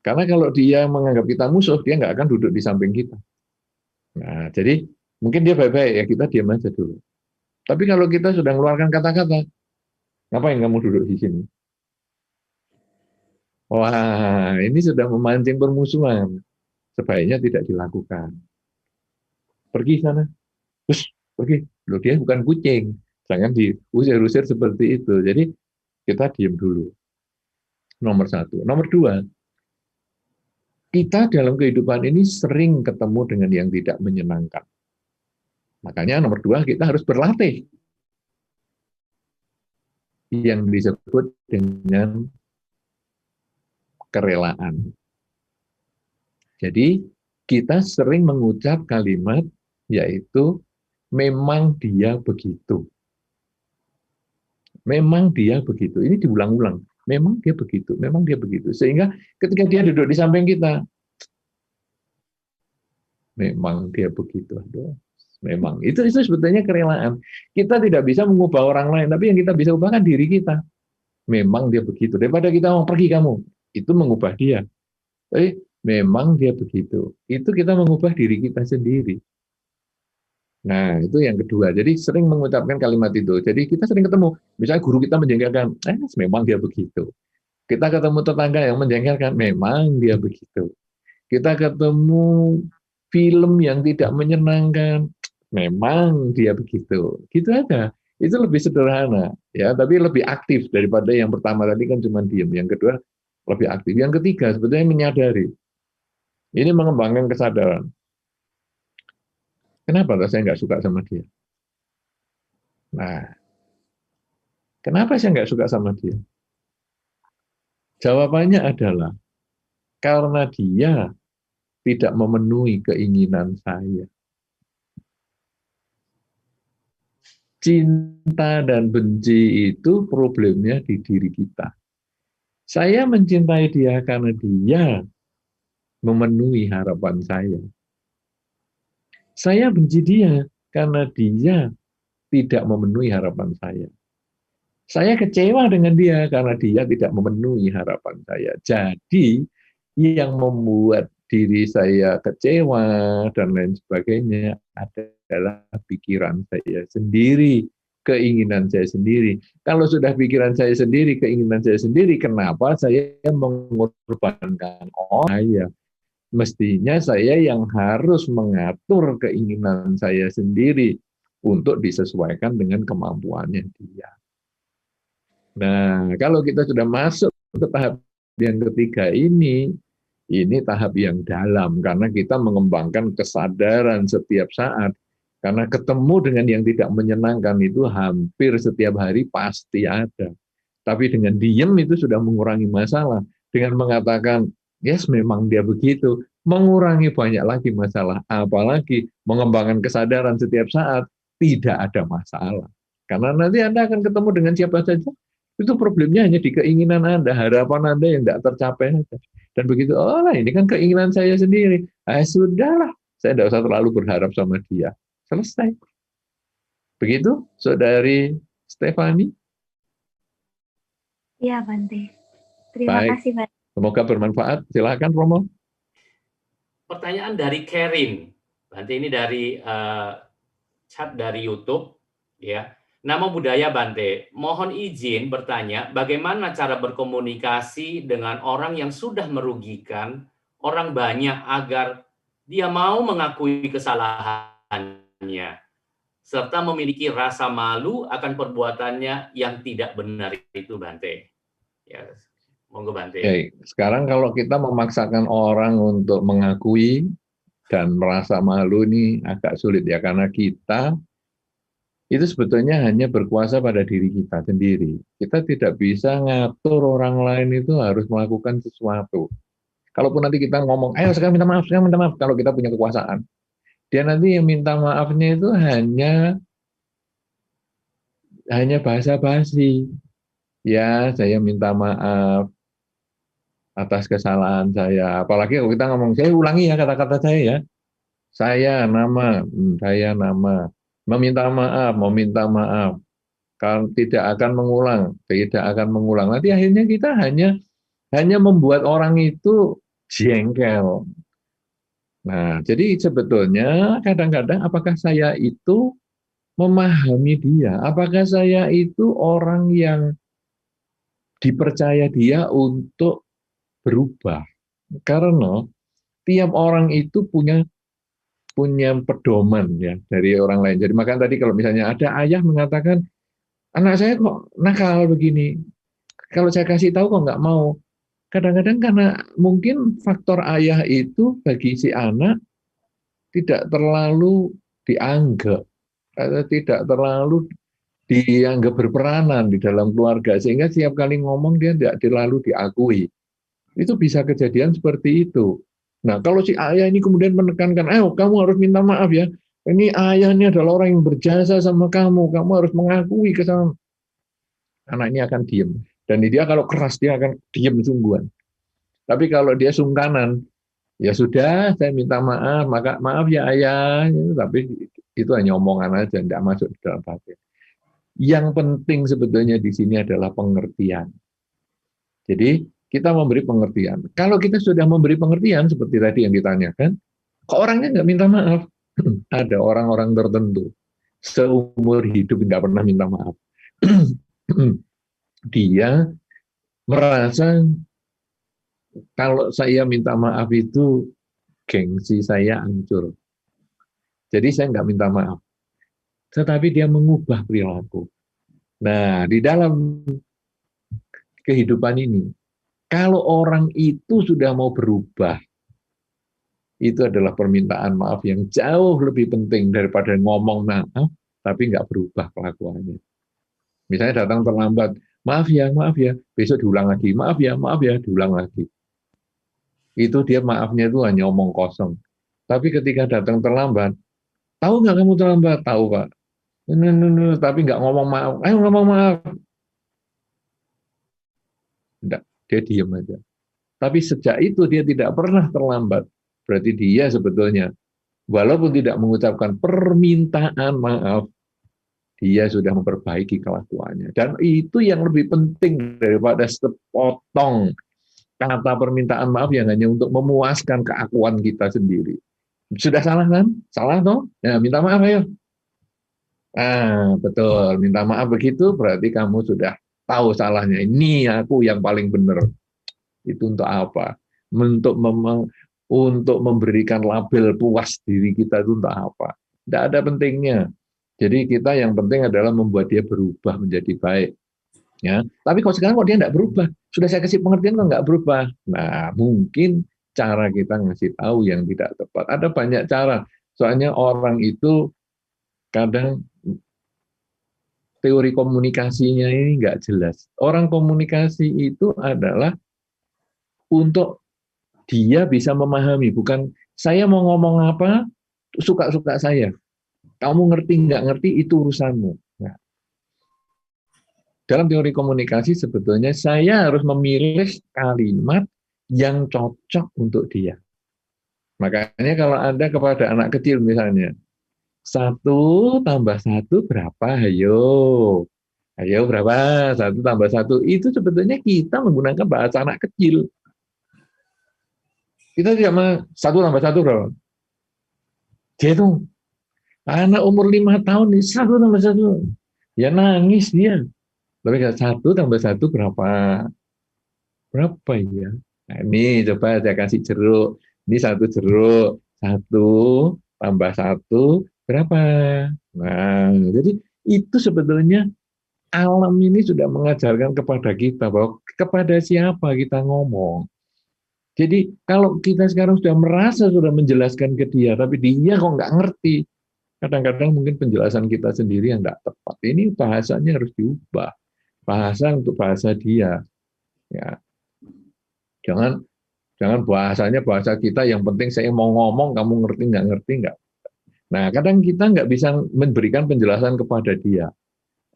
Karena kalau dia menganggap kita musuh, dia nggak akan duduk di samping kita. Nah, jadi mungkin dia baik-baik, ya kita diam aja dulu. Tapi kalau kita sudah mengeluarkan kata-kata, ngapain kamu duduk di sini? Wah, ini sudah memancing permusuhan. Sebaiknya tidak dilakukan. Pergi sana. Terus pergi. Loh, dia bukan kucing. Jangan diusir-usir seperti itu. Jadi kita diam dulu. Nomor satu. Nomor dua, kita dalam kehidupan ini sering ketemu dengan yang tidak menyenangkan. Makanya nomor dua, kita harus berlatih. Yang disebut dengan kerelaan. Jadi kita sering mengucap kalimat yaitu memang dia begitu. Memang dia begitu. Ini diulang-ulang. Memang dia begitu, memang dia begitu. Sehingga ketika dia duduk di samping kita, memang dia begitu. Aduh, memang. Itu sebetulnya kerelaan. Kita tidak bisa mengubah orang lain, tapi yang kita bisa ubahkan diri kita. Memang dia begitu. Daripada kita mau pergi kamu, itu mengubah dia. Tapi memang dia begitu. Itu kita mengubah diri kita sendiri. Nah, itu yang kedua. Jadi sering mengucapkan kalimat itu. Jadi kita sering ketemu, misalnya guru kita menjengkelkan, memang dia begitu. Kita ketemu tetangga yang menjengkelkan, memang dia begitu. Kita ketemu film yang tidak menyenangkan, memang dia begitu. Gitu aja. Itu lebih sederhana, ya, tapi lebih aktif daripada yang pertama tadi kan cuma diem. Yang kedua lebih aktif. Yang ketiga sebetulnya menyadari. Ini mengembangkan kesadaran. Kenapa saya nggak suka sama dia? Nah, kenapa saya nggak suka sama dia? Jawabannya adalah karena dia tidak memenuhi keinginan saya. Cinta dan benci itu problemnya di diri kita. Saya mencintai dia karena dia memenuhi harapan saya. Saya benci dia karena dia tidak memenuhi harapan saya. Saya kecewa dengan dia karena dia tidak memenuhi harapan saya. Jadi yang membuat diri saya kecewa dan lain sebagainya adalah pikiran saya sendiri, keinginan saya sendiri. Kalau sudah pikiran saya sendiri, keinginan saya sendiri, kenapa saya mengorbankan orang saya? Mestinya saya yang harus mengatur keinginan saya sendiri untuk disesuaikan dengan kemampuannya dia. Nah, kalau kita sudah masuk ke tahap yang ketiga ini tahap yang dalam, karena kita mengembangkan kesadaran setiap saat. Karena ketemu dengan yang tidak menyenangkan itu hampir setiap hari pasti ada. Tapi dengan diam itu sudah mengurangi masalah. Dengan mengatakan, yes, memang dia begitu, mengurangi banyak lagi masalah. Apalagi mengembangkan kesadaran setiap saat, tidak ada masalah. Karena nanti Anda akan ketemu dengan siapa saja, itu problemnya hanya di keinginan Anda, harapan Anda yang tidak tercapai. Dan begitu, oh lah ini kan keinginan saya sendiri. Sudahlah, saya tidak usah terlalu berharap sama dia. Selesai. Begitu, Saudari Stefani? Iya, Bante. Terima kasih, Bante. Semoga bermanfaat. Silakan, Romo. Pertanyaan dari Kerin. Bante, ini dari chat dari YouTube, ya. Nama budaya Bante, mohon izin bertanya, bagaimana cara berkomunikasi dengan orang yang sudah merugikan orang banyak agar dia mau mengakui kesalahannya, serta memiliki rasa malu akan perbuatannya yang tidak benar itu, Bante. Ya, monggo Bante. Oke, sekarang kalau kita memaksakan orang untuk mengakui dan merasa malu ini agak sulit ya, karena kita itu sebetulnya hanya berkuasa pada diri kita sendiri. Kita tidak bisa ngatur orang lain itu harus melakukan sesuatu. Kalaupun nanti kita ngomong, ayo sekarang minta maaf, kalau kita punya kekuasaan. Dia nanti yang minta maafnya itu hanya basa-basi. Ya, saya minta maaf atas kesalahan saya. Apalagi kalau kita ngomong, saya ulangi ya kata-kata saya ya. Saya nama. Meminta maaf, kalau tidak akan mengulang. Nanti akhirnya kita hanya membuat orang itu jengkel. Nah, jadi sebetulnya kadang-kadang apakah saya itu memahami dia? Apakah saya itu orang yang dipercaya dia untuk berubah? Karena tiap orang itu punya pedoman ya dari orang lain. Jadi makanya tadi kalau misalnya ada ayah mengatakan anak saya kok nakal begini, kalau saya kasih tahu kok nggak mau. Kadang-kadang karena mungkin faktor ayah itu bagi si anak tidak terlalu dianggap atau tidak terlalu dianggap berperanan di dalam keluarga, sehingga setiap kali ngomong dia tidak terlalu diakui. Itu bisa kejadian seperti itu. Nah, kalau si ayah ini kemudian menekankan, ayo kamu harus minta maaf ya. Ini ayah ini adalah orang yang berjasa sama kamu harus mengakui kesalahan. Anak ini akan diam. Dan dia kalau keras, dia akan diam sungguhan. Tapi kalau dia sungkanan, ya sudah, saya minta maaf, maka maaf ya ayah. Tapi itu hanya omongan aja, tidak masuk di dalam hati. Yang penting sebetulnya di sini adalah pengertian. Jadi kita memberi pengertian. Kalau kita sudah memberi pengertian, seperti tadi yang ditanyakan, kok orangnya nggak minta maaf? Ada orang-orang tertentu, seumur hidup nggak pernah minta maaf. Dia merasa kalau saya minta maaf itu gengsi saya hancur. Jadi saya nggak minta maaf. Tetapi dia mengubah perilaku. Nah, di dalam kehidupan ini, kalau orang itu sudah mau berubah, itu adalah permintaan maaf yang jauh lebih penting daripada ngomong maaf, tapi nggak berubah kelakuannya. Misalnya datang terlambat, maaf ya, besok diulang lagi, maaf ya, diulang lagi. Itu dia maafnya itu hanya omong kosong. Tapi ketika datang terlambat, tahu nggak kamu terlambat? Tahu Pak. Tapi nggak ngomong maaf, ayo ngomong maaf. Enggak, dia diam aja. Tapi sejak itu dia tidak pernah terlambat. Berarti dia sebetulnya, walaupun tidak mengucapkan permintaan maaf, dia sudah memperbaiki kelakuannya. Dan itu yang lebih penting daripada sepotong kata permintaan maaf yang hanya untuk memuaskan keakuan kita sendiri. Sudah salah kan? Salah toh? Ya, minta maaf ayo. Betul, minta maaf begitu berarti kamu sudah tahu salahnya. Ini aku yang paling benar. Itu untuk apa? Untuk memberikan label puas diri kita itu untuk apa? Tidak ada pentingnya. Jadi kita yang penting adalah membuat dia berubah menjadi baik. Ya, tapi kalau sekarang kok dia tidak berubah, sudah saya kasih pengertian kok nggak berubah. Nah, mungkin cara kita ngasih tahu yang tidak tepat. Ada banyak cara. Soalnya orang itu kadang teori komunikasinya ini nggak jelas. Orang komunikasi itu adalah untuk dia bisa memahami, bukan saya mau ngomong apa, suka-suka saya. Kamu ngerti nggak ngerti, itu urusanmu. Nah, dalam teori komunikasi sebetulnya saya harus memilih kalimat yang cocok untuk dia. Makanya kalau Anda kepada anak kecil misalnya, 1 tambah 1 berapa? Ayo berapa? 1 tambah 1. Itu sebetulnya kita menggunakan bahasa anak kecil. Kita tidak mau 1 tambah 1 berapa? Dia itu anak umur 5 tahun, 1 tambah 1. Ya nangis dia. Tapi 1 tambah 1 berapa? Berapa ya? Nah, ini coba saya kasih jeruk. Ini 1 jeruk. 1 tambah 1 berapa? Nah, jadi itu sebetulnya alam ini sudah mengajarkan kepada kita bahwa kepada siapa kita ngomong. Jadi kalau kita sekarang sudah merasa sudah menjelaskan ke dia, tapi dia kok nggak ngerti, kadang-kadang mungkin penjelasan kita sendiri yang nggak tepat. Ini bahasanya harus diubah, bahasa untuk bahasa dia. Ya, jangan bahasanya bahasa kita. Yang penting saya mau ngomong, kamu ngerti nggak. Nah, kadang kita nggak bisa memberikan penjelasan kepada dia.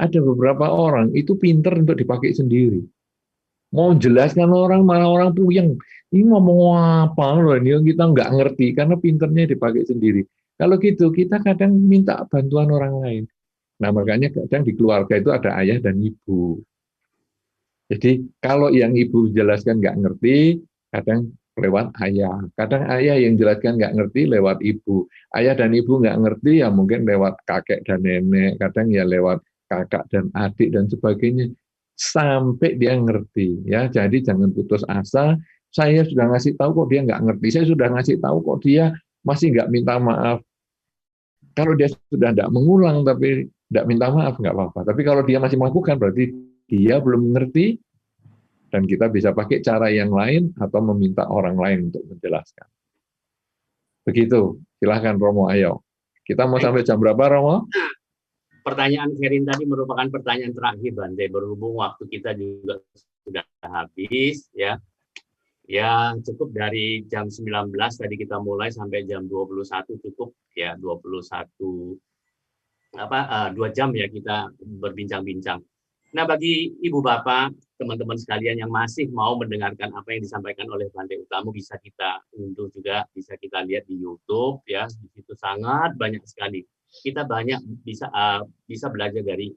Ada beberapa orang itu pinter untuk dipakai sendiri. Mau jelaskan orang, malah orang puyeng. Ini ngomong apa loh, ini kita nggak ngerti, karena pinternya dipakai sendiri. Kalau gitu, kita kadang minta bantuan orang lain. Nah, makanya kadang di keluarga itu ada ayah dan ibu. Jadi, kalau yang ibu jelaskan nggak ngerti, kadang lewat ayah. Kadang ayah yang jelaskan nggak ngerti lewat ibu. Ayah dan ibu nggak ngerti, ya mungkin lewat kakek dan nenek. Kadang ya lewat kakak dan adik dan sebagainya. Sampai dia ngerti. Ya, jadi jangan putus asa. Saya sudah ngasih tahu kok dia nggak ngerti. Saya sudah ngasih tahu kok dia masih nggak minta maaf. Kalau dia sudah tidak mengulang tapi tidak minta maaf, nggak apa-apa. Tapi kalau dia masih melakukan, berarti dia belum mengerti, dan kita bisa pakai cara yang lain atau meminta orang lain untuk menjelaskan. Begitu. Silahkan Romo, ayo. Kita mau sampai jam berapa, Romo? Pertanyaan Sherin tadi merupakan pertanyaan terakhir, Bante. Berhubung waktu kita juga sudah habis, ya. Ya, cukup dari jam 19 tadi kita mulai sampai jam 21 cukup ya, 2 jam ya kita berbincang-bincang. Nah, bagi Ibu Bapak, teman-teman sekalian yang masih mau mendengarkan apa yang disampaikan oleh Bante Utamo, bisa kita unduh juga, bisa kita lihat di YouTube ya. Di situ sangat banyak sekali. Kita banyak bisa belajar dari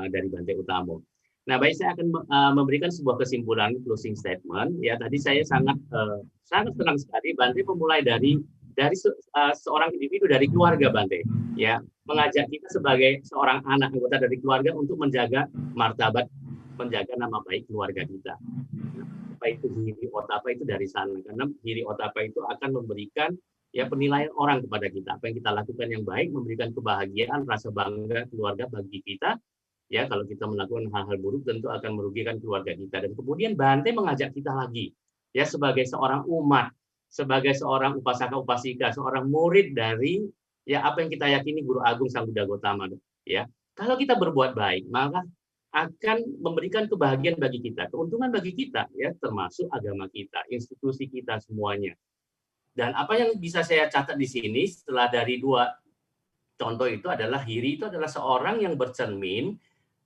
Bante Utamo. Nah, baik, saya akan memberikan sebuah kesimpulan closing statement. Ya, tadi saya sangat senang sekali Bante memulai dari seorang individu, dari keluarga Bante, ya, mengajak kita sebagai seorang anak anggota dari keluarga untuk menjaga martabat, menjaga nama baik keluarga kita. Apa itu hiri otapa itu dari sana, karena hiri otapa itu akan memberikan ya penilaian orang kepada kita. Apa yang kita lakukan yang baik memberikan kebahagiaan, rasa bangga keluarga bagi kita. Ya, kalau kita melakukan hal-hal buruk tentu akan merugikan keluarga kita. Dan kemudian Bante mengajak kita lagi, ya, sebagai seorang umat, sebagai seorang upasaka-upasika, seorang murid dari ya apa yang kita yakini Guru Agung Sang Buddha Gautama, ya. Kalau kita berbuat baik, maka akan memberikan kebahagiaan bagi kita, keuntungan bagi kita, ya, termasuk agama kita, institusi kita semuanya. Dan apa yang bisa saya catat di sini setelah dari dua contoh itu adalah hiri itu adalah seorang yang bercermin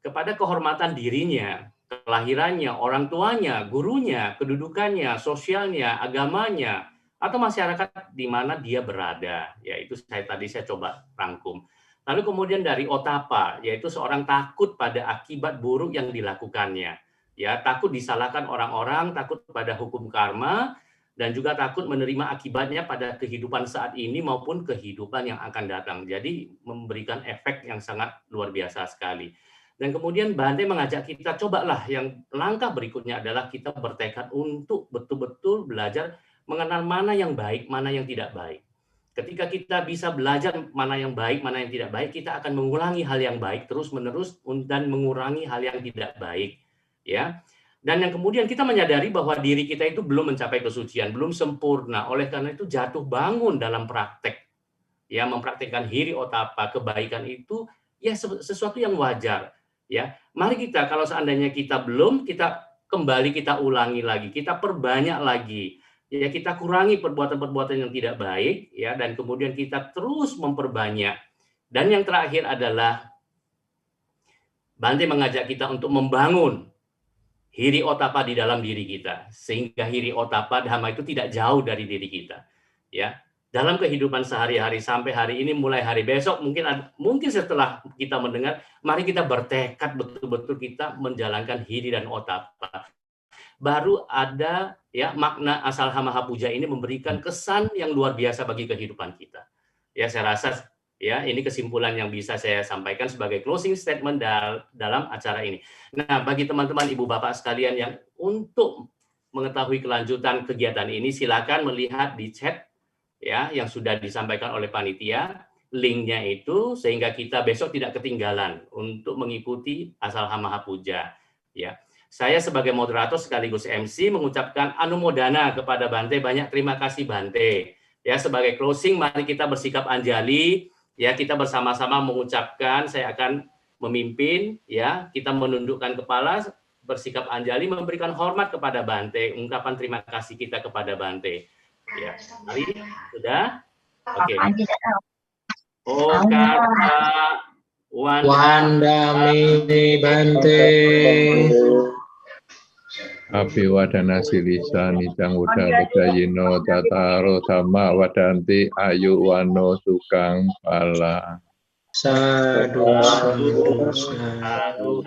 kepada kehormatan dirinya, kelahirannya, orang tuanya, gurunya, kedudukannya, sosialnya, agamanya, atau masyarakat di mana dia berada. Ya, itu saya coba rangkum. Lalu kemudian dari otapa, yaitu seorang takut pada akibat buruk yang dilakukannya. Ya, takut disalahkan orang-orang, takut pada hukum karma, dan juga takut menerima akibatnya pada kehidupan saat ini maupun kehidupan yang akan datang. Jadi memberikan efek yang sangat luar biasa sekali. Dan kemudian Bante mengajak kita, cobalah yang langkah berikutnya adalah kita bertekad untuk betul-betul belajar mengenal mana yang baik, mana yang tidak baik. Ketika kita bisa belajar mana yang baik, mana yang tidak baik, kita akan mengulangi hal yang baik terus-menerus dan mengurangi hal yang tidak baik. Ya. Dan yang kemudian kita menyadari bahwa diri kita itu belum mencapai kesucian, belum sempurna. Oleh karena itu jatuh bangun dalam praktek. Ya, mempraktekkan hiri otapa, kebaikan itu ya sesuatu yang wajar. Ya, mari kita, kalau seandainya kita belum, kita kembali, kita ulangi lagi, kita perbanyak lagi, ya, kita kurangi perbuatan-perbuatan yang tidak baik, ya, dan kemudian kita terus memperbanyak. Dan yang terakhir adalah Bante mengajak kita untuk membangun hiri otapa di dalam diri kita, sehingga hiri otapa dhamma itu tidak jauh dari diri kita, ya. Dalam kehidupan sehari-hari sampai hari ini, mulai hari besok, mungkin setelah kita mendengar, mari kita bertekad betul-betul kita menjalankan hiri dan otapa. Baru ada ya makna asal hamaha puja ini memberikan kesan yang luar biasa bagi kehidupan kita. Ya, saya rasa ya ini kesimpulan yang bisa saya sampaikan sebagai closing statement dalam acara ini. Nah, bagi teman-teman ibu bapak sekalian yang untuk mengetahui kelanjutan kegiatan ini, silakan melihat di chat ya yang sudah disampaikan oleh panitia, linknya itu, sehingga kita besok tidak ketinggalan untuk mengikuti asal hamaha puja. Ya, saya sebagai moderator sekaligus MC mengucapkan anumodana kepada Bante, banyak terima kasih Bante. Ya, sebagai closing mari kita bersikap anjali, ya, kita bersama-sama mengucapkan, saya akan memimpin, ya, kita menundukkan kepala, bersikap anjali, memberikan hormat kepada Bante, ungkapan terima kasih kita kepada Bante. Ya, mari, sudah? Oke. Oh, kata Wandamini Bante. Abhiwadana silisa nidang uda bedayino tataro dhamma wadanti ayu wano sukang pala. Sadu, sadu, sadu.